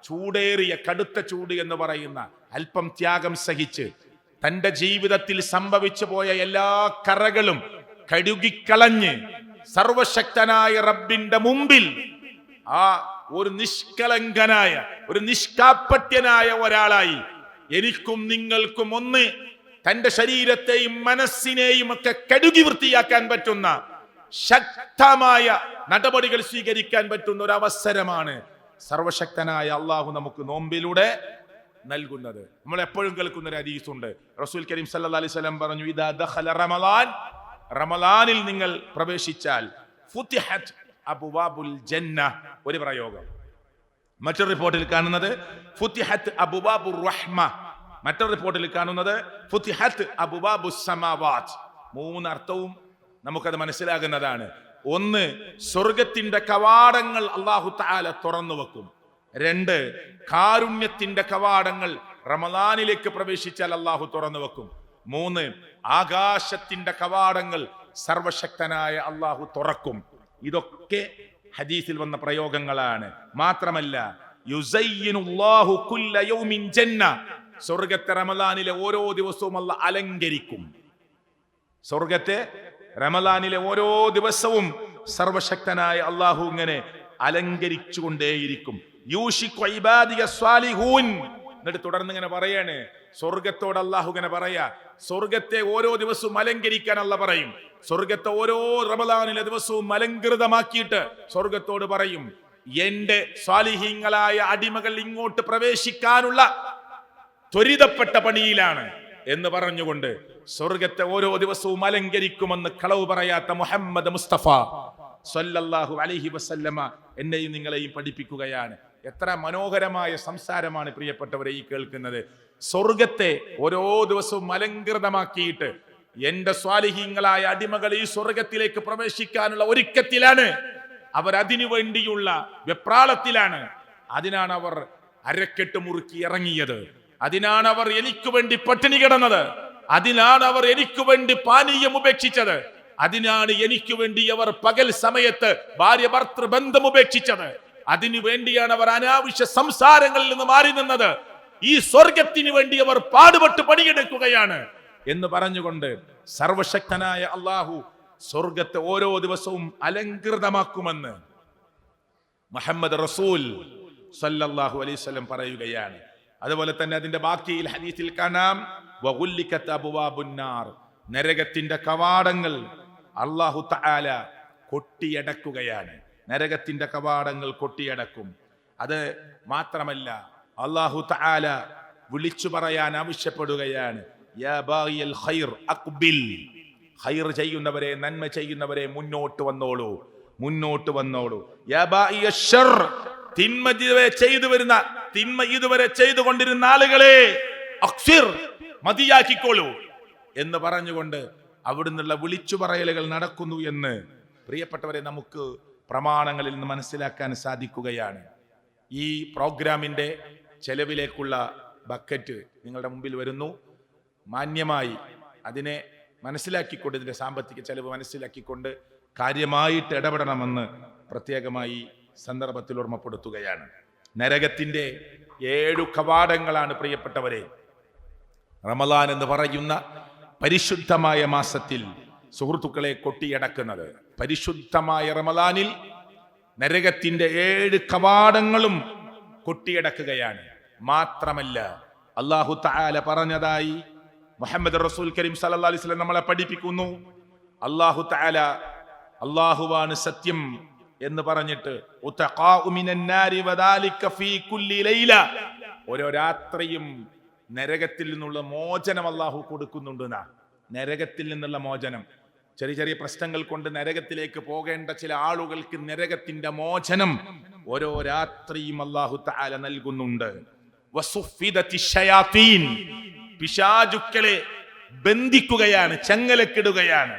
ചൂടേറിയ കടുത്ത ചൂട് എന്ന് പറയുന്ന അല്പം ത്യാഗം സഹിച്ച് തന്റെ ജീവിതത്തിൽ സംഭവിച്ചു പോയ എല്ലാ കറകളും കഴുകിക്കളഞ്ഞ് സർവശക്തനായ റബ്ബിന്റെ മുമ്പിൽ ആ ഒരു നിഷ്കളങ്കനായ, ഒരു നിഷ്കാപ്പട്യനായ ഒരാളായി എനിക്കും നിങ്ങൾക്കും ഒന്ന് തന്റെ ശരീരത്തെയും മനസ്സിനെയും ഒക്കെ കഴുകി വൃത്തിയാക്കാൻ പറ്റുന്ന ശക്തമായ നടപടികൾ സ്വീകരിക്കാൻ പറ്റുന്ന ഒരു അവസരമാണ് സർവശക്തനായ അള്ളാഹു നമുക്ക് നോമ്പിലൂടെ നൽകുന്നത്. നമ്മൾ എപ്പോഴും കേൾക്കുന്ന ഒരു ഹദീസുണ്ട്. റസൂൽ കരീം സല്ലല്ലാഹു അലൈഹി വസല്ലം പറഞ്ഞു, ഇദാ ദഖല റമളാൻ, റമളാനിൽ നിങ്ങൾ പ്രവേശിച്ചാൽ ഫുതിഹത് അബ്വാബുൽ ജന്ന, ഒരു പ്രയോഗം. മറ്റൊരു റിപ്പോർട്ടിൽ കാണുന്നത് ഫുതിഹത് അബ്വാബുർ റഹ്മ, മറ്റൊരു റിപ്പോർട്ടിൽ കാണുന്നത് ഫുതിഹത് അബ്വാബുസ് സമാവാത്ത്. മൂന്നർത്ഥവും നമുക്കത് മനസ്സിലാകുന്നതാണ്. ഒന്ന്, സ്വർഗത്തിന്റെ കവാടങ്ങൾ അല്ലാഹു തആല തുറന്നു വെക്കും. രണ്ട്, കാരുണ്യത്തിന്റെ കവാടങ്ങൾ റമളാനിലേക്ക് പ്രവേശിച്ചാൽ അല്ലാഹു തുറന്നു വെക്കും. മൂന്ന്, ആകാശത്തിന്റെ കവാടങ്ങൾ സർവശക്തനായ അല്ലാഹു തുറക്കും. ഇതൊക്കെ ഹദീസിൽ വന്ന പ്രയോഗങ്ങളാണ്. മാത്രമല്ല, യുസയ്യിനുല്ലാഹു കുല്ല യൗമിൻ ജന്ന, സ്വർഗത്തെ റമളാനിലെ ഓരോ ദിവസവും അല്ലാഹു അലങ്കരിക്കും. സ്വർഗത്തെ റമളാനിലെ ഓരോ ദിവസവും സർവശക്തനായ അല്ലാഹു ഇങ്ങനെ അലങ്കരിച്ചുകൊണ്ടേയിരിക്കും. യൂഷിക്കു ഇബാദിയ സ്വാലിഹൂൻ, എന്നിട്ട് തുടർന്ന് ഇങ്ങനെ പറയാണ്, സ്വർഗത്തോട് അല്ലാഹു ഇങ്ങനെ പറയാ, സ്വർഗത്തെ ഓരോ ദിവസവും അലങ്കരിക്കാൻ അല്ലാഹു പറയും. സ്വർഗത്തെ ഓരോ റമളാനിലെ ദിവസവും അലങ്കൃതമാക്കിയിട്ട് സ്വർഗത്തോട് പറയും, എന്റെ സ്വാലിഹീങ്ങളായ അടിമകൾ ഇങ്ങോട്ട് പ്രവേശിക്കാനുള്ള ത്വരിതപ്പെട്ട പണിയിലാണ് എന്ന് പറഞ്ഞുകൊണ്ട് സ്വർഗത്തെ ഓരോ ദിവസവും അലങ്കരിക്കുമെന്ന് കളവ് പറയാത്ത മുഹമ്മദ് മുസ്തഫ സല്ലല്ലാഹു അലൈഹി വസല്ലമ എന്നെയും നിങ്ങളെയും പഠിപ്പിക്കുകയാണ്. എത്ര മനോഹരമായ സംസാരമാണ് പ്രിയപ്പെട്ടവരെ ഈ കേൾക്കുന്നത്. സ്വർഗത്തെ ഓരോ ദിവസവും അലങ്കൃതമാക്കിയിട്ട് എന്റെ സ്വാലിഹീങ്ങളായ അടിമകൾ ഈ സ്വർഗത്തിലേക്ക് പ്രവേശിക്കാനുള്ള ഒരുക്കത്തിലാണ്. അവർ അതിനു വേണ്ടിയുള്ള വെപ്രാളത്തിലാണ്. അതിനാണ് അവർ അരക്കെട്ട് മുറുക്കി ഇറങ്ങിയത്. അതിനാണ് അവർ എനിക്ക് വേണ്ടി പട്ടിണി കിടന്നത്. അതിനാണ് അവർ എനിക്ക് വേണ്ടി പാനീയം ഉപേക്ഷിച്ചത്. അതിനാണ് എനിക്ക് വേണ്ടി അവർ പകൽ സമയത്ത് ഭാര്യ ഭർത്തൃ ബന്ധം ഉപേക്ഷിച്ചത്. അതിനു വേണ്ടിയാണ് അവർ അനാവശ്യ സംസാരങ്ങളിൽ നിന്ന് മാറി നിന്നത്. ഈ സ്വർഗത്തിന് വേണ്ടി അവർ പാടുപെട്ട് പണിയെടുക്കുകയാണ് എന്ന് പറഞ്ഞുകൊണ്ട് സർവശക്തനായ അള്ളാഹു സ്വർഗത്തെ ഓരോ ദിവസവും അലങ്കൃതമാക്കുമെന്ന് മുഹമ്മദ് റസൂൽ സല്ലല്ലാഹു അലൈഹി വസല്ലം പറയുകയാണ്. അതുപോലെ തന്നെ അതിന്റെ ബാക്കിയിൽ ഹദീസിൽ കാണാം, വഗുല്ലികത് അബ്വാബുന്നാർ, നരകത്തിന്റെ കവാടങ്ങൾ അല്ലാഹു തആല കൊട്ടിയടക്കുകയാണ്. നരകത്തിന്റെ കവാടങ്ങൾ കൊട്ടിയടക്കും. അത് മാത്രമല്ല, അല്ലാഹു തആല വിളിച്ചു പറയാൻ ആവശ്യപ്പെടുകയാണ്, യാ ബാഗിയൽ ഖൈർ അഖ്ബിൽ, ഖൈർ ചെയ്യുന്നവരെ, നന്മ ചെയ്യുന്നവരെ മുന്നോട്ട് വന്നോളൂ, മുന്നോട്ട് വന്നോളൂ. യാ ബാഗിയ ശർ, തിന്മ ഇതുവരെ ചെയ്തുകൊണ്ടിരുന്ന ആളുകളെ അക്സിർ, മതിയാക്കിക്കോളൂ എന്ന് പറഞ്ഞുകൊണ്ട് അവിടുന്നുള്ള വിളിച്ചു പറയലുകൾ നടക്കുന്നു എന്ന് പ്രിയപ്പെട്ടവരെ നമുക്ക് പ്രമാണങ്ങളിൽ നിന്ന് മനസ്സിലാക്കാൻ സാധിക്കുകയാണ്. ഈ പ്രോഗ്രാമിന്റെ ചെലവിലേക്കുള്ള ബക്കറ്റ് നിങ്ങളുടെ മുമ്പിൽ വരുന്നു. മാന്യമായി അതിനെ മനസ്സിലാക്കിക്കൊണ്ട്, ഇതിന്റെ സാമ്പത്തിക ചെലവ് മനസ്സിലാക്കിക്കൊണ്ട് കാര്യമായിട്ട് ഇടപെടണമെന്ന് പ്രത്യേകമായി സന്ദർഭത്തിൽ ഓർമ്മപ്പെടുത്തുകയാണ്. നരകത്തിന്റെ 7 കവാടങ്ങളാണ് പ്രിയപ്പെട്ടവരെ റമളാൻ എന്ന് പറയുന്ന പരിശുദ്ധമായ മാസത്തിൽ സുഹൃത്തുക്കളെ കൊട്ടിയടക്കുന്നത്. പരിശുദ്ധമായ റമളാനിൽ നരകത്തിന്റെ 7 കവാടങ്ങളും കൊട്ടിയടക്കുകയാണ്. മാത്രമല്ല, അല്ലാഹു തആല പറഞ്ഞതായി മുഹമ്മദ് റസൂൽ കരീം സല്ലല്ലാഹു അലൈഹി വസല്ലം നമ്മളെ പഠിപ്പിക്കുന്നു. അല്ലാഹു തആല അല്ലാഹുവാണ് സത്യം എന്ന് പറഞ്ഞിട്ട് ഓരോ രാത്രിയും നരകത്തിൽ നിന്നുള്ള മോചനം അല്ലാഹു കൊടുക്കുന്നുണ്ട്. നരകത്തിൽ നിന്നുള്ള മോചനം, ചെറിയ ചെറിയ പ്രശ്നങ്ങൾ കൊണ്ട് നരകത്തിലേക്ക് പോകേണ്ട ചില ആളുകൾക്ക് നരകത്തിന്റെ മോചനം ഓരോ രാത്രിയും അല്ലാഹു തആല നൽകുന്നുണ്ട്. പിശാചുക്കളെ ബന്ധിക്കുകയാണ്, ചങ്ങലക്കിടുകയാണ്.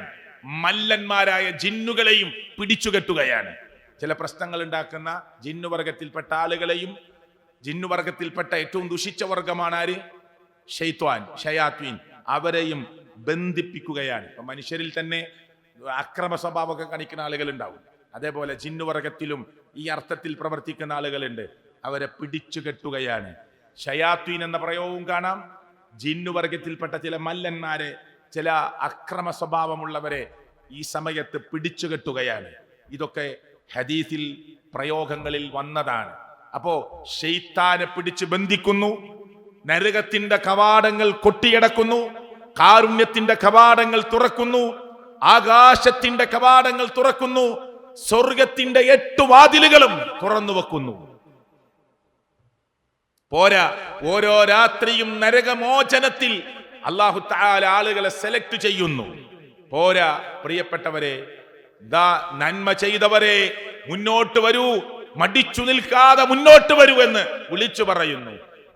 മല്ലന്മാരായ ജിന്നുകളെയും പിടിച്ചുകെട്ടുകയാണ്. ചില പ്രശ്നങ്ങൾ ഉണ്ടാക്കുന്ന ജിന്നുവർഗത്തിൽപ്പെട്ട ആളുകളെയും, ജിന്നുവർഗത്തിൽപ്പെട്ട ഏറ്റവും ദുഷിച്ച വർഗമാണ് ആര്? ഷയാത്വീൻ. അവരെയും ബന്ധിപ്പിക്കുകയാണ്. ഇപ്പൊ മനുഷ്യരിൽ തന്നെ അക്രമ സ്വഭാവമൊക്കെ കാണിക്കുന്ന ആളുകൾ ഉണ്ടാവും. അതേപോലെ ജിന്നുവർഗത്തിലും ഈ അർത്ഥത്തിൽ പ്രവർത്തിക്കുന്ന ആളുകളുണ്ട്. അവരെ പിടിച്ചുകെട്ടുകയാണ്. ഷയാത്വീൻ എന്ന പ്രയോഗവും കാണാം. ജിന്നുവർഗത്തിൽപ്പെട്ട ചില മല്ലന്മാരെ, ചില അക്രമ സ്വഭാവമുള്ളവരെ ഈ സമയത്ത് പിടിച്ചുകെട്ടുകയാണ്. ഇതൊക്കെ ഹദീസിൽ പ്രയോഗങ്ങളിൽ വന്നതാണ്. അപ്പോ ശൈത്താനെ പിടിച്ചു ബന്ധിക്കുന്നു, നരകത്തിന്റെ കവാടങ്ങൾ കൊട്ടിയടക്കുന്നു, കാരുണ്യത്തിന്റെ കവാടങ്ങൾ തുറക്കുന്നു, ആകാശത്തിന്റെ കവാടങ്ങൾ തുറക്കുന്നു, സ്വർഗത്തിന്റെ 8 വാതിലുകളും തുറന്നു വെക്കുന്നു. പോരാ, ഓരോ രാത്രിയും നരകമോചനത്തിൽ അല്ലാഹു തആല ആളുകളെ സെലക്ട് ചെയ്യുന്നു. പോരാ പ്രിയപ്പെട്ടവരെ, നന്മ ചെയ്തവരെ മുന്നോട്ട് വരൂ, മടിച്ചു നിൽക്കാതെ മുന്നോട്ട് വരൂ എന്ന് വിളിച്ചു പറയുന്നു.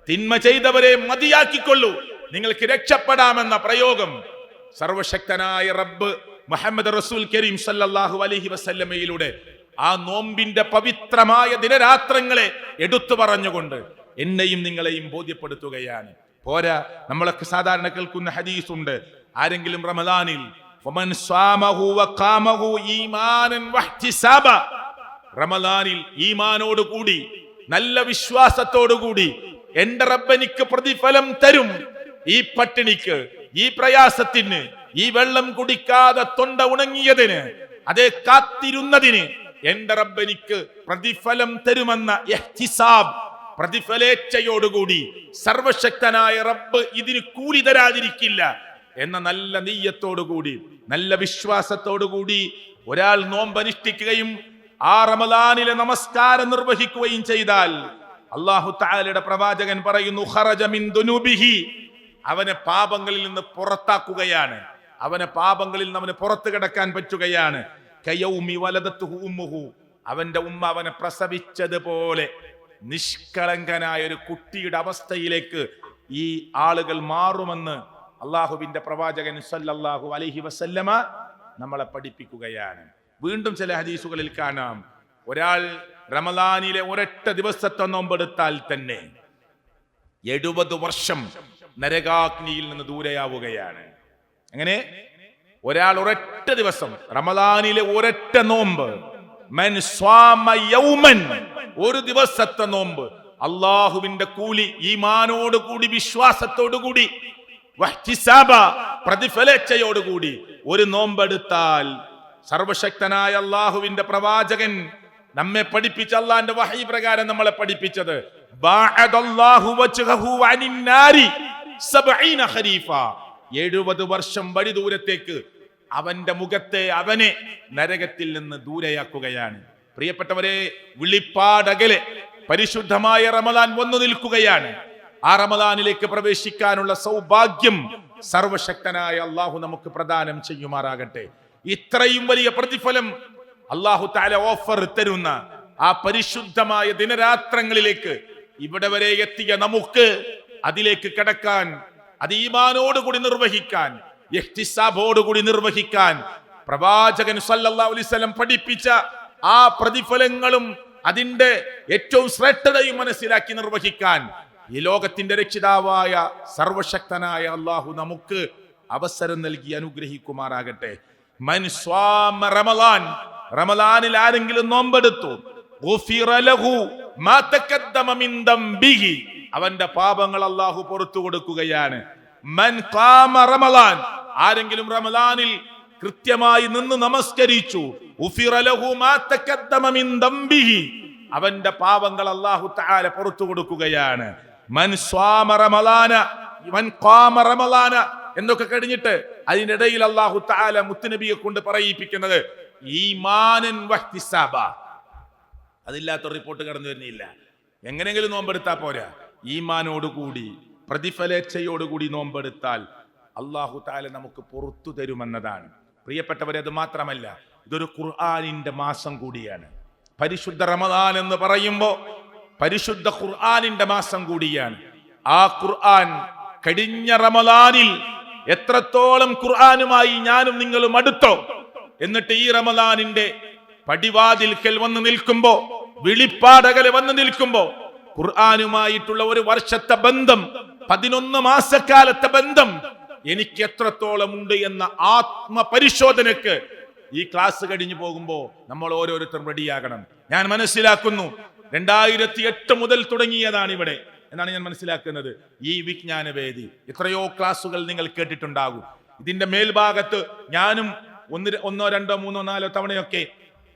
തിന്മ ചെയ്തവരെ മതിയാക്കിക്കൊള്ളൂ, നിങ്ങൾക്ക് രക്ഷപ്പെടാമെന്ന പ്രയോഗം സർവശക്തനായ റബ്ബ് മുഹമ്മദ് റസൂൽ കരീം സല്ലല്ലാഹു അലൈഹി വസല്ലമയിലൂടെ ആ നോമ്പിന്റെ പവിത്രമായ ദിനരാത്രങ്ങളെ എടുത്തു പറഞ്ഞുകൊണ്ട് എന്നെയും നിങ്ങളെയും ബോധ്യപ്പെടുത്തുകയാണ്. പോരാ, നമ്മളൊക്കെ സാധാരണ കേൾക്കുന്ന ഹദീസ് ഉണ്ട്, ആരെങ്കിലും റമദാനിൽ റമദാനിൽ ഈമാനോടുകൂടി, നല്ല വിശ്വാസത്തോടുകൂടി എന്റെ റബ്ബെനിക്ക് പ്രതിഫലം തരും, ഈ പട്ടിണിക്ക്, ഈ പ്രയാസത്തിന്, ഈ വെള്ളം കുടിക്കാതെ തൊണ്ട ഉണങ്ങിയതിന്, അതേ കാത്തിരുന്നതിന് എന്റെ റബ്ബെനിക്ക് പ്രതിഫലം തരുമെന്ന ഇഹ്തിസാബ്, പ്രതിഫലേച്ഛയോടുകൂടി സർവശക്തനായ റബ്ബ് ഇതിന് കൂലി തരാതിരിക്കില്ല എന്ന നല്ല നീയത്തോടുകൂടി, നല്ല വിശ്വാസത്തോടുകൂടി ഒരാൾ നോമ്പനുഷ്ഠിക്കുകയും ആ റമദാനിലെ നമസ്കാരം നിർവഹിക്കുകയും ചെയ്താൽ അല്ലാഹു തആലയുടെ പ്രവാചകൻ പറയുന്നു, ഖറജ മിൻ ദുനൂബിഹി, അവനെ പാപങ്ങളിൽ നിന്ന് പുറത്താക്കുകയാണ്, അവനെ പാപങ്ങളിൽ നിന്ന് അവന് പുറത്തു കിടക്കാൻ പറ്റുകയാണ്. കയൗമി വലദത്തുഹു ഉമ്മുഹു, അവന്റെ ഉമ്മ അവനെ പ്രസവിച്ചതുപോലെ നിഷ്കളങ്കനായ ഒരു കുട്ടിയുടെ അവസ്ഥയിലേക്ക് ഈ ആളുകൾ മാറുമെന്ന് അള്ളാഹുവിന്റെ പ്രവാചകൻ സല്ലല്ലാഹു അലൈഹി വസല്ലമ നമ്മളെ പഠിപ്പിക്കുകയാണ്. വീണ്ടും ചില ഹദീസുകളിൽ കാണാം, ഒരാൾ റമദാനിലെ ഒരൊറ്റ ദിവസത്തെ നോമ്പെടുത്താൽ തന്നെ 70 വർഷം നരകാഗ്നിയിൽ നിന്ന് ദൂരെയാവുകയാണ്. അങ്ങനെ ഒരാൾ ഒരൊറ്റ ദിവസം റമദാനിലെ ഒരൊറ്റ നോമ്പ് മൻ സ്വാമ യൗമൻ, ഒരു ദിവസത്തെ നോമ്പ്, അള്ളാഹുവിന്റെ കൂലി ഈമാനോട് കൂടി വിശ്വാസത്തോടു കൂടി വഹ്തിസാബ, പ്രതിഫലേച്ഛയോടുകൂടി ഒരു നോമ്പെടുത്താൽ, സർവശക്തനായ അള്ളാഹുവിന്റെ പ്രവാചകൻ നമ്മെ പഠിപ്പിച്ച, അള്ളാന്റെ വഹീ പ്രകാരം നമ്മളെ പഠിപ്പിച്ചത്, ബഅദല്ലാഹു വജ്ഹഹു അനിൻ നാരി 70 ഖരീഫ, 70 വർഷം വഴി ദൂരത്തേക്ക് അവന്റെ മുഖത്തെ, അവനെ നരകത്തിൽ നിന്ന് ദൂരെയാക്കുകയാണ്. പ്രിയപ്പെട്ടവരെ, വിളിപ്പാടകലെ പരിശുദ്ധമായ റമദാൻ വന്നു നിൽക്കുകയാണ്. ആ റമദാനിലേക്ക് പ്രവേശിക്കാനുള്ള സൗഭാഗ്യം സർവശക്തനായ അള്ളാഹു നമുക്ക് പ്രദാനം ചെയ്യുമാറാകട്ടെ. ഇത്രയും വലിയ പ്രതിഫലം അള്ളാഹു തആല ഓഫർ തരുന്ന ആ പരിശുദ്ധമായ ദിനരാത്രങ്ങളിലേക്ക് ഇവിടെ വരെ എത്തിയ നമുക്ക് അതിലേക്ക് കടക്കാൻ, അത് ഈമാനോടുകൂടി നിർവഹിക്കാൻ, ഇഹ്തിസാബോടുകൂടി നിർവഹിക്കാൻ, പ്രവാചകൻ സല്ലല്ലാഹു അലൈഹി വസല്ലം പഠിപ്പിച്ച ആ പ്രതിഫലങ്ങളും അതിന്റെ ഏറ്റവും ശ്രേഷ്ഠതയും മനസ്സിലാക്കി നിർവഹിക്കാൻ ഈ ലോകത്തിന്റെ രക്ഷിതാവായ സർവശക്തനായ അള്ളാഹു നമുക്ക് അവസരം നൽകി അനുഗ്രഹിക്കുമാറാകട്ടെ. മൻ സ്വാമ റമളാൻ, റമളാനിൽ ആരെങ്കിലും നോമ്പെടുത്തു, ഗുഫിറ ലഹു മാ തഖദ്ദമ മിൻ ദംബിഹി, അവന്റെ പാപങ്ങൾ അള്ളാഹു പുറത്തു കൊടുക്കുകയാണ്. മൻ ഖാമ റമളാൻ, ആരെങ്കിലും റമളാനിൽ കൃത്യമായി നിന്ന് നമസ്കരിച്ചു, ഗുഫിറ ലഹു മാ തഖദ്ദമ മിൻ ദംബിഹി, അവന്റെ പാപങ്ങൾ അള്ളാഹു തആല പുറത്തു കൊടുക്കുകയാണ്. മൻ സ്വാമ റമളാന, മൻ ഖാമ റമളാന എന്നൊക്കെ കഴിഞ്ഞിട്ട് അതിനിടയിൽ അള്ളാഹു തആല മുത്തുനബിയെ കൊണ്ട് പറയിപ്പിക്കുന്നത് ഈമാനൻ വഹ്തിസാബ. അതില്ലാത്ത റിപ്പോർട്ട് കടന്നു വരുന്നില്ല. എങ്ങനെയെങ്കിലും നോമ്പെടുത്താ പോരാ, ഈമാനോടുകൂടി പ്രതിഫലേച്ഛയോടുകൂടി നോമ്പെടുത്താൽ അള്ളാഹു തആല നമുക്ക് പുറത്തു തരുമെന്നതാണ്. പ്രിയപ്പെട്ടവരെ, അത് മാത്രമല്ല, ഇതൊരു ഖുർആനിന്റെ മാസം കൂടിയാണ്. പരിശുദ്ധ റമദാൻ എന്ന് പറയുമ്പോ പരിശുദ്ധ ഖുർആനിന്റെ മാസം കൂടിയാണ്. ആ ഖുർആൻ കഴിഞ്ഞ റമദാനിൽ എത്രത്തോളം ഖുർആനുമായി ഞാനും നിങ്ങളും അടുത്തോ, എന്നിട്ട് ഈ റമദാനിന്റെ പടിവാതിൽക്കൽ വന്ന് നിൽക്കുമ്പോ, വിളിപ്പാടകലെ വന്ന് നിൽക്കുമ്പോ ഖുർആനുമായിട്ടുള്ള ഒരു വർഷത്തെ ബന്ധം, 11 മാസക്കാലത്തെ ബന്ധം എനിക്ക് എത്രത്തോളം ഉണ്ട് എന്ന ആത്മപരിശോധനക്ക് ഈ ക്ലാസ് കഴിഞ്ഞു പോകുമ്പോ നമ്മൾ ഓരോരുത്തരും റെഡിയാകണം. ഞാൻ മനസ്സിലാക്കുന്നു 2008 മുതൽ തുടങ്ങിയതാണ് ഇവിടെ എന്നാണ് ഞാൻ മനസ്സിലാക്കുന്നത് ഈ വിജ്ഞാനവേദി. എത്രയോ ക്ലാസുകൾ നിങ്ങൾ കേട്ടിട്ടുണ്ടാകും. ഇതിന്റെ മേൽഭാഗത്ത് ഞാനും ഒന്നോ രണ്ടോ മൂന്നോ നാലോ തവണയൊക്കെ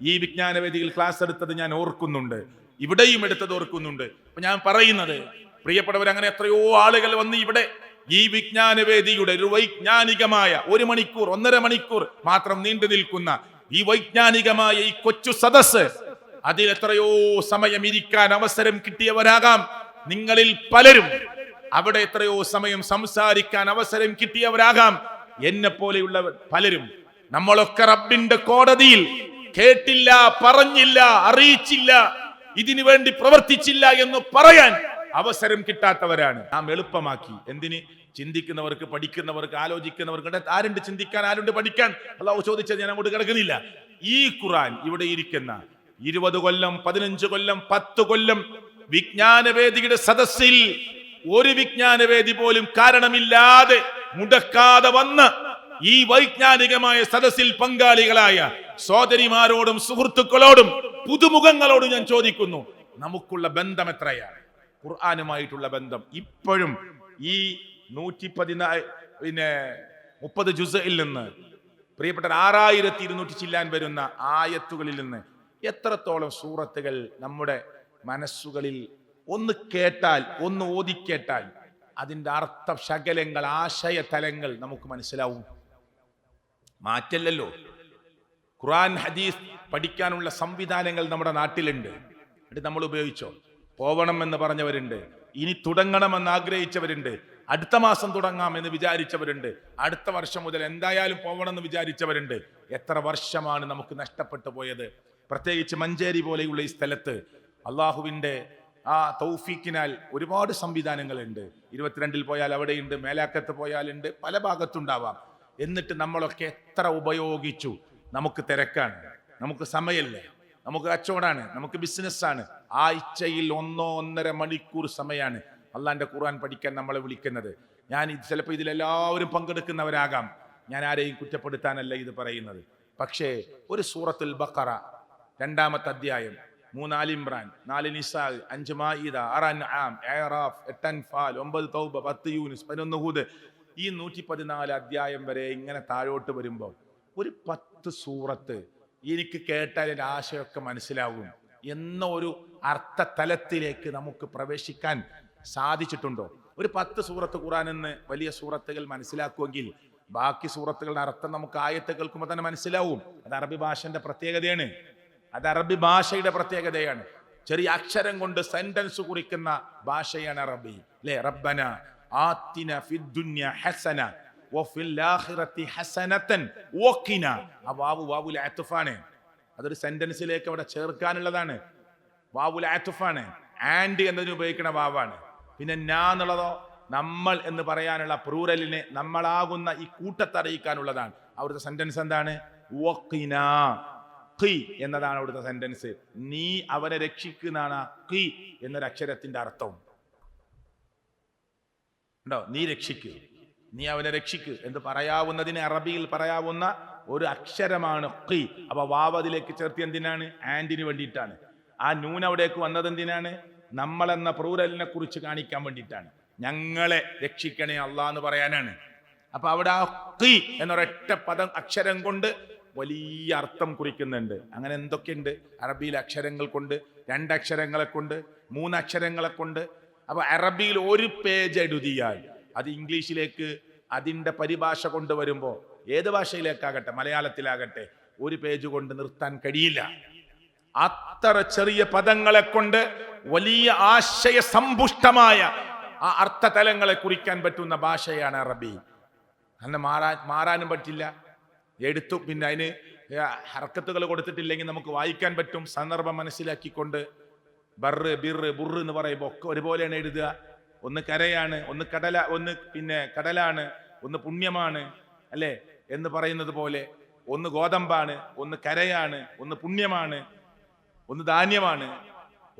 ഈ വിജ്ഞാനവേദിയിൽ ക്ലാസ് എടുത്തത് ഞാൻ ഓർക്കുന്നുണ്ട്, ഇവിടെയും എടുത്തത് ഓർക്കുന്നുണ്ട്. അപ്പൊ ഞാൻ പറയുന്നത്, പ്രിയപ്പെട്ടവർ, അങ്ങനെ എത്രയോ ആളുകൾ വന്ന് ഇവിടെ ഈ വിജ്ഞാനവേദിയുടെ ഒരു വൈജ്ഞാനികമായ 1 മണിക്കൂർ 1.5 മണിക്കൂർ മാത്രം നീണ്ടു നിൽക്കുന്ന ഈ വൈജ്ഞാനികമായ ഈ കൊച്ചു സദസ്, അതിൽ എത്രയോ സമയം ഇരിക്കാൻ അവസരം കിട്ടിയവരാകാം നിങ്ങളിൽ പലരും. അവിടെ എത്രയോ സമയം സംസാരിക്കാൻ അവസരം കിട്ടിയവരാകാം എന്നെ പോലെയുള്ളവർ പലരും. നമ്മളൊക്കെ റബ്ബിന്റെ കോടതിയിൽ കേട്ടില്ല, പറഞ്ഞില്ല, അറിയിച്ചില്ല, ഇതിനു വേണ്ടി പ്രവർത്തിച്ചില്ല എന്ന് പറയാൻ അവസരം കിട്ടാത്തവരാണ്. നാം എളുപ്പമാക്കി. എന്തിന്? ചിന്തിക്കുന്നവർക്ക്, പഠിക്കുന്നവർക്ക്, ആലോചിക്കുന്നവർക്ക്. ആരുണ്ട് ചിന്തിക്കാൻ, ആരുണ്ട് പഠിക്കാൻ? അല്ലാഹു ചോദിച്ചത് ഞാൻ അങ്ങോട്ട് കിടക്കുന്നില്ല. ഈ ഖുർആൻ ഇവിടെ ഇരിക്കുന്ന 20 കൊല്ലം 15 കൊല്ലം 10 കൊല്ലം വിജ്ഞാനവേദിയുടെ സദസ്സിൽ ഒരു വിജ്ഞാനവേദി പോലും കാരണമില്ലാതെ മുടക്കാതെ വന്ന് ഈ വൈജ്ഞാനികമായ സദസ്സിൽ പങ്കാളികളായ സഹോദരിമാരോടും സുഹൃത്തുക്കളോടും പുതുമുഖങ്ങളോടും ഞാൻ ചോദിക്കുന്നു, നമുക്കുള്ള ബന്ധം എത്രയാണ്? ഖുർആനുമായിട്ടുള്ള ബന്ധം ഇപ്പോഴും ഈ 130 ജുസ്ഇൽ നിന്ന്, പ്രിയപ്പെട്ട 6200 ചില്ലാൻ വരുന്ന ആയത്തുകളിൽ നിന്ന് എത്രത്തോളം സൂറത്തുകൾ നമ്മുടെ മനസ്സുകളിൽ ഒന്ന് കേട്ടാൽ, ഒന്ന് ഓതിക്കേട്ടാൽ അതിൻ്റെ അർത്ഥ ശകലങ്ങൾ, ആശയ തലങ്ങൾ നമുക്ക് മനസ്സിലാവും. മാറ്റല്ലല്ലോ. ഖുർആൻ ഹദീസ് പഠിക്കാനുള്ള സംവിധാനങ്ങൾ നമ്മുടെ നാട്ടിലുണ്ട്. എന്നിട്ട് നമ്മൾ ഉപയോഗിച്ചോ? പോവണം എന്ന് പറഞ്ഞവരുണ്ട്, ഇനി തുടങ്ങണമെന്ന് ആഗ്രഹിച്ചവരുണ്ട്, അടുത്ത മാസം തുടങ്ങാം എന്ന് വിചാരിച്ചവരുണ്ട്, അടുത്ത വർഷം മുതൽ എന്തായാലും പോവണമെന്ന് വിചാരിച്ചവരുണ്ട്. എത്ര വർഷമാണ് നമുക്ക് നഷ്ടപ്പെട്ടു പോയത്? പ്രത്യേകിച്ച് മഞ്ചേരി പോലെയുള്ള ഈ സ്ഥലത്ത് അള്ളാഹുവിൻ്റെ ആ തൗഫീക്കിനാൽ ഒരുപാട് സംവിധാനങ്ങളുണ്ട്. 22-ൽ പോയാൽ അവിടെയുണ്ട്, മേലാക്കത്ത് പോയാലുണ്ട്, പല ഭാഗത്തുണ്ടാവാം. എന്നിട്ട് നമ്മളൊക്കെ എത്ര ഉപയോഗിച്ചു? നമുക്ക് തിരക്കാണ്, നമുക്ക് സമയമില്ല, നമുക്ക് കച്ചവടമാണ്, നമുക്ക് ബിസിനസ്സാണ്. ആഴ്ചയിൽ 1-1.5 മണിക്കൂർ സമയമാണ് അള്ളാന്റെ ഖുർആൻ പഠിക്കാൻ നമ്മളെ വിളിക്കുന്നത്. ഞാൻ ചിലപ്പോൾ ഇതിലെല്ലാവരും പങ്കെടുക്കുന്നവരാകാം, ഞാൻ ആരെയും കുറ്റപ്പെടുത്താനല്ല ഇത് പറയുന്നത്. പക്ഷേ ഒരു സൂറത്തുൽ ബഖറ രണ്ടാമത്തെ അധ്യായം, 3 ആൽ ഇംറാൻ, 4 നിസാ, 5 മാഇദ, 6 അൻആം, അഅറാഫ്, 8 അൻഫാൽ, 9 തൗബ, 10 യൂനുസ്, 11 ഹൂദ്, ഈ 114 അധ്യായം വരെ ഇങ്ങനെ താഴോട്ട് വരുമ്പോൾ ഒരു 10 സൂറത്ത് എനിക്ക് കേട്ടാൽ എൻ്റെ ആശയമൊക്കെ മനസ്സിലാകും എന്ന ഒരു അർത്ഥതലത്തിലേക്ക് നമുക്ക് പ്രവേശിക്കാൻ സാധിച്ചിട്ടുണ്ടോ? ഒരു 10 സൂറത്ത് ഖുർആൻ എന്ന് വലിയ സൂറത്തുകൾ മനസ്സിലാക്കുമെങ്കിൽ ബാക്കി സൂറത്തുകളുടെ അർത്ഥം നമുക്ക് ആയത്ത് കേൾക്കുമ്പോൾ തന്നെ മനസ്സിലാവും. അത് അറബി ഭാഷന്റെ പ്രത്യേകതയാണ്. അത് അറബി ഭാഷയുടെ പ്രത്യേകതയാണ്. ചെറിയ അക്ഷരം കൊണ്ട് സെന്റൻസ് കുറിക്കുന്ന ഭാഷയാണ് അറബി, അല്ലേ? റബ്ബന ആതിന ഫിദ്ദുനിയ ഹസന വഫിൽ ആഖിറതി ഹസനതൻ വഖിന. ആ വാവുൽ അത്ഫാണ്. അതൊരു സെന്റൻസിലേക്ക് അവിടെ ചേർക്കാനുള്ളതാണ്. വാവുൽ അത്ഫാണ്. ആൻഡ് എന്നതിന് ഉപയോഗിക്കുന്ന വാവാണ്. പിന്നെ നാ എന്നുള്ളതോ നമ്മൾ എന്ന് പറയാനുള്ള പ്ലൂറലിനെ നമ്മളാകുന്ന ഈ കൂട്ടത്തെ അറിയിക്കാനുള്ളതാണ്. അവിടുത്തെ സെന്റൻസ് എന്താണ്? വഖിന. ഖി എന്നതാണ് അവിടുത്തെ സെന്റൻസ്. നീ അവനെ രക്ഷിക്കുന്നതാണ് ഖി എന്നൊരു അക്ഷരത്തിന്റെ അർത്ഥം. ഉണ്ടോ? നീ രക്ഷിക്ക്, നീ അവനെ രക്ഷിക്ക് എന്ന് പറയാവുന്നതിന് അറബിയിൽ പറയാവുന്ന ഒരു അക്ഷരമാണ് ഖി. അപ്പൊ വാവ് അതിലേക്ക് ചേർത്തി എന്തിനാണ്? ആൻഡിന് വേണ്ടിയിട്ടാണ്. ആ നൂൻ അവിടേക്ക് വന്നത് എന്തിനാണ്? നമ്മളെന്ന പ്ലൂറലിനെ കുറിച്ച് കാണിക്കാൻ വേണ്ടിയിട്ടാണ്. ഞങ്ങളെ രക്ഷിക്കണേ അല്ലാ എന്ന് പറയാനാണ്. അപ്പൊ അവിടെ ആ ഖി എന്നൊരൊറ്റ അക്ഷരം കൊണ്ട് വലിയ അർത്ഥം കുറിക്കുന്നുണ്ട്. അങ്ങനെ എന്തൊക്കെയുണ്ട് അറബിയിൽ അക്ഷരങ്ങൾ കൊണ്ട്? 2 അക്ഷരങ്ങളെ കൊണ്ട്, 3 അക്ഷരങ്ങളെ കൊണ്ട്. അപ്പൊ അറബിയിൽ ഒരു പേജ് എഴുതിയാൽ അത് ഇംഗ്ലീഷിലേക്ക് അതിൻ്റെ പരിഭാഷ കൊണ്ടുവരുമ്പോൾ ഏത് ഭാഷയിലേക്കാകട്ടെ, മലയാളത്തിലാകട്ടെ, ഒരു പേജ് കൊണ്ട് നിർത്താൻ കഴിയില്ല. അത്ര ചെറിയ പദങ്ങളെ കൊണ്ട് വലിയ ആശയ സമ്പുഷ്ടമായ ആ അർത്ഥതലങ്ങളെ കുറിക്കാൻ പറ്റുന്ന ഭാഷയാണ് അറബി. അങ്ങനെ മാറാനും പറ്റില്ല. എടുത്തു പിന്നെ അതിന് ഹർക്കത്തുകൾ കൊടുത്തിട്ടില്ലെങ്കിൽ നമുക്ക് വായിക്കാൻ പറ്റും. സന്ദർഭം മനസ്സിലാക്കിക്കൊണ്ട് ബർറ്, ബിറ്, ബുറ് എന്ന് പറയുമ്പോൾ ഒക്കെ ഒരുപോലെയാണ് എഴുതുക. ഒന്ന് കരയാണ്, ഒന്ന് ഒന്ന് പിന്നെ കടലാണ്, ഒന്ന് പുണ്യമാണ്, അല്ലേ എന്ന് പറയുന്നത് പോലെ. ഒന്ന് ഗോതമ്പാണ്, ഒന്ന് കരയാണ്, ഒന്ന് പുണ്യമാണ്, ഒന്ന് ധാന്യമാണ്,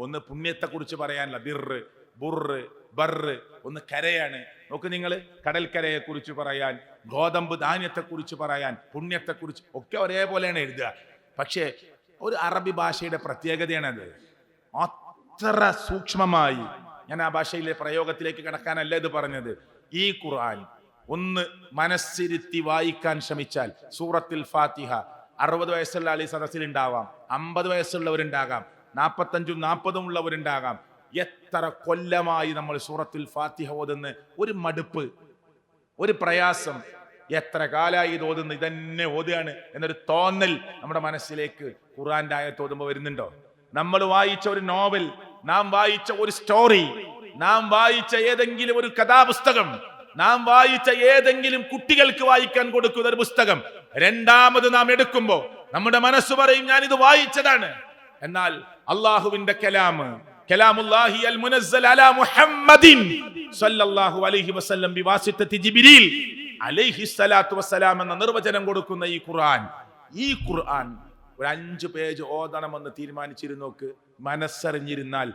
ഒന്ന് പുണ്യത്തെക്കുറിച്ച് പറയാനല്ല. ബിറ്, ബുറ്, ബർറ്. ഒന്ന് കരയാണ്. നോക്ക് നിങ്ങൾ, കടൽക്കരയെ കുറിച്ച് പറയാൻ, ഗോതമ്പ് ധാന്യത്തെക്കുറിച്ച് പറയാൻ, പുണ്യത്തെക്കുറിച്ച് ഒക്കെ ഒരേപോലെയാണ് എഴുതുക. പക്ഷേ ഒരു അറബി ഭാഷയുടെ പ്രത്യേകതയാണത്. അത്ര സൂക്ഷ്മമായി, ഞാൻ ആ ഭാഷയിലെ പ്രയോഗത്തിലേക്ക് കടക്കാനല്ല ഇത് പറഞ്ഞത്. ഈ ഖുർആൻ ഒന്ന് മനസ്സിരുത്തി വായിക്കാൻ ശ്രമിച്ചാൽ, സൂറത്തുൽ ഫാത്തിഹ 60 വയസ്സുള്ള ആൾ ഈ സദസ്സിൽ ഉണ്ടാവാം, 50 വയസ്സുള്ളവരുണ്ടാകാം, 45ഉം 40ഉം ഉള്ളവരുണ്ടാകാം. എത്ര കൊല്ലമായി നമ്മൾ സൂറത്തുൽ ഫാത്തിഹ ഓതുന്ന ഒരു മടുപ്പ്, ഒരു പ്രയാസം, എത്ര കാലായി ഇത് ഓതുന്നു, ഇതന്നെ ഓതുകയാണ് എന്നൊരു തോന്നൽ നമ്മുടെ മനസ്സിലേക്ക് ഖുർആന്റെ ആയത്ത് ഓതുമ്പോൾ വരുന്നുണ്ടോ? നമ്മൾ വായിച്ച ഒരു നോവൽ, നാം വായിച്ച ഒരു സ്റ്റോറി, നാം വായിച്ച ഏതെങ്കിലും ഒരു കഥാപുസ്തകം, നാം വായിച്ച ഏതെങ്കിലും കുട്ടികൾക്ക് വായിക്കാൻ കൊടുക്കുന്ന ഒരു പുസ്തകം രണ്ടാമത് നാം എടുക്കുമ്പോ നമ്മുടെ മനസ്സ് പറയും ഞാൻ ഇത് വായിച്ചതാണ്. എന്നാൽ അള്ളാഹുവിന്റെ കലാമുല്ലാഹി അൽ മുനസ്സൽ അലാ മുഹമ്മദിൻ സല്ലല്ലാഹു അലൈഹി വസല്ലം ബിവാസിത്തത്തി ജിബ്രീൽ അലൈഹി സ്വലാത്തു വസ്സലാം എന്ന നിർവചനം കൊടുക്കുന്ന ഈ ഖുർആൻ ഒരു 5 പേജ് ഓതണമെന്ന് തീരുമാനിച്ചിരുന്നോക്ക്, മനസ്സറിഞ്ഞിരുന്നാൽ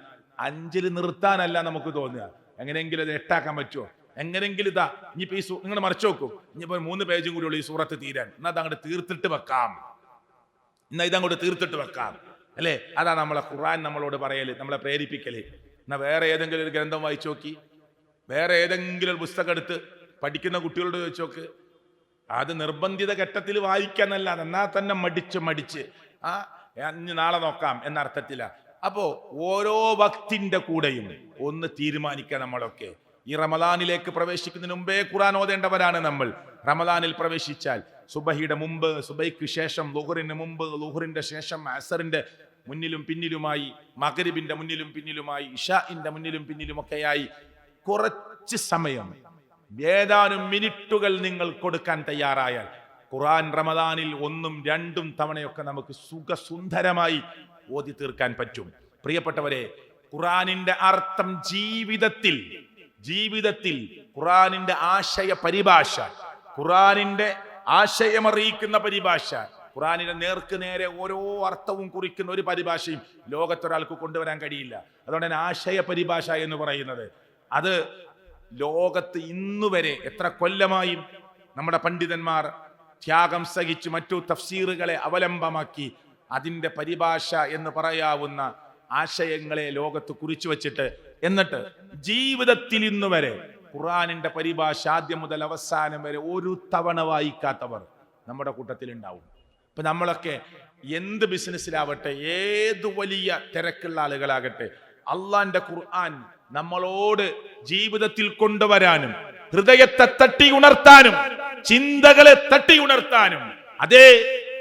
5ൽ നിർത്താനല്ല നമുക്ക് തോന്നുക. എങ്ങനെയെങ്കിലും അത് 8 ആക്കാൻ പറ്റുമോ? എങ്ങനെയെങ്കിലും ഇതാ ഇനിയിപ്പോ ഈ നിങ്ങൾ മറിച്ചു നോക്കൂ, ഇനിയിപ്പോ 3 പേജും കൂടി ഉള്ളൂ ഈ സൂറത്ത് തീരാൻ, എന്നാൽ അതങ്ങോട്ട് തീർത്തിട്ട് വെക്കാം, ഇതങ്ങോട്ട് തീർത്തിട്ട് വെക്കാം, അല്ലേ? അതാ നമ്മളെ ഖുർആൻ നമ്മളോട് പറയല്, നമ്മളെ പ്രേരിപ്പിക്കല്. എന്നാ വേറെ ഏതെങ്കിലും ഒരു ഗ്രന്ഥം വായിച്ചു നോക്കി, വേറെ ഏതെങ്കിലും ഒരു പുസ്തകം എടുത്ത് പഠിക്കുന്ന കുട്ടികളോട് ചോദിച്ചു നോക്ക്. അത് നിർബന്ധിത ഘട്ടത്തിൽ വായിക്കാന്നല്ല, എന്നാൽ തന്നെ മടിച്ച് ഇനി നാളെ നോക്കാം എന്ന അർത്ഥത്തില. അപ്പോ ഓരോ വക്തിന്റെ കൂടെയും ഒന്ന് തീരുമാനിക്കുക. നമ്മളൊക്കെ ഈ റമദാനിലേക്ക് പ്രവേശിക്കുന്നതിന് മുമ്പേ ഖുർആൻ ഓതേണ്ടവരാണ് നമ്മൾ. റമദാനിൽ പ്രവേശിച്ചാൽ സുബഹിയുടെ മുമ്പ്, സുബഹിക്ക് ശേഷം, ളുഹറിന് മുമ്പ്, ളുഹറിന്റെ ശേഷം, അസറിന്റെ മുന്നിലും പിന്നിലുമായി, മഗ്രിബിന്റെ മുന്നിലും പിന്നിലുമായി, ഇശാഇന്റെ മുന്നിലും പിന്നിലുമൊക്കെയായി കുറച്ച് സമയം, ഏതാനും മിനിറ്റുകൾ നിങ്ങൾ കൊടുക്കാൻ തയ്യാറായാൽ ഖുർആൻ റമദാനിൽ 1ഉം 2ഉം തവണയൊക്കെ നമുക്ക് സുഖസുന്ദരമായി ഓതി തീർക്കാൻ പറ്റും. പ്രിയപ്പെട്ടവരെ, ഖുർആനിന്റെ അർത്ഥം ജീവിതത്തിൽ ഖുർആനിന്റെ ആശയ പരിഭാഷ, ഖുർആനിന്റെ ആശയമറിയിക്കുന്ന പരിഭാഷ, ഖുർആനിന്റെ നേർക്ക് നേരെ ഓരോ അർത്ഥവും കുറിക്കുന്ന ഒരു പരിഭാഷയും ലോകത്തൊരാൾക്ക് കൊണ്ടുവരാൻ കഴിയില്ല. അതുകൊണ്ട് തന്നെ ആശയ പരിഭാഷ എന്ന് പറയുന്നത് അത് ലോകത്ത് ഇന്നുവരെ എത്ര കൊല്ലമായും നമ്മുടെ പണ്ഡിതന്മാർ ത്യാഗം സഹിച്ച് മറ്റു തഫ്സീറുകളെ അവലംബമാക്കി അതിൻ്റെ പരിഭാഷ എന്ന് പറയാവുന്ന ആശയങ്ങളെ ലോകത്ത് കുറിച്ചു വച്ചിട്ട്, എന്നിട്ട് ജീവിതത്തിൽ ഇന്ന് വരെ ഖുർആനിന്റെ പരിഭാഷ ആദ്യം മുതൽ അവസാനം വരെ ഒരു തവണ വായിക്കാത്തവർ നമ്മുടെ കൂട്ടത്തിൽ ഉണ്ടാവും. ഇപ്പൊ നമ്മളൊക്കെ എന്ത് ബിസിനസ്സിലാവട്ടെ, ഏത് വലിയ തിരക്കുള്ള ആളുകളാകട്ടെ, അള്ളാന്റെ ഖുർആൻ നമ്മളോട് ജീവിതത്തിൽ കൊണ്ടുവരാനും ഹൃദയത്തെ തട്ടി ഉണർത്താനും ചിന്തകളെ തട്ടി ഉണർത്താനും അതേ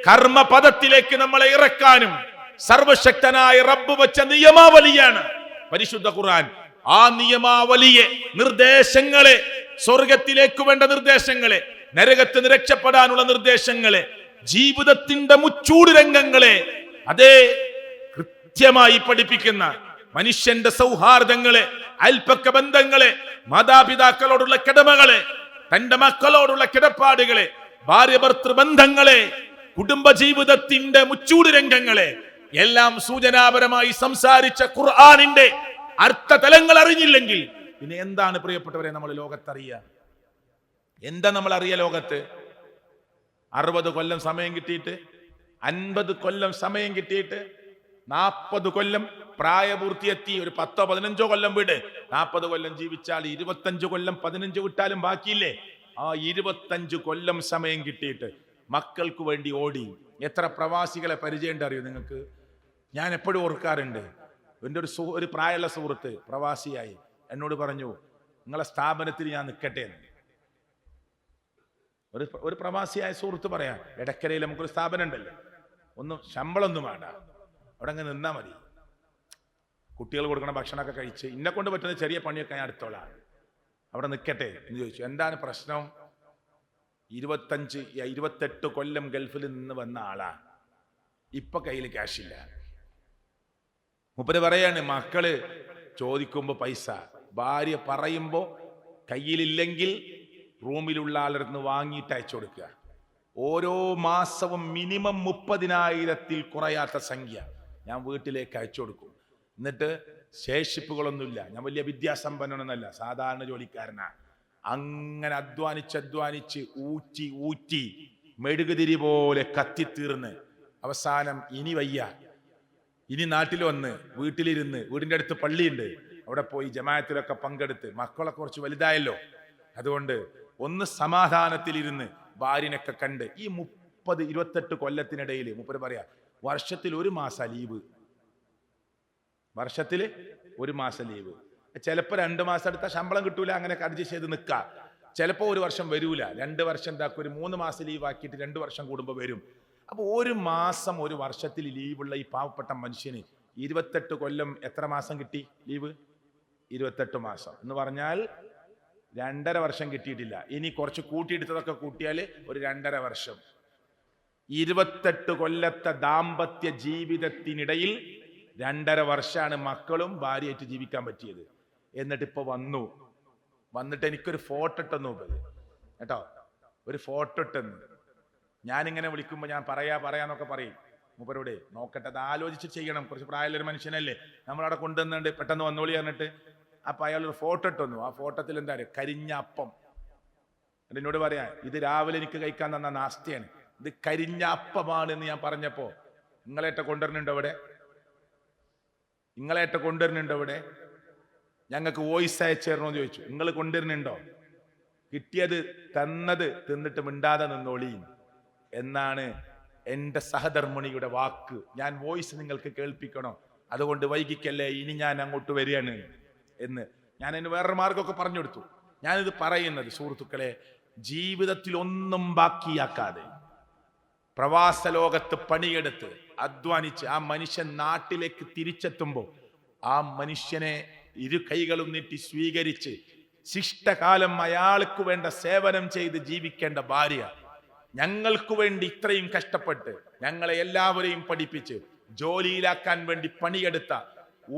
കർമ്മപദത്തിലേക്ക് നമ്മളെ ഇറക്കാനും സർവശക്തനായ റബ്ബ് വെച്ച നിയമാവലിയാണ് പരിശുദ്ധ ഖുർആൻ. ആ നിയമാവലിയെ, നിർദ്ദേശങ്ങളെ, സ്വർഗത്തിലേക്ക് വേണ്ട നിർദ്ദേശങ്ങളെ, നരകത്തിൽ നിന്ന് രക്ഷപ്പെടാനുള്ള നിർദ്ദേശങ്ങളെ, ജീവിതത്തിന്റെ മുച്ചൂട് രംഗങ്ങളെ അതേ കൃത്യമായി പഠിപ്പിക്കുന്ന മനുഷ്യന്റെ സൗഹാർദ്ദങ്ങളെ, അയൽപക്ക ബന്ധങ്ങളെ, മാതാപിതാക്കളോടുള്ള കടമകളെ, തന്റെ മക്കളോടുള്ള കിടപ്പാടുകളെ, ഭാര്യ ഭർത്തൃ ബന്ധങ്ങളെ, കുടുംബജീവിതത്തിന്റെ മുച്ചൂട് രംഗങ്ങളെ എല്ലാം സൂചനാപരമായി സംസാരിച്ച ഖുർആനിന്റെ അർത്ഥതലങ്ങൾ അറിഞ്ഞില്ലെങ്കിൽ പിന്നെ എന്താണ് പ്രിയപ്പെട്ടവരെ നമ്മൾ ലോകത്തറിയുക? എന്താ നമ്മൾ അറിയ ലോകത്ത്? 60 കൊല്ലം സമയം കിട്ടിയിട്ട്, 50 കൊല്ലം സമയം കിട്ടിയിട്ട്, 40 കൊല്ലം പ്രായപൂർത്തിയെത്തി, ഒരു 10-15 കൊല്ലം വിട്, 40 കൊല്ലം ജീവിച്ചാൽ 25 കൊല്ലം 15 വിട്ടാലും ബാക്കിയില്ലേ? ആ 25 കൊല്ലം സമയം കിട്ടിയിട്ട് മക്കൾക്ക് വേണ്ടി ഓടി എത്ര പ്രവാസികളെ പരിചയം അറിയോ നിങ്ങൾക്ക്? ഞാൻ എപ്പോഴും ഓർക്കാറുണ്ട്, എൻ്റെ ഒരു പ്രായമുള്ള സുഹൃത്ത് പ്രവാസിയായി എന്നോട് പറഞ്ഞു, നിങ്ങളെ സ്ഥാപനത്തിൽ ഞാൻ നിൽക്കട്ടെ എന്ന്. ഒരു പ്രവാസിയായ സുഹൃത്ത് പറയാം, എടക്കരയിൽ നമുക്കൊരു സ്ഥാപനം ഉണ്ടല്ലോ, ഒന്നും ശമ്പളമൊന്നും വേണ്ട, അവിടെ അങ്ങ് നിന്നാ മതി, കുട്ടികൾ കൊടുക്കണ ഭക്ഷണമൊക്കെ കഴിച്ച് ഇന്നെ കൊണ്ട് പറ്റുന്ന ചെറിയ പണിയൊക്കെ ഞാൻ അടുത്തോളാം, അവിടെ നിൽക്കട്ടെ എന്ന് ചോദിച്ചു. എന്താണ് പ്രശ്നം? 28 കൊല്ലം ഗൾഫിൽ നിന്ന് വന്ന ആളാ, ഇപ്പൊ കയ്യിൽ ക്യാഷില്ല. മൂപ്പര് പറയാണ്, മക്കള് ചോദിക്കുമ്പോ പൈസ, ഭാര്യ പറയുമ്പോ കയ്യിലില്ലെങ്കിൽ റൂമിലുള്ള ആളടുന്ന് വാങ്ങിയിട്ട് അയച്ചു കൊടുക്കുക. ഓരോ മാസവും മിനിമം 30,000-ൽ കുറയാത്ത സംഖ്യ ഞാൻ വീട്ടിലേക്ക് അയച്ചു കൊടുക്കും. എന്നിട്ട് ശേഷിപ്പുകളൊന്നുമില്ല, ഞാൻ വലിയ വിദ്യാസമ്പന്നനൊന്നല്ല, സാധാരണ ജോലിക്കാരനാ. അങ്ങനെ അധ്വാനിച്ച് ഊറ്റി മെഴുകുതിരി പോലെ കത്തിത്തീർന്ന് അവസാനം ഇനി വയ്യ, ഇനി നാട്ടിൽ വന്ന് വീട്ടിലിരുന്ന്, വീടിൻ്റെ അടുത്ത് പള്ളിയുണ്ട്, അവിടെ പോയി ജമാഅത്തിലൊക്കെ പങ്കെടുത്ത്, മക്കളൊക്കെ കുറച്ച് വലുതായല്ലോ, അതുകൊണ്ട് ഒന്ന് സമാധാനത്തിലിരുന്ന് ഭാര്യനൊക്കെ കണ്ട് ഈ 28 കൊല്ലത്തിനിടയിൽ മൂപ്പര് പറയാ, വർഷത്തിൽ 1 മാസം ലീവ്, വർഷത്തിൽ 1 മാസം ലീവ്, ചിലപ്പോൾ 2 മാസം എടുത്താൽ ശമ്പളം കിട്ടൂല, അങ്ങനെ അഡ്ജസ്റ്റ് ചെയ്ത് നിൽക്കുക. ചിലപ്പോൾ 1 വർഷം വരൂല, 2 വർഷം എന്താക്കും, ഒരു 3 മാസം ലീവ് ആക്കിയിട്ട് 2 വർഷം കൂടുമ്പോൾ വരും. അപ്പോൾ 1 മാസം 1 വർഷത്തിൽ ലീവുള്ള ഈ പാവപ്പെട്ട മനുഷ്യന് 28 കൊല്ലം എത്ര മാസം കിട്ടി ലീവ്? 28 മാസം എന്ന് പറഞ്ഞാൽ 2.5 വർഷം കിട്ടിയിട്ടില്ല. ഇനി കുറച്ച് കൂട്ടിയെടുത്തതൊക്കെ കൂട്ടിയാൽ ഒരു 2.5 വർഷം. 28 കൊല്ലത്തെ ദാമ്പത്യ ജീവിതത്തിനിടയിൽ 2.5 വർഷമാണ് മക്കളും ഭാര്യയായിട്ട് ജീവിക്കാൻ പറ്റിയത്. എന്നിട്ട് ഇപ്പൊ വന്നിട്ട് എനിക്കൊരു ഫോട്ടോ ഇട്ടെന്ന് നോക്കത് കേട്ടോ, ഒരു ഫോട്ടോ ഇട്ടെന്ന്. ഞാനിങ്ങനെ വിളിക്കുമ്പോൾ ഞാൻ പറയാന്നൊക്കെ പറയും മൂപ്പരോട്, നോക്കട്ടെ, അത് ആലോചിച്ച് ചെയ്യണം, കുറച്ച് പ്രായമുള്ളൊരു മനുഷ്യനല്ലേ, നമ്മളവിടെ കൊണ്ടുവന്നുണ്ട്, പെട്ടെന്ന് വന്നോളി പറഞ്ഞിട്ട്. അപ്പൊ അയാളൊരു ഫോട്ടോ ഇട്ടു. ആ ഫോട്ടോത്തിൽ എന്താ പറയുക, കരിഞ്ഞ അപ്പം. എന്നോട് പറയാ, ഇത് രാവിലെ എനിക്ക് കഴിക്കാൻ തന്ന നാസ്തിയാണ്, ഇത് കരിഞ്ഞ അപ്പമാണ് എന്ന് ഞാൻ പറഞ്ഞപ്പോ, നിങ്ങളേറ്റ കൊണ്ടുവരുന്നുണ്ടോ ഇവിടെ, ഞങ്ങൾക്ക് വോയിസ് അയച്ചു തരണമെന്ന് ചോദിച്ചു. നിങ്ങൾ കൊണ്ടുവരുന്നുണ്ടോ? കിട്ടിയത് തന്നത് തിന്നിട്ട് മിണ്ടാതെ നിന്നോളി എന്നാണ് എൻ്റെ സഹധർമ്മിണിയുടെ വാക്ക്. ഞാൻ വോയിസ് നിങ്ങൾക്ക് കേൾപ്പിക്കണോ, അതുകൊണ്ട് വൈകിക്കല്ലേ, ഇനി ഞാൻ അങ്ങോട്ട് വരികയാണ് എന്ന് ഞാൻ അതിന് വേറൊരു മാർഗമൊക്കെ പറഞ്ഞു കൊടുത്തു. ഞാനിത് പറയുന്നത് സുഹൃത്തുക്കളെ, ജീവിതത്തിൽ ഒന്നും ബാക്കിയാക്കാതെ പ്രവാസ ലോകത്ത് പണിയെടുത്ത് അധ്വാനിച്ച് ആ മനുഷ്യൻ നാട്ടിലേക്ക് തിരിച്ചെത്തുമ്പോൾ ആ മനുഷ്യനെ 2 കൈകളും നീട്ടി സ്വീകരിച്ച് ശിഷ്ടകാലം അയാൾക്ക് വേണ്ട സേവനം ചെയ്ത് ജീവിക്കേണ്ട ഭാര്യ, ഞങ്ങൾക്ക് വേണ്ടി ഇത്രയും കഷ്ടപ്പെട്ട് ഞങ്ങളെ എല്ലാവരെയും പഠിപ്പിച്ച് ജോലിയിലാക്കാൻ വേണ്ടി പണിയെടുത്ത,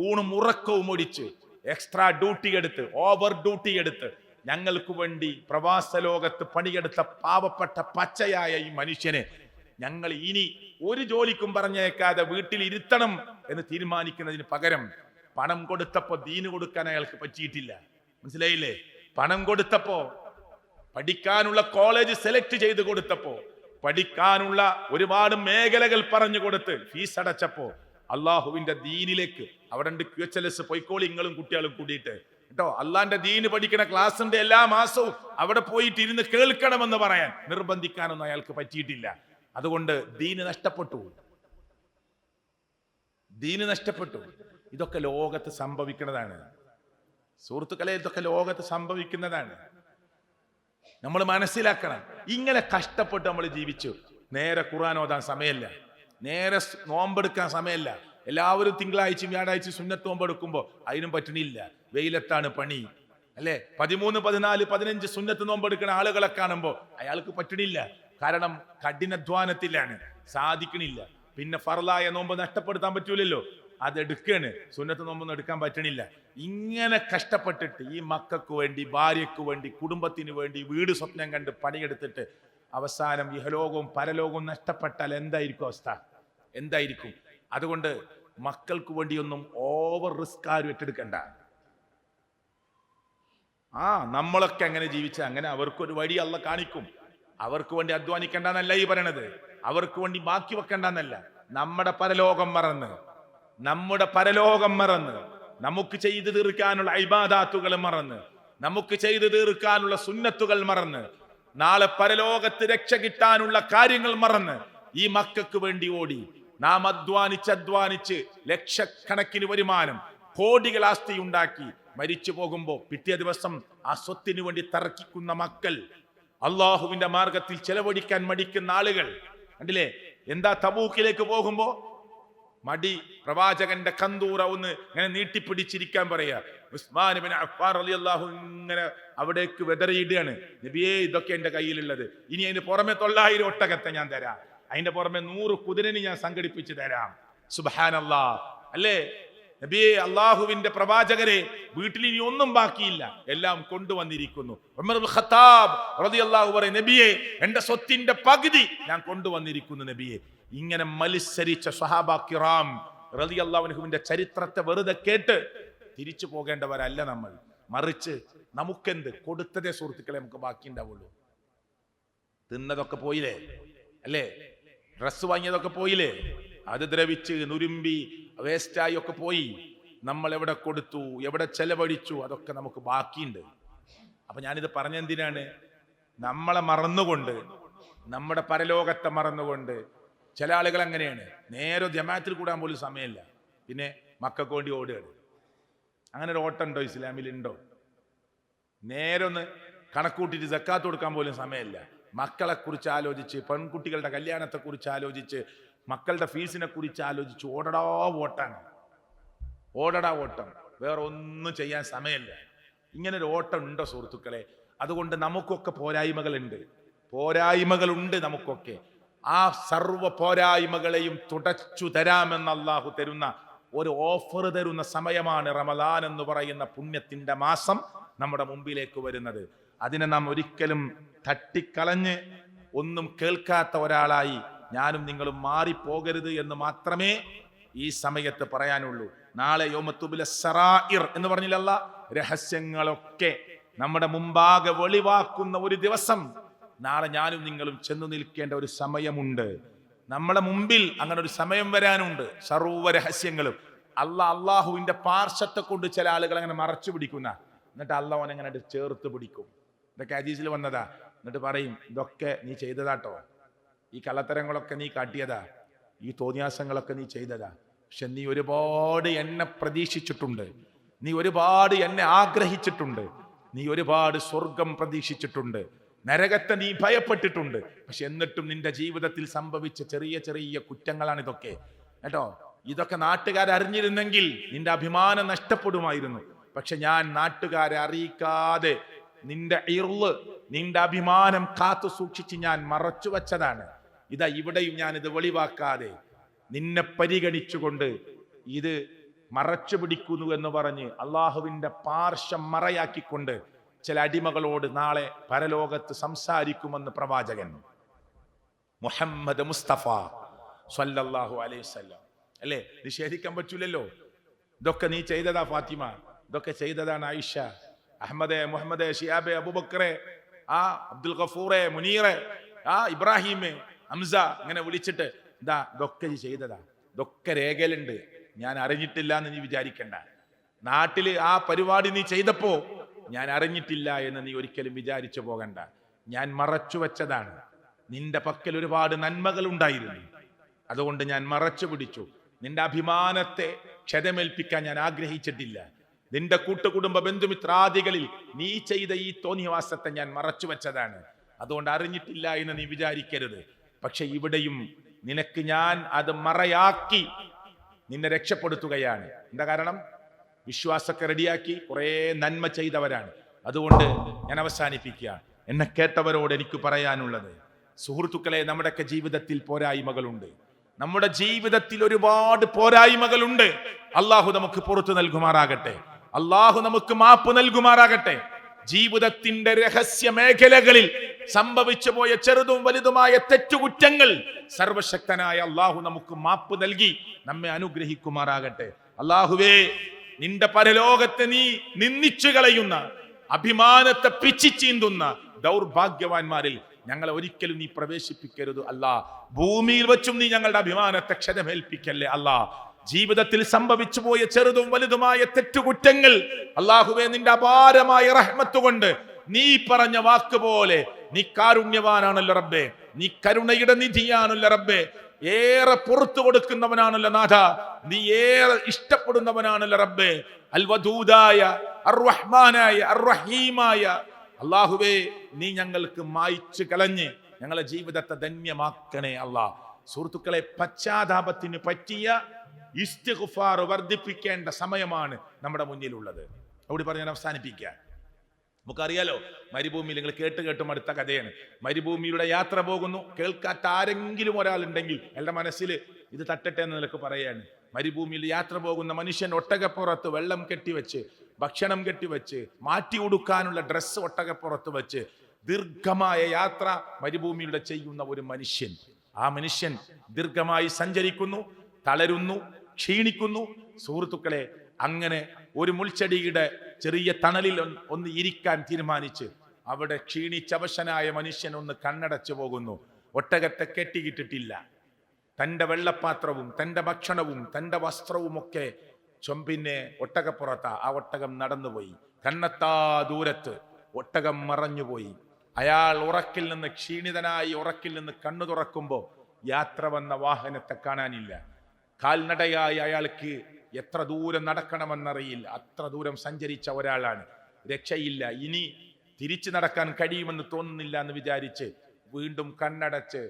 ഊണും ഉറക്കവും ഒടിച്ച് എക്സ്ട്രാ ഡ്യൂട്ടി എടുത്ത്, ഓവർ ഡ്യൂട്ടി എടുത്ത് ഞങ്ങൾക്ക് വേണ്ടി പ്രവാസ ലോകത്ത് പണിയെടുത്ത പാവപ്പെട്ട പച്ചയായ ഈ മനുഷ്യനെ ഞങ്ങൾ ഇനി ഒരു ജോലിക്കും പറഞ്ഞേക്കാതെ വീട്ടിൽ ഇരുത്തണം എന്ന് തീരുമാനിക്കുന്നതിന് പകരം പണം കൊടുത്തപ്പോ ദീന് കൊടുക്കാൻ അയാൾക്ക് പറ്റിയിട്ടില്ല. മനസ്സിലായില്ലേ? പണം കൊടുത്തപ്പോ, പഠിക്കാനുള്ള കോളേജ് സെലക്ട് ചെയ്ത് കൊടുത്തപ്പോ, പഠിക്കാനുള്ള ഒരുപാട് മേഖലകൾ പറഞ്ഞു കൊടുത്ത് ഫീസ് അടച്ചപ്പോ അള്ളാഹുവിന്റെ ദീനിലേക്ക് അവിടെ QHLS പോയിക്കോളി നിങ്ങളും കുട്ടികളും കൂടിയിട്ട് കേട്ടോ. അള്ളാന്റെ ദീന് പഠിക്കുന്ന ക്ലാസ് ഉണ്ട് എല്ലാ മാസവും. അവിടെ പോയിട്ട് ഇരുന്ന് കേൾക്കണമെന്ന് പറയാൻ നിർബന്ധിക്കാനൊന്നും അയാൾക്ക് പറ്റിയിട്ടില്ല. അതുകൊണ്ട് ദീന് നഷ്ടപ്പെട്ടു. ഇതൊക്കെ ലോകത്ത് സംഭവിക്കുന്നതാണ് സുഹൃത്തുക്കളെ, ഇതൊക്കെ ലോകത്ത് സംഭവിക്കുന്നതാണ്. നമ്മൾ മനസ്സിലാക്കണം. ഇങ്ങനെ കഷ്ടപ്പെട്ട് നമ്മൾ ജീവിച്ചു. നേരെ ഖുർആൻ ഓതാൻ സമയമല്ല, നേരെ നോമ്പെടുക്കാൻ സമയമല്ല. എല്ലാവരും തിങ്കളാഴ്ചയും വ്യാഴാഴ്ച സുന്നത്ത് നോമ്പെടുക്കുമ്പോൾ അതിനും പറ്റണില്ല. വെയിലത്താണ് പണി അല്ലെ. 13, 14, 15 സുന്നത്ത് നോമ്പെടുക്കുന്ന ആളുകളെ കാണുമ്പോൾ അയാൾക്ക് പറ്റണില്ല. കാരണം കഠിനാധ്വാനത്തിലാണ്, സാധിക്കണില്ല. പിന്നെ ഫർലായ നോമ്പ് നഷ്ടപ്പെടുത്താൻ പറ്റൂലല്ലോ, അതെടുക്കാണ്. സുന്നത്ത് നോമ്പൊന്നും എടുക്കാൻ പറ്റണില്ല. ഇങ്ങനെ കഷ്ടപ്പെട്ടിട്ട് ഈ മക്കൾക്ക് വേണ്ടി, ഭാര്യയ്ക്ക് വേണ്ടി, കുടുംബത്തിന് വേണ്ടി വീട് സ്വപ്നം കണ്ട് പണിയെടുത്തിട്ട് അവസാനം ഇഹലോകവും പരലോകവും നഷ്ടപ്പെട്ടാൽ എന്തായിരിക്കും അവസ്ഥ? എന്തായിരിക്കും? അതുകൊണ്ട് മക്കൾക്ക് വേണ്ടിയൊന്നും ഓവർ റിസ്ക് ആരും ഏറ്റെടുക്കണ്ട. നമ്മളൊക്കെ അങ്ങനെ ജീവിച്ച അങ്ങനെ അവർക്കൊരു വഴി അള്ള കാണിക്കും. അവർക്ക് വേണ്ടി അധ്വാനിക്കണ്ടെന്നല്ല ഈ പറയണത്, അവർക്ക് വേണ്ടി ബാക്കി വെക്കണ്ടെന്നല്ല. നമ്മുടെ പരലോകം മറന്ന് നമുക്ക് ചെയ്തു തീർക്കാനുള്ള ഇബാദാത്തുകൾ മറന്ന്, നമുക്ക് ചെയ്തു തീർക്കാനുള്ള സുന്നത്തുകൾ മറന്ന്, നാളെ പരലോകത്ത് രക്ഷ കിട്ടാനുള്ള കാര്യങ്ങൾ മറന്ന് ഈ മക്കൾക്ക് വേണ്ടി ഓടി നാം അധ്വാനിച്ച് ലക്ഷക്കണക്കിന് വരുമാനം, കോടികൾ ആസ്തി ഉണ്ടാക്കി മരിച്ചു പോകുമ്പോ പിറ്റേ ദിവസം ആ സ്വത്തിന് വേണ്ടി തർക്കിക്കുന്ന മക്കൾ, അള്ളാഹുവിന്റെ മാർഗത്തിൽ ചെലവഴിക്കാൻ മടിക്കുന്ന ആളുകൾ കണ്ടില്ലേ? എന്താ തബൂക്കിലേക്ക് പോകുമ്പോ മടി, പ്രവാചകന്റെ കന്തൂറ ഒന്ന് ഇങ്ങനെ നീട്ടിപ്പിടിച്ചിരിക്കാൻ പറയാ. ഉസ്മാൻ ഇബ്നു അഫ്ഫാൻ റളിയല്ലാഹു ഇങ്ങനെ അവിടേക്ക് വെതറിയിടുകയാണ്. നബിയേ, ഇതൊക്കെ എന്റെ കയ്യിലുള്ളത്. ഇനി അതിന് പുറമെ 900 ഒട്ടകത്തെ ഞാൻ തരാം, അതിന്റെ പുറമെ 100 കുതിരനെ ഞാൻ സംഘടിപ്പിച്ചു തരാം. സുബ്ഹാനല്ലാഹ് അല്ലേ നബിയെ, അള്ളാഹുവിന്റെ പ്രവാചകരെ, വീട്ടിൽ ഇനി ഒന്നും ബാക്കിയില്ല, എല്ലാം കൊണ്ടുവന്നിരിക്കുന്നു. ഉമർ ഇബ്നു ഖത്താബ് റളിയല്ലാഹു പറയും, നബിയെ, എന്റെ സ്വത്തിന്റെ പകുതി ഞാൻ കൊണ്ടുവന്നിരിക്കുന്നു നബിയെ. ഇങ്ങനെ മത്സരിച്ച സ്വഹാബ കിറാം റളിയല്ലാഹു അൻഹുവിന്റെ ചരിത്രത്തെ വെറുതെ കേട്ട് തിരിച്ചു പോകേണ്ടവരല്ല നമ്മൾ. മറിച്ച് നമുക്കെന്ത് കൊടുത്തതേ സുഹൃത്തുക്കളെ നമുക്ക് ബാക്കി ഉണ്ടാവുള്ളൂ. തിന്നതൊക്കെ പോയില്ലേ അല്ലേ? ഡ്രസ്സ് വാങ്ങിയതൊക്കെ പോയില്ലേ? അത് ദ്രവിച്ച് നുരുമ്പി വേസ്റ്റായി ഒക്കെ പോയി. നമ്മൾ എവിടെ കൊടുത്തു, എവിടെ ചെലവഴിച്ചു, അതൊക്കെ നമുക്ക് ബാക്കിയുണ്ട്. അപ്പൊ ഞാനിത് പറഞ്ഞെന്തിനാണ്? നമ്മളെ മറന്നുകൊണ്ട്, നമ്മുടെ പരലോകത്തെ മറന്നുകൊണ്ട് ചില ആളുകൾ അങ്ങനെയാണ്. നേരെ ജമാഅത്തിൽ കൂടാൻ പോലും സമയമില്ല, പിന്നെ മക്കൾക്ക് വേണ്ടി ഓടുകയാണ്. അങ്ങനെ ഒരു ഓട്ടം ഉണ്ടോ ഇസ്ലാമിലുണ്ടോ? നേരെ ഒന്ന് കണക്കൂട്ടിട്ട് സക്കാത്ത് കൊടുക്കാൻ പോലും സമയമില്ല. മക്കളെ കുറിച്ച് ആലോചിച്ച്, പെൺകുട്ടികളുടെ കല്യാണത്തെ കുറിച്ച് ആലോചിച്ച്, മക്കളുടെ ഫീസിനെ കുറിച്ച് ആലോചിച്ച് ഓടടാ ഓട്ടം. വേറെ ഒന്നും ചെയ്യാൻ സമയമില്ല. ഇങ്ങനൊരു ഓട്ടം ഉണ്ടോ സുഹൃത്തുക്കളെ? അതുകൊണ്ട് നമുക്കൊക്കെ പോരായ്മകളുണ്ട് നമുക്കൊക്കെ. ആ സർവ്വ പോരായ്മകളെയും തുടച്ചു തരാമെന്ന് അള്ളാഹു തരുന്ന ഒരു ഓഫർ തരുന്ന സമയമാണ് റമദാൻ എന്ന് പറയുന്ന പുണ്യത്തിന്റെ മാസം നമ്മുടെ മുമ്പിലേക്ക് വരുന്നത്. അതിനെ നാം ഒരിക്കലും തട്ടിക്കളഞ്ഞ് ഒന്നും കേൾക്കാത്ത ഒരാളായി ഞാനും നിങ്ങളും മാറിപ്പോകരുത് എന്ന് മാത്രമേ ഈ സമയത്ത് പറയാനുള്ളൂ. നാളെ യൗമത്തുബില സറായിർ എന്ന് പറഞ്ഞില്ല, രഹസ്യങ്ങളൊക്കെ നമ്മുടെ മുമ്പാകെ വെളിവാക്കുന്ന ഒരു ദിവസം നാളെ ഞാനും നിങ്ങളും ചെന്നു നിൽക്കേണ്ട ഒരു സമയമുണ്ട്. നമ്മുടെ മുമ്പിൽ അങ്ങനെ ഒരു സമയം വരാനുണ്ട്. സർവ്വ രഹസ്യങ്ങളും അള്ളാഹുവിന്റെ പാർശ്വത്തെ കൊണ്ട് ചില ആളുകൾ അങ്ങനെ മറച്ചു പിടിക്കുന്ന, എന്നിട്ട് അള്ളാഹുവിനെ അങ്ങനെ ചേർത്ത് പിടിക്കും. ഇതൊക്കെ ഹദീസിൽ വന്നതാ. എന്നിട്ട് പറയും, ഇതൊക്കെ നീ ചെയ്തതാട്ടോ, ഈ കള്ളത്തരങ്ങളൊക്കെ നീ കാട്ടിയതാ, ഈ തോന്നിയാസങ്ങളൊക്കെ നീ ചെയ്തതാ. പക്ഷെ നീ ഒരുപാട് എന്നെ പ്രതീക്ഷിച്ചിട്ടുണ്ട്, നീ ഒരുപാട് എന്നെ ആഗ്രഹിച്ചിട്ടുണ്ട്, നീ ഒരുപാട് സ്വർഗം പ്രതീക്ഷിച്ചിട്ടുണ്ട്, നരകത്തെ നീ ഭയപ്പെട്ടിട്ടുണ്ട്. പക്ഷെ എന്നിട്ടും നിന്റെ ജീവിതത്തിൽ സംഭവിച്ച ചെറിയ ചെറിയ കുറ്റങ്ങളാണ് ഇതൊക്കെ കേട്ടോ. ഇതൊക്കെ നാട്ടുകാരെ അറിഞ്ഞിരുന്നെങ്കിൽ നിന്റെ അഭിമാനം നഷ്ടപ്പെടുമായിരുന്നു. പക്ഷെ ഞാൻ നാട്ടുകാരെ അറിയിക്കാതെ നിന്റെ ഇർള്, നിന്റെ അഭിമാനം കാത്തു സൂക്ഷിച്ച് ഞാൻ മറച്ചു വച്ചതാണ്. ഇതാ ഇവിടെയും ഞാൻ ഇത് വെളിവാക്കാതെ നിന്നെ പരിഗണിച്ചുകൊണ്ട് ഇത് മറച്ചു പിടിക്കുന്നു എന്ന് പറഞ്ഞ് അള്ളാഹുവിന്റെ പാർശ്വം മറയാക്കിക്കൊണ്ട് ചില അടിമകളോട് നാളെ പരലോകത്ത് സംസാരിക്കുമെന്ന് പ്രവാചകൻ മുഹമ്മദ് മുസ്തഫ സ്വല്ലല്ലാഹു അലൈഹി വസല്ലം അല്ലേ? നിഷേധിക്കാൻ പറ്റൂലല്ലോ. ഇതൊക്കെ നീ ചെയ്തതാ ഫാത്തിമ, ഇതൊക്കെ ചെയ്തതാണ് ആയിഷ, അഹമ്മദ്, മുഹമ്മദ്, ഷിയാബെ, അബൂബക്കറെ, അബ്ദുൽ ഗഫൂറെ, മുനീറെ, ഇബ്രാഹിമേ, ഹംസ ഇങ്ങനെ വിളിച്ചിട്ട് ഇതാ ഇതൊക്കെ ചെയ്തതാ, ഇതൊക്കെ രേഖയിലുണ്ട്, ഞാൻ അറിഞ്ഞിട്ടില്ല എന്ന് നീ വിചാരിക്കണ്ട. നാട്ടില് ആ പരിപാടി നീ ചെയ്തപ്പോ ഞാൻ അറിഞ്ഞിട്ടില്ല എന്ന് നീ ഒരിക്കലും വിചാരിച്ചു പോകണ്ട. ഞാൻ മറച്ചു വെച്ചതാണ്. നിന്റെ പക്കൽ ഒരുപാട് നന്മകൾ ഉണ്ടായിരുന്നു, അതുകൊണ്ട് ഞാൻ മറച്ചു പിടിച്ചു. നിന്റെ അഭിമാനത്തെ ക്ഷതമേൽപ്പിക്കാൻ ഞാൻ ആഗ്രഹിച്ചിട്ടില്ല. നിന്റെ കൂട്ടുകുടുംബ ബന്ധുമിത്രാദികളിൽ നീ ചെയ്ത ഈ തോന്നിയവാസത്തെ ഞാൻ മറച്ചു വെച്ചതാണ്, അതുകൊണ്ട് അറിഞ്ഞിട്ടില്ല എന്ന് നീ വിചാരിക്കരുത്. പക്ഷെ ഇവിടെയും നിനക്ക് ഞാൻ അത് മറയാക്കി നിന്നെ രക്ഷപ്പെടുത്തുകയാണ്. എന്താ കാരണം? വിശ്വാസമൊക്കെ റെഡിയാക്കി കുറെ നന്മ ചെയ്തവരാണ്. അതുകൊണ്ട് ഞാൻ അവസാനിപ്പിക്കുക. എന്നെ കേട്ടവരോട് എനിക്ക് പറയാനുള്ളത്, സുഹൃത്തുക്കളെ, നമ്മുടെയൊക്കെ ജീവിതത്തിൽ പോരായ്മകളുണ്ട്. നമ്മുടെ ജീവിതത്തിൽ ഒരുപാട് പോരായ്മകളുണ്ട്. അള്ളാഹു നമുക്ക് പുറത്തു നൽകുമാറാകട്ടെ. അള്ളാഹു നമുക്ക് മാപ്പ് നൽകുമാറാകട്ടെ. ജീവിതത്തിന്റെ രഹസ്യ മേഖലകളിൽ സംഭവിച്ചു പോയ ചെറുതും വലുതുമായ തെറ്റുകുറ്റങ്ങൾ സർവശക്തനായ അള്ളാഹു നമുക്ക് മാപ്പ് നൽകി നമ്മെ അനുഗ്രഹിക്കുമാറാകട്ടെ. അള്ളാഹുവേ, നിന്റെ പരലോകത്തെ നീ നിന്ദിച്ചു കളയുന്ന, അഭിമാനത്തെ പിച്ചിച്ചീന്തുന്ന ദൗർഭാഗ്യവാന്മാരിൽ ഞങ്ങളെ ഒരിക്കലും നീ പ്രവേശിപ്പിക്കരുത് അല്ലാ. ഭൂമിയിൽ വെച്ചും നീ ഞങ്ങളുടെ അഭിമാനത്തെ ക്ഷതമേൽപ്പിക്കല്ലേ അല്ലാ. ജീവിതത്തിൽ സംഭവിച്ചു പോയ ചെറുതും വലുതുമായ തെറ്റുകുറ്റങ്ങൾ അല്ലാഹുവേ, നിന്റെ അപാരമായ റഹ്മത്ത് കൊണ്ട് നീ പറഞ്ഞ വാക്ക് പോലെ നീ കാരുണ്യവാനാണല്ലോ റബ്ബേ, നീ കരുണയുടെ നിധിയാണല്ലോ റബ്ബേ, ഏറെ പുറത്തു കൊടുക്കുന്നവനാണല്ലോ നാഥ, നീ ഏറെ ഇഷ്ടപ്പെടുന്നവനാണല്ലോ റബ്ബേ. അൽ വദൂദായ അർ റഹ്മാനായ അർ റഹീമായ അല്ലാഹുവേ, നീ ഞങ്ങൾക്ക് മായ്ച്ചു കളഞ്ഞ് ഞങ്ങളെ ജീവിതത്തെ ധന്യമാക്കണേ അല്ലാ. സുഹൃത്തുക്കളെ, പശ്ചാത്താപത്തിന് പറ്റിയ ഇസ്തിഗ്ഫാർ വർദ്ധിപ്പിക്കേണ്ട സമയമാണ് നമ്മുടെ മുന്നിലുള്ളത്. അവിടെ പറഞ്ഞ് അവസാനിപ്പിക്കുക. നമുക്കറിയാലോ, മരുഭൂമിയിൽ നിങ്ങൾ കേട്ട് മടുത്ത കഥയാണ്. മരുഭൂമിയുടെ യാത്ര പോകുന്നു, കേൾക്കാത്ത ആരെങ്കിലും ഒരാളുണ്ടെങ്കിൽ എൻ്റെ മനസ്സിൽ ഇത് തട്ടട്ടെ എന്ന് നിനക്ക് പറയാണ്. മരുഭൂമിയിൽ യാത്ര പോകുന്ന മനുഷ്യൻ ഒട്ടകപ്പുറത്ത് വെള്ളം കെട്ടിവെച്ച്, ഭക്ഷണം കെട്ടിവെച്ച്, മാറ്റി ഉടുക്കാനുള്ള ഡ്രസ്സ് ഒട്ടകപ്പുറത്ത് വെച്ച് ദീർഘമായ യാത്ര മരുഭൂമിയുടെ ചെയ്യുന്ന ഒരു മനുഷ്യൻ. ആ മനുഷ്യൻ ദീർഘമായി സഞ്ചരിക്കുന്നു, തളരുന്നു, ക്ഷീണിക്കുന്നു. സുഹൃത്തുക്കളെ, അങ്ങനെ ഒരു മുൾച്ചെടിയുടെ ചെറിയ തണലിൽ ഒന്ന് ഇരിക്കാൻ തീരുമാനിച്ച് അവിടെ ക്ഷീണിച്ചവശനായ മനുഷ്യൻ ഒന്ന് കണ്ണടച്ചു പോകുന്നു. ഒട്ടകത്തെ കെട്ടിയിട്ടിട്ടില്ല. തൻ്റെ വെള്ളപ്പാത്രവും തൻ്റെ ഭക്ഷണവും തൻ്റെ വസ്ത്രവുമൊക്കെ ചൊമ്പിന്നെ ഒട്ടകപ്പുറത്താ. ആ ഒട്ടകം നടന്നുപോയി. കണ്ണെത്താ ദൂരത്ത് ഒട്ടകം മറഞ്ഞുപോയി. അയാൾ ഉറക്കിൽ നിന്ന് ക്ഷീണിതനായി ഉറക്കിൽ നിന്ന് കണ്ണു തുറക്കുമ്പോൾ യാത്ര വന്ന വാഹനത്തെ കാണാനില്ല. കാൽനടയായി അയാൾക്ക് എത്ര ദൂരം നടക്കണമെന്നറിയില്ല. അത്ര ദൂരം സഞ്ചരിച്ച ഒരാളാണ്. രക്ഷയില്ല, ഇനി തിരിച്ചു നടക്കാൻ കഴിയുമെന്ന് തോന്നുന്നില്ല എന്ന് വിചാരിച്ച് വീണ്ടും കണ്ണടച്ച്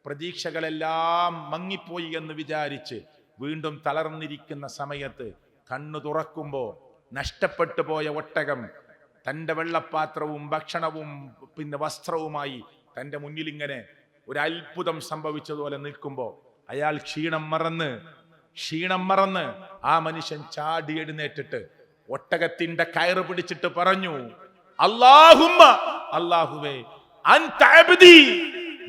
പ്രതീക്ഷകളെല്ലാം മങ്ങിപ്പോയി എന്ന് വിചാരിച്ച് വീണ്ടും തളർന്നിരിക്കുന്ന സമയത്ത് കണ്ണു തുറക്കുമ്പോൾ നഷ്ടപ്പെട്ടു പോയ ഒട്ടകം തൻ്റെ വെള്ളപ്പാത്രവും ഭക്ഷണവും വസ്ത്രവുമായി തൻ്റെ മുന്നിൽ ഇങ്ങനെ ഒരു അത്ഭുതം സംഭവിച്ചതുപോലെ നിൽക്കുമ്പോൾ അയാൾ ക്ഷീണം മറന്ന് ആ മനുഷ്യൻ ചാടി എഴുന്നേറ്റിട്ട് ഒട്ടകത്തിന്റെ കയറ് പിടിച്ചിട്ട് പറഞ്ഞു, അല്ലാഹുമ്മ, അല്ലാഹുവേ, അൻത അബ്ദി,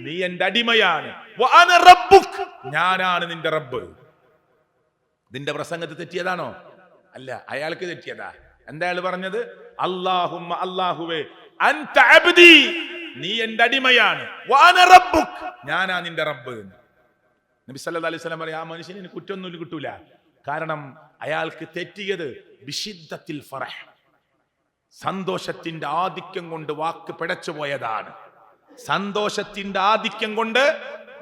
നീ എൻ്റെ അടിമയാണ്, വഅന റബ്ബുക്, ഞാനാണ് നിന്റെ റബ്ബ്. നിന്റെ പ്രസംഗത്തിൽ തെറ്റിയതാണോ? അല്ല, അയാൾക്ക് തെറ്റിയതാ. എന്താ അയാൾ പറഞ്ഞത്? അല്ലാഹുമ്മ, അല്ലാഹുവേ, അൻത അബ്ദി, നീ എൻ്റെ അടിമയാണ്, വഅന റബ്ബുക്, ഞാനാ നിന്റെ റബ്ബ്. നബി സല്ലല്ലാഹു അലൈഹി വസല്ലം പറയാം, ആ മനുഷ്യന് കുറ്റമൊന്നും കിട്ടൂല. കാരണം അയാൾക്ക് തെറ്റിയത് ബിശിദ്ദത്തിൽ ഫറഹ്, സന്തോഷത്തിന്റെ ആധിക്യം കൊണ്ട് വാക്ക് പിടച്ചു പോയതാണ്. സന്തോഷത്തിന്റെ ആധിക്യം കൊണ്ട്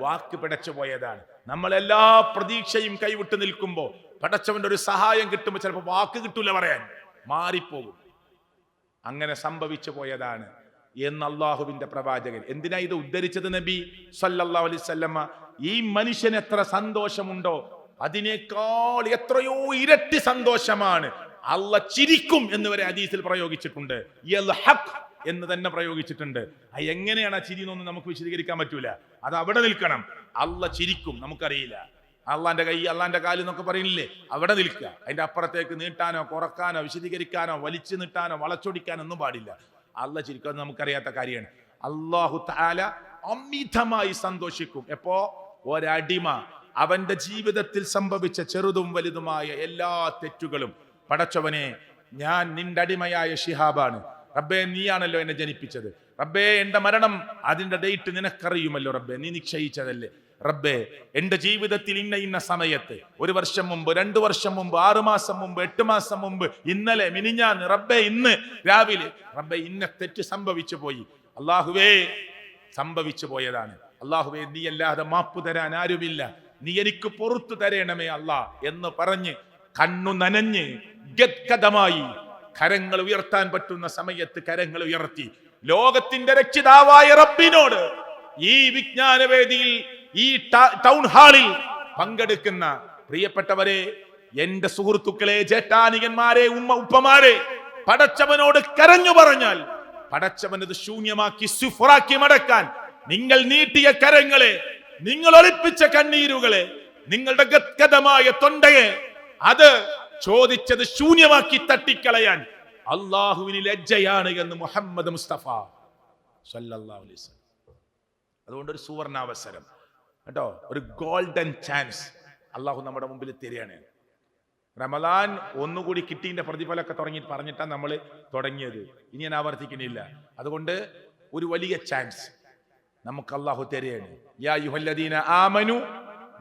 വാക്ക് പിടച്ചു പോയതാണ്. നമ്മൾ എല്ലാ പ്രതീക്ഷയും കൈവിട്ട് നിൽക്കുമ്പോൾ പടച്ചവന്റെ ഒരു സഹായം കിട്ടുമ്പോൾ ചിലപ്പോൾ വാക്ക് കിട്ടൂല, പറയാൻ മാറിപ്പോകും. അങ്ങനെ സംഭവിച്ചു പോയതാണ് എന്ന് അള്ളാഹുവിന്റെ പ്രവാചകൻ. എന്തിനാ ഇത് ഉദ്ധരിച്ചത്? നബി സല്ലല്ലാഹു അലൈഹി വസല്ലമ ഈ മനുഷ്യന് എത്ര സന്തോഷമുണ്ടോ അതിനേക്കാൾ എത്രയോ ഇരട്ടി സന്തോഷമാണ് അള്ളാഹ് ചിരിക്കും എന്ന് വരെ ഹദീസിൽ പ്രയോഗിച്ചിട്ടുണ്ട്. യൽഹഖ് എന്ന് തന്നെ പ്രയോഗിച്ചിട്ടുണ്ട്. എങ്ങനെയാണ് ആ ചിരി എന്നൊന്നും നമുക്ക് വിശദീകരിക്കാൻ പറ്റൂല. അത് അവിടെ നിൽക്കണം. അള്ളാഹ് ചിരിക്കും, നമുക്കറിയില്ല. അള്ളാന്റെ കൈ അള്ളാന്റെ കാല് എന്നൊക്കെ പറയുന്നില്ലേ, അവിടെ നിൽക്കുക. അതിന്റെ അപ്പുറത്തേക്ക് നീട്ടാനോ കുറക്കാനോ വിശദീകരിക്കാനോ വലിച്ചു നീട്ടാനോ വളച്ചൊടിക്കാനോ ഒന്നും പാടില്ല. അള്ളാഹ് ചിരിക്കും, അത് നമുക്കറിയാത്ത കാര്യമാണ്. അല്ലാഹു തആല അമിതമായി സന്തോഷിക്കും. എപ്പോ? ഒരടിമ അവന്റെ ജീവിതത്തിൽ സംഭവിച്ച ചെറുതും വലുതുമായ എല്ലാ തെറ്റുകളും, പടച്ചവനെ, ഞാൻ നിന്റെ അടിമയായ ശിഹാബാണ് റബ്ബേ, നീയാണല്ലോ എന്നെ ജനിപ്പിച്ചത്, റബ്ബേ എന്റെ മരണം അതിന്റെ ഡേറ്റ് നിനക്കറിയുമല്ലോ റബ്ബേ, നീ നിശ്ചയിച്ചതല്ലേ റബ്ബേ. എന്റെ ജീവിതത്തിൽ ഇന്ന ഇന്ന സമയത്ത്, 1 വർഷം മുമ്പ്, 2 വർഷം മുമ്പ്, 6 മാസം മുമ്പ്, 8 മാസം മുമ്പ്, ഇന്നലെ, മിനിഞ്ഞാന്ന്, റബ്ബേ ഇന്ന് രാവിലെ, റബ്ബേ ഇന്ന തെറ്റ് സംഭവിച്ചു പോയി, അല്ലാഹുവേ സംഭവിച്ചു പോയതാണ്, അല്ലാഹുവേ നീ അല്ലാതെ മാപ്പ് തരാൻ ആരുമില്ല, നീ എനിക്ക് പുറത്തു തരണമേ അല്ലാ എന്ന് പറഞ്ഞ് കണ്ണു നനഞ്ഞ് ഗദ്ഗദമായി കരങ്ങൾ ഉയർത്താൻ പറ്റുന്ന സമയത്ത് കരങ്ങൾ ഉയർത്തി ലോകത്തിന്റെ രക്ഷിതാവായ റബ്ബിനോട് ഈ വിജ്ഞാനവേദിയിൽ, ഈ ടൗൺ ഹാളിൽ പങ്കെടുക്കുന്ന പ്രിയപ്പെട്ടവരെ, എന്റെ സുഹൃത്തുക്കളെ, ജേഷ്ഠാനികന്മാരെ, ഉപ്പമാരെ, പടച്ചവനോട് കരഞ്ഞു പറഞ്ഞാൽ പടച്ചവനത് ശൂന്യമാക്കി സുഫറാക്കി മടക്കാൻ നിങ്ങൾ നീട്ടിയ കരങ്ങളെ, നിങ്ങൾ ഒളിപ്പിച്ച കണ്ണീരുകളെ, നിങ്ങളുടെ ഗദ്ഗദമായ തൊണ്ടയെ അത് ചോദിച്ചത് ശൂന്യമാക്കി തട്ടിക്കളയാൻ അള്ളാഹുവിന് ലജ്ജയാണ് എന്ന് മുഹമ്മദ് മുസ്തഫ സല്ലല്ലാഹു അലൈഹി വസല്ലം. അതുകൊണ്ട് ഒരു സുവർണാവസരം കേട്ടോ, ഒരു ഗോൾഡൻ ചാൻസ് അള്ളാഹു നമ്മുടെ മുമ്പിൽ തരികയാണ്. റമദാൻ ഒന്നുകൂടി കിട്ടീന്റെ പ്രതിഫലമൊക്കെ പറഞ്ഞിട്ടാണ് നമ്മൾ തുടങ്ങിയത്, ഇനി ഞാൻ ആവർത്തിക്കുന്നില്ല. അതുകൊണ്ട് ഒരു വലിയ ചാൻസ് നമുക്ക് അള്ളാഹു തരികയാണ്. യാ അയ്യുഹല്ലദീന ആമനു,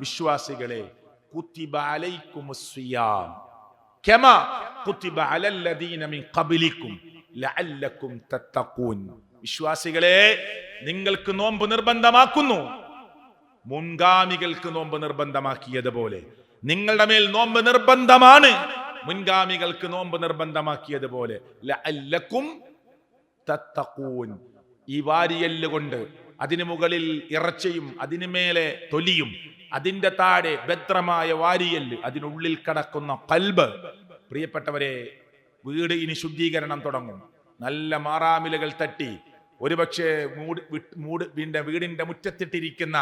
വിശ്വാസികളെ, കുത്തിബ അലൈക്കുമുസ് സിയാം കമാ കുത്തിബ അലല്ലദീന മിൻ ഖബ്ലിക്കും ലഅല്ലക്കും തത്തഖൂൻ. വിശ്വാസികളെ, നിങ്ങൾക്ക് നോമ്പ് നിർബന്ധമാക്കുന്നു, മുൻഗാമികൾക്ക് നോമ്പ് നിർബന്ധമാക്കിയതുപോലെ നിങ്ങളുടെ മേൽ നോമ്പ് നിർബന്ധമാണ്, മുൻഗാമികൾക്ക് നോമ്പ് നിർബന്ധമാക്കിയതുപോലെ. ലഅല്ലക്കും തത്തഖൂൻ. ഈ വാരിയല്ല് കൊണ്ട് അതിനു മുകളിൽ ഇറച്ചയും അതിനു മേലെ തൊലിയും അതിന്റെ താഴെ ഭദ്രമായ വാരിയല്ല്, അതിനുള്ളിൽ കടക്കുന്ന ഖൽബ്. പ്രിയപ്പെട്ടവരെ, വീട് ഇനി ശുദ്ധീകരണം തുടങ്ങും. നല്ല മാറാമിലകൾ തട്ടി, ഒരുപക്ഷെ വീടിന്റെ മുറ്റത്തിട്ടിരിക്കുന്ന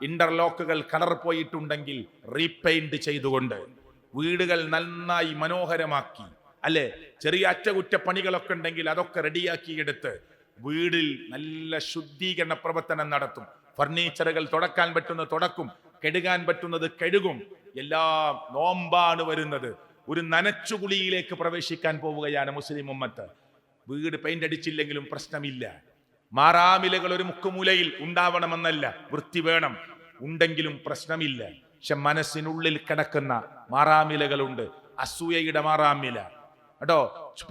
ഇന്റർലോക്കുകൾ കളർ പോയിട്ടുണ്ടെങ്കിൽ റീപെയിന്റ് ചെയ്തുകൊണ്ട് വീടുകൾ നന്നായി മനോഹരമാക്കി, അല്ലെ, ചെറിയ അറ്റകുറ്റപ്പണികളൊക്കെ ഉണ്ടെങ്കിൽ അതൊക്കെ റെഡിയാക്കി എടുത്ത് വീടിൽ നല്ല ശുദ്ധീകരണ പ്രവർത്തനം നടത്തും. ഫർണിച്ചറുകൾ തുടക്കാൻ പറ്റുന്ന തുടക്കും, കഴുകാൻ പറ്റുന്നത് കഴുകും. എല്ലാം നോമ്പാണ് വരുന്നത്. ഒരു നനച്ചുകുളിയിലേക്ക് പ്രവേശിക്കാൻ പോവുകയാണ് മുസ്ലിം ഉമ്മത്ത്. വീട് പെയിന്റ് അടിച്ചില്ലെങ്കിലും പ്രശ്നമില്ല. മാറാമിലകൾ ഒരു മുക്കുമൂലയിൽ ഉണ്ടാവണമെന്നല്ല, വൃത്തി വേണം, ഉണ്ടെങ്കിലും പ്രശ്നമില്ല. പക്ഷെ മനസ്സിനുള്ളിൽ കിടക്കുന്ന മാറാമിലകളുണ്ട്. അസൂയയുടെ മാറാമില കേട്ടോ,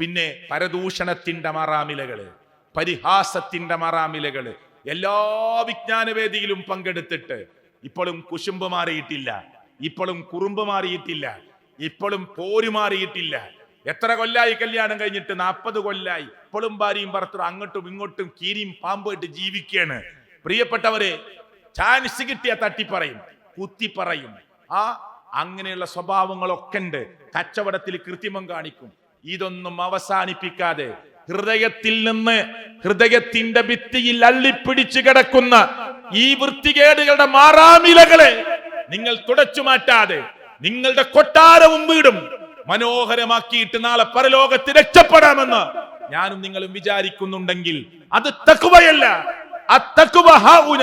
പിന്നെ പരദൂഷണത്തിന്റെ മാറാമിലകള്, പരിഹാസത്തിന്റെ മാറാമിലകള്. എല്ലാ വിജ്ഞാനവേദിയിലും പങ്കെടുത്തിട്ട് ഇപ്പോഴും കുശുമ്പ് മാറിയിട്ടില്ല, ഇപ്പോഴും കുറുമ്പ് മാറിയിട്ടില്ല, ഇപ്പോഴും പോര് മാറിയിട്ടില്ല. എത്ര കൊല്ലായി കല്യാണം കഴിഞ്ഞിട്ട്? 40 കൊല്ലായി. ഇപ്പോഴും ഭാര്യയും ഭർത്തരും അങ്ങോട്ടും ഇങ്ങോട്ടും കീരിയും പാമ്പുമായിട്ട് ജീവിക്കുകയാണ്. പ്രിയപ്പെട്ടവരെ, ചാൻസ് കിട്ടിയ തട്ടിപ്പറയും, കുത്തിപ്പറയും. അങ്ങനെയുള്ള സ്വഭാവങ്ങളൊക്കെ ഉണ്ട്. കച്ചവടത്തിൽ കൃത്രിമം കാണിക്കും. ഇതൊന്നും അവസാനിപ്പിക്കാതെ ഹൃദയത്തിൽ നിന്ന്, ഹൃദയത്തിന്റെ ഭിത്തിയിൽ അള്ളിപ്പിടിച്ചു കിടക്കുന്ന ഈ വൃത്തികേടുകളുടെ മാറാമിലകളെ നിങ്ങൾ തുടച്ചു മാറ്റാതെ നിങ്ങളുടെ കൊട്ടാരവും വീടും മനോഹരമാക്കിയിട്ട് നാളെ പരലോകത്ത് രക്ഷപ്പെടാമെന്ന് ഞാനും നിങ്ങളും വിചാരിക്കുന്നുണ്ടെങ്കിൽ അത് തഖ്വയല്ല. അത്തഖ്വ ഹൗന,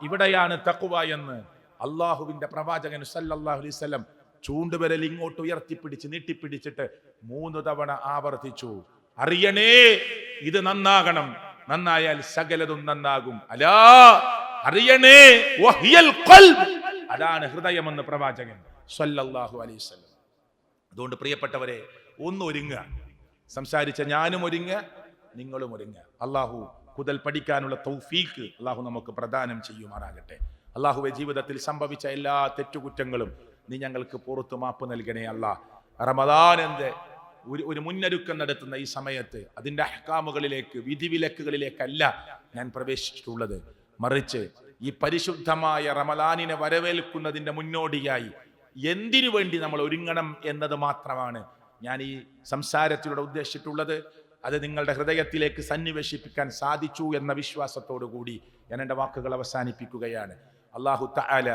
ഇവിടെയാണ് തഖ്വ എന്ന് അള്ളാഹുവിന്റെ പ്രവാചകൻ സല്ലല്ലാഹു അലൈഹി വസല്ലം ചൂണ്ടുവിരൽ ഇങ്ങോട്ട് ഉയർത്തിപ്പിടിച്ച് നീട്ടിപ്പിടിച്ചിട്ട് 3 തവണ ആവർത്തിച്ചു. അറിയണേ, ഇത് നന്നാകണം, നന്നായാൽ സകലതും നന്നാകും. അലാ അറിയണേ, വഹിയൽ ഖൽബ്, അതാണ് ഹൃദയമെന്ന് പ്രവാചകൻ സല്ലല്ലാഹു അലൈഹി വസല്ലം. അതുകൊണ്ട് പ്രിയപ്പെട്ടവരെ, ഒന്ന് ഒരുങ്ങുക. സംസാരിച്ച ഞാനും ഒരുങ്ങുക, നിങ്ങളും ഒരുങ്ങുക. അള്ളാഹു കുതൽ പഠിക്കാനുള്ള തൗഫീഖ് അള്ളാഹു നമുക്ക് പ്രദാനം ചെയ്യുമാറാകട്ടെ. അള്ളാഹുവെ, ജീവിതത്തിൽ സംഭവിച്ച എല്ലാ തെറ്റുകുറ്റങ്ങളും നീ ഞങ്ങൾക്ക് പുറത്തു മാപ്പ് നൽകണേ അല്ലാഹ്. റമദാനിന്റെ ഒരു മുന്നൊരുക്കം നടത്തുന്ന ഈ സമയത്ത് അതിന്റെ അഹ്കാമുകളിലേക്ക്, വിധിവിലക്കുകളിലേക്കല്ല ഞാൻ പ്രവേശിച്ചിട്ടുള്ളത്. മറിച്ച് ഈ പരിശുദ്ധമായ റമദാനിനെ വരവേൽക്കുന്നതിന്റെ മുന്നോടിയായി എന്തിനു വേണ്ടി നമ്മൾ ഒരുങ്ങണം എന്നത് മാത്രമാണ് ഞാൻ ഈ സംസാരത്തിലൂടെ ഉദ്ദേശിച്ചിട്ടുള്ളത്. അത് നിങ്ങളുടെ ഹൃദയത്തിലേക്ക് സന്നിവേശിപ്പിക്കാൻ സാധിച്ചു എന്ന വിശ്വാസത്തോടു കൂടി ഞാൻ എൻ്റെ വാക്കുകൾ അവസാനിപ്പിക്കുകയാണ്. അല്ലാഹു തആല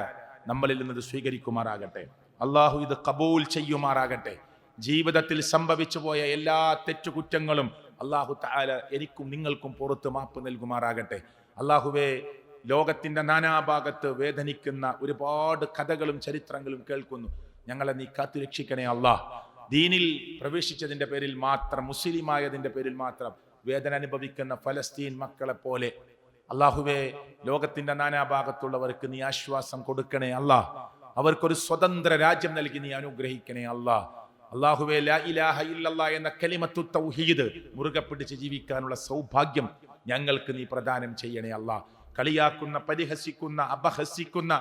നമ്മളിൽ നിന്നത് സ്വീകരിക്കുമാറാകട്ടെ. അല്ലാഹു ഇത് കബൂൽ ചെയ്യുമാറാകട്ടെ. ജീവിതത്തിൽ സംഭവിച്ചു പോയ എല്ലാ തെറ്റുകുറ്റങ്ങളും അല്ലാഹു തആല എനിക്കും നിങ്ങൾക്കും പുറത്ത് മാപ്പ് നൽകുമാറാകട്ടെ. അല്ലാഹുവേ, ലോകത്തിന്റെ നാനാഭാഗത്ത് വേദനിക്കുന്ന ഒരുപാട് കഥകളും ചരിത്രങ്ങളും കേൾക്കുന്നു. ഞങ്ങളെ നീ കാത്തുരക്ഷിക്കണേ അല്ലാഹ്. ദീനിൽ പ്രവേശിച്ചതിന്റെ പേരിൽ മാത്രം, മുസ്ലിമായതിന്റെ പേരിൽ മാത്രം വേദന അനുഭവിക്കുന്ന ഫലസ്തീൻ മക്കളെ പോലെ അള്ളാഹുവേ, ലോകത്തിന്റെ നാനാഭാഗത്തുള്ളവർക്ക് നീ ആശ്വാസം കൊടുക്കണേ അല്ലാ. അവർക്കൊരു സ്വതന്ത്ര രാജ്യം നൽകി നീ അനുഗ്രഹിക്കണേ അല്ലാ. അള്ളാഹുവേ, ലാ ഇലാഹ ഇല്ലല്ലാഹ് എന്ന കലിമത്തു തൗഹീദ് മുറുകെ പിടിച്ച് ജീവിക്കാനുള്ള സൗഭാഗ്യം ഞങ്ങൾക്ക് നീ പ്രദാനം ചെയ്യണേ അല്ലാ. കളിയാക്കുന്ന, പരിഹസിക്കുന്ന, അപഹസിക്കുന്ന,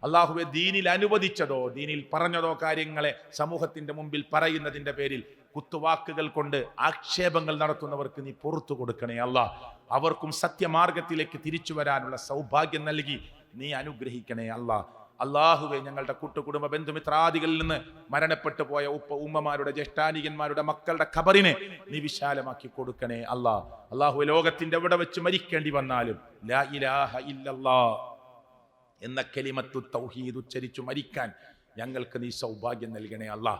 അള്ളാഹുവെ ദീനിൽ അനുവദിച്ചതോ ദീനിൽ പറഞ്ഞതോ കാര്യങ്ങളെ സമൂഹത്തിന്റെ മുമ്പിൽ പറയുന്നതിന്റെ പേരിൽ കുത്തുവാക്കുകൾ കൊണ്ട് ആക്ഷേപങ്ങൾ നടത്തുന്നവർക്ക് നീ പുറത്തു കൊടുക്കണേ അല്ലാ. അവർക്കും സത്യമാർഗത്തിലേക്ക് തിരിച്ചു വരാനുള്ള സൗഭാഗ്യം നൽകി നീ അനുഗ്രഹിക്കണേ അല്ലാ. അള്ളാഹുവെ, ഞങ്ങളുടെ കുടുംബ ബന്ധുമിത്രാദികളിൽ നിന്ന് മരണപ്പെട്ടു പോയ ഉമ്മമാരുടെ, ജ്യേഷ്ഠാനികന്മാരുടെ മക്കളുടെ ഖബറിനെ നീ വിശാലമാക്കി കൊടുക്കണേ അല്ലാ. അള്ളാഹുവെ, ലോകത്തിന്റെ എവിടെ വെച്ച് മരിക്കേണ്ടി വന്നാലും ലാ ഇലാഹ ഇല്ലല്ലാഹ് എന്ന കലിമത്തു തൗഹീദ് ഉച്ചരിച്ചു മരിക്കാൻ ഞങ്ങൾക്ക് നീ സൗഭാഗ്യം നൽകണേ അല്ലാ.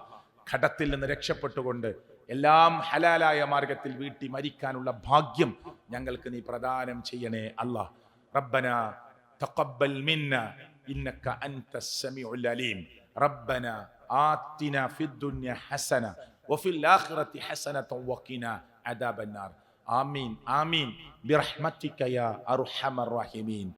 ഘടത്തിൽ നിന്ന് രക്ഷപ്പെട്ടുകൊണ്ട് എല്ലാം ഹലാലായ മാർഗത്തിൽ വീട്ടി മരിക്കാനുള്ള ഭാഗ്യം ഞങ്ങൾക്ക് നീ പ്രദാനം ചെയ്യണേ അല്ലാ. റബ്ബന തഖബ്ബൽ മിന്ന ഇന്നക അൻതസ് സമീഉൽ അലീം. റബ്ബന ആതിന ഫിദ് ദുനിയ ഹസന വഫിൽ ആഖിറതി ഹസനത വഖിന അദാബന്നാർ. ആമീൻ ആമീൻ ബിറഹ്മതിക യാ അർഹമർ റഹീമീൻ.